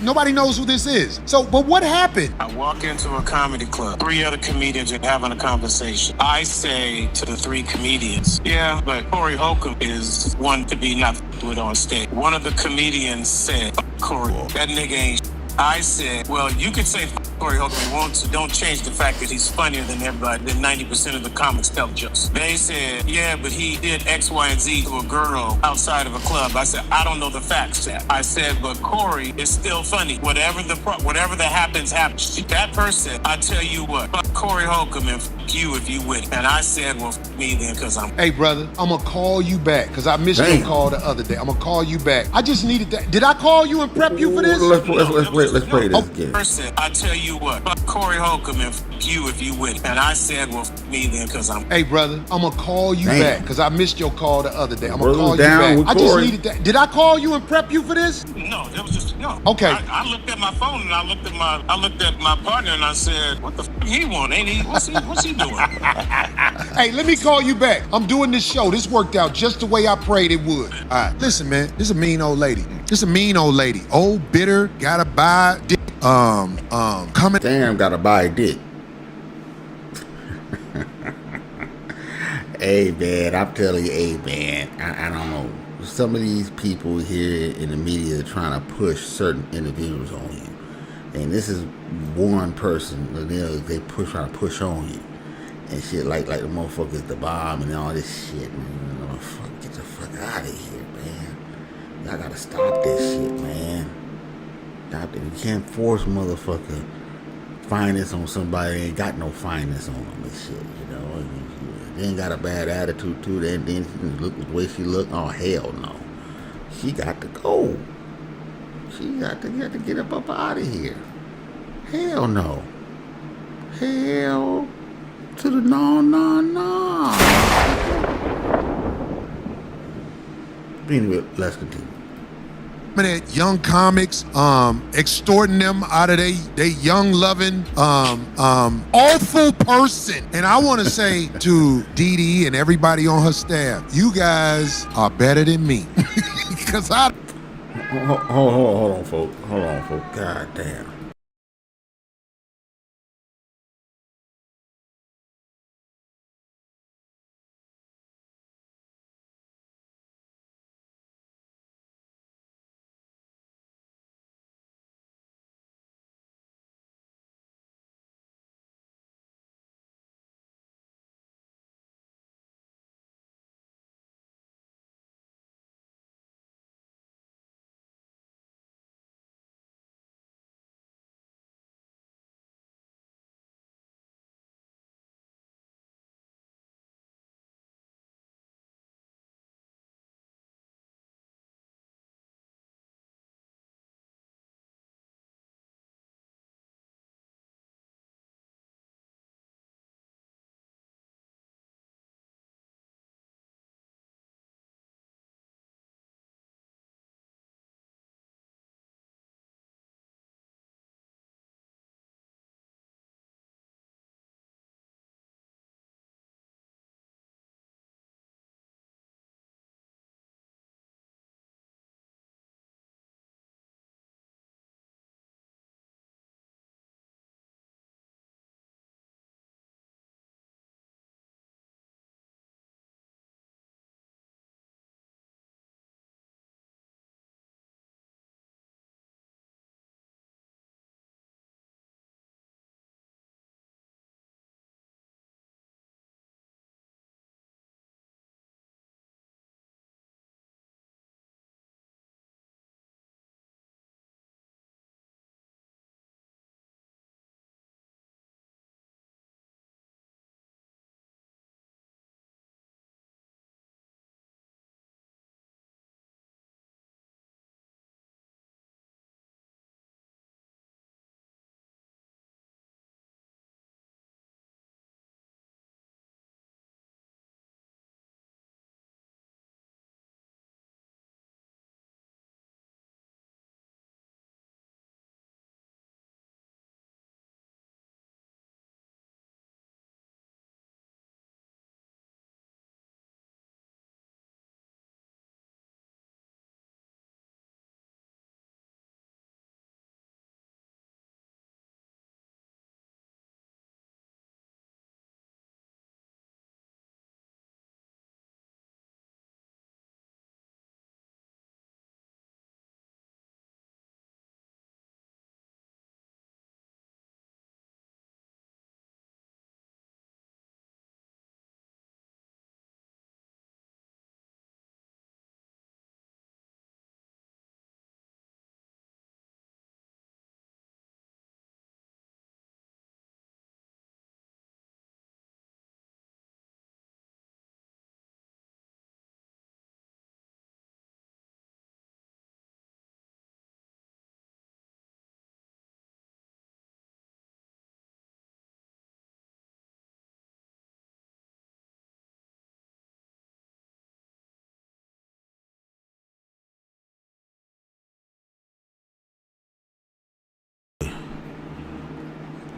nobody knows who this is. So, but what happened? I walk into a comedy club, 3 other comedians are having a conversation. I say to the 3 comedians, yeah, but Corey Holcomb is one to be not with on stage. One of the comedians said, Corey, that nigga ain't. I said, well, you could say Corey Holcomb you want to. Don't change the fact that he's funnier than everybody, than 90% of the comics tell jokes. They said, yeah, but he did X, Y, and Z to a girl outside of a club. I said, I don't know the facts. I said, but Corey is still funny. Whatever that happens. That person, I tell you what, fuck Corey Holcomb and fuck you if you win. And I said, well, fuck me then, because I'm... Hey, brother, I'm going to call you back, because I missed your call the other day. I'm going to call you back. I just needed that. Did I call you and prep you for this? Let's play this again. Person, I tell you what, fuck Corey Holcomb and fuck you if you win. And I said, well, fuck me then, because I'm... Hey, brother, I'm going to call you back, because I missed your call the other day. I'm going to call you back. I just needed that. Did I call you and prep you for this? No, it was just, no. Okay. I looked at my phone, and I looked at my partner, and I said, what the fuck he want, ain't he? What's he doing? Hey, let me call you back. I'm doing this show. This worked out just the way I prayed it would. All right, listen, man. This is a mean old lady. Old, bitter, gotta buy dick. Coming. Damn, gotta buy a dick. Hey, man, I'm telling you, I don't know. Some of these people here in the media are trying to push certain individuals on you. And this is one person, they trying to push on you and shit, like the motherfuckers, the bomb and all this shit, man. Get the fuck out of here, man. Y'all gotta stop this shit, man. Stop it. You can't force motherfucker finance on somebody that ain't got no finance on them and shit, you know. They ain't got a bad attitude too. Then she look the way she look. Oh hell no. She got to go. She got to get up out of here. Hell no. Hell to the no. Anyway, let's continue. At young comics, extorting them out of they young loving, awful person. And I want to say to Diddy and everybody on her staff, you guys are better than me. Because I... Hold on, folks. God damn.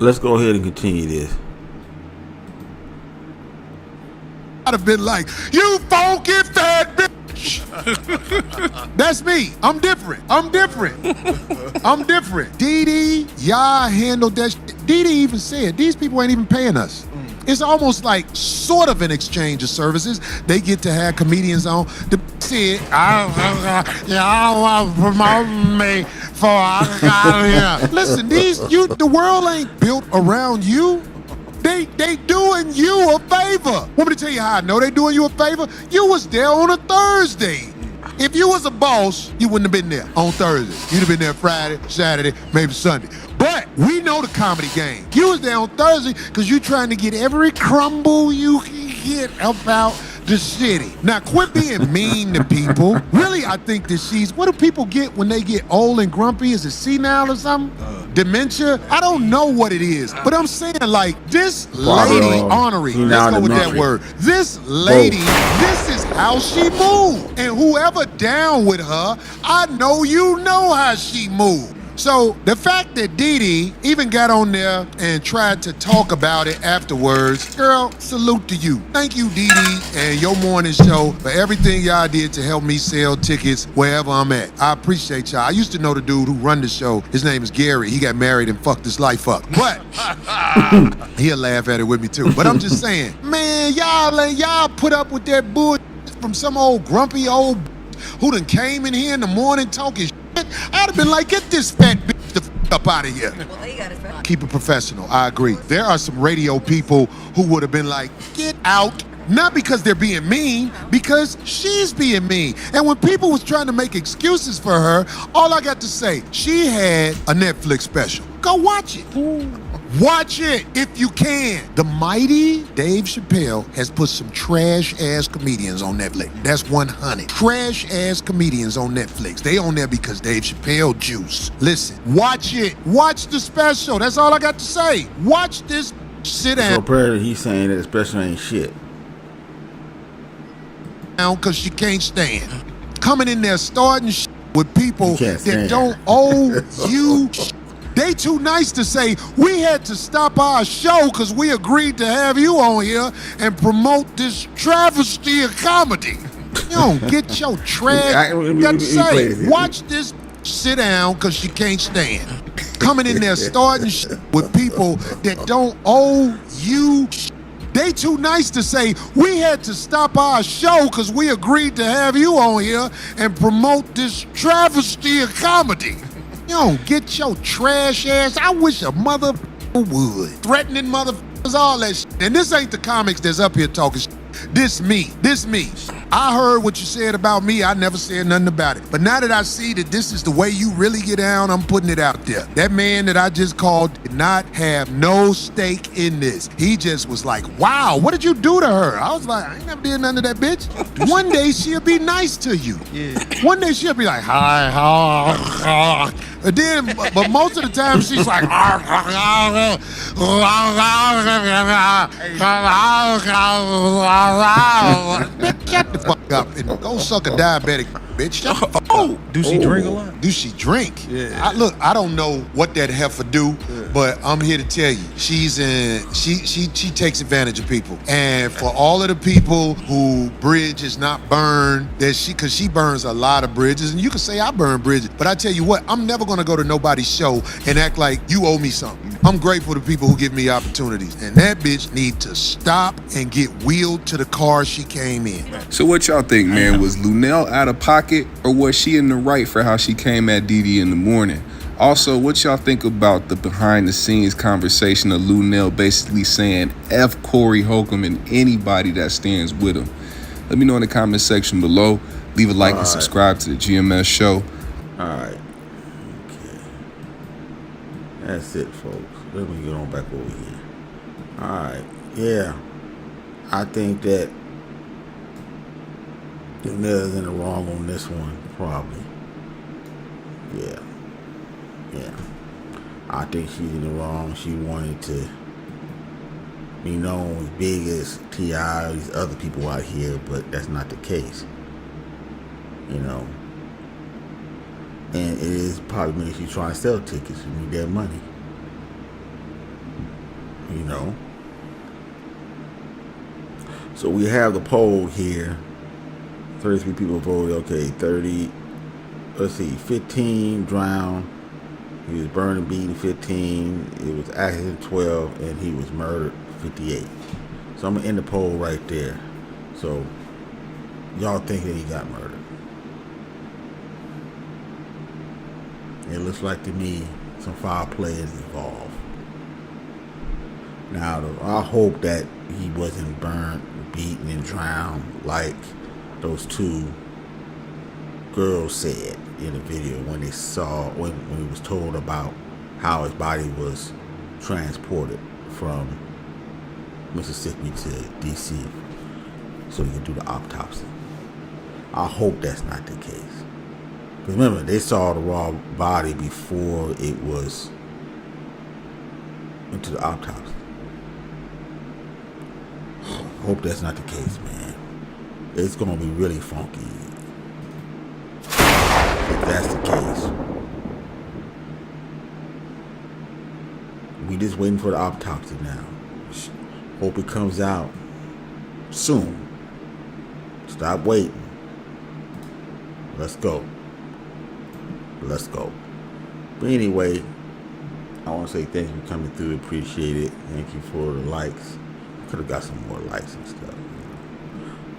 Let's go ahead and continue this. I'd have been like, you funky fat bitch. That's me. I'm different. Diddy, y'all handled that shit. Diddy even said, these people ain't even paying us. It's almost like sort of an exchange of services. They get to have comedians on. The said, y'all want to promote me before I got here. Listen, the world ain't built around you. They doing you a favor. Want me to tell you how I know they doing you a favor? You was there on a Thursday. If you was a boss, you wouldn't have been there on Thursday. You'd have been there Friday, Saturday, maybe Sunday. But we know the comedy game. You was there on Thursday because you trying to get every crumble you can get about the city. Now, quit being mean to people. Really, I think that what do people get when they get old and grumpy? Is it senile or something? Dementia? I don't know what it is. But I'm saying, like, this lady, Honorary, let's go with that word. This lady, this is how she moved. And whoever down with her, I know you know how she moved. So the fact that Diddy even got on there and tried to talk about it afterwards, girl, salute to you. Thank you, Diddy, and your morning show for everything y'all did to help me sell tickets wherever I'm at. I appreciate y'all. I used to know the dude who run the show. His name is Gary. He got married and fucked his life up. But he'll laugh at it with me too. But I'm just saying, man, y'all put up with that bullshit from some old grumpy old who done came in here in the morning talking shit. I'd have been like, get this fat bitch the f up out of here. Keep it professional, I agree. There are some radio people who would have been like, get out. Not because they're being mean, because she's being mean. And when people was trying to make excuses for her, all I got to say, she had a Netflix special. Go watch it. Watch it if you can. The mighty Dave Chappelle has put some trash-ass comedians on Netflix. That's 100. Trash-ass comedians on Netflix. They on there because Dave Chappelle juice. Listen, watch it. Watch the special. That's all I got to say. Watch this. Sit down. So apparently he's saying that the special ain't shit. Because she can't stand. Coming in there starting with people that don't owe you shit. They too nice to say, we had to stop our show because we agreed to have you on here and promote this travesty of comedy. You don't get your trash. You got to say, watch this, sit down because she can't stand. Coming in there starting with people that don't owe you shit. They too nice to say, we had to stop our show because we agreed to have you on here and promote this travesty of comedy. You don't get your trash ass. I wish a motherfucker would. Threatening motherfuckers, all that shit. And this ain't the comics that's up here talking shit. This me. I heard what you said about me. I never said nothing about it. But now that I see that this is the way you really get down, I'm putting it out there. That man that I just called did not have no stake in this. He just was like, wow, what did you do to her? I was like, I ain't never did nothing to that bitch. One day she'll be nice to you. Yeah. One day she'll be like, hi. And then, but most of the time she's like, bitch, shut the fuck up and go suck a diabetic, bitch. Do she drink a lot? Do she drink? Yeah. I don't know what that heifer do, but I'm here to tell you, she takes advantage of people. And for all of the people who bridge is not burned, because she burns a lot of bridges, and you can say I burn bridges, but I tell you what, I'm never gonna go to nobody's show and act like you owe me something. I'm grateful to people who give me opportunities, and that bitch need to stop and get wheeled to the car she came in. So what y'all think, man? Was Luenell out of pocket, or was she in the right for how she came at Diddy in the morning? Also, what y'all think about the behind-the-scenes conversation of Luenell basically saying F Corey Holcomb and anybody that stands with him? Let me know in the comment section below. Leave a like and subscribe to the GMS show. All right. Okay. That's it, folks. Let me get on back over here. All right. Yeah. I think that Luenell's in the wrong on this one, probably. Yeah. I think she's in the wrong. She wanted to be known as big as T.I., these other people out here, but that's not the case. You know. And it is probably when she's trying to sell tickets. You need that money. You know. So we have the poll here. 33 people voted. Okay, 30. Let's see. 15 drowned. He was burned and beaten 15. It was accident 12, and he was murdered 58. So I'm gonna end the poll right there. So y'all think that he got murdered? It looks like to me some foul play is involved. Now, I hope that he wasn't burnt, beaten, and drowned like those two girls said in the video when they saw, when he was told about how his body was transported from Mississippi to DC so he could do the autopsy. I hope that's not the case. Because remember, they saw the raw body before it was into the autopsy. Hope that's not the case, man. It's gonna be really funky if that's the case. We just waiting for the autopsy now. Hope it comes out soon. Stop waiting. Let's go. Let's go. But anyway, I want to say thank you for coming through. Appreciate it. Thank you for the likes. Could have got some more likes and stuff.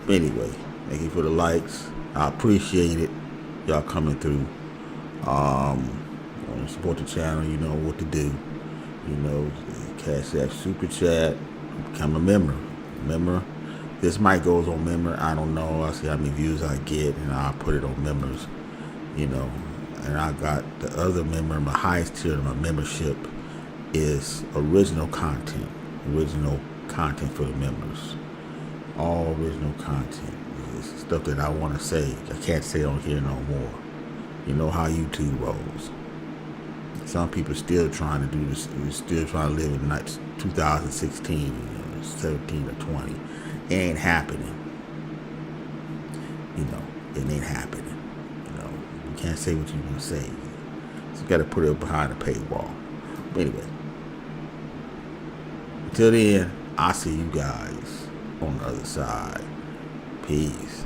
But anyway, thank you for the likes. I appreciate it. Y'all coming through. Want to support the channel, you know what to do. You know, Cash App, Super Chat, become a member. Member. This might goes on member. I don't know. I'll see how many views I get, and I'll put it on members. You know, and I got the other member. My highest tier of my membership is original content. Original content for the members. All original content. It's stuff that I want to say. I can't say on here no more. You know how YouTube rolls. Some people still trying to do this. Still trying to live in 2016, 17 or 20. It ain't happening. You know, it ain't happening. You know, you can't say what you want to say. So you got to put it behind a paywall. But anyway, until then, I'll see you guys on the other side. Peace.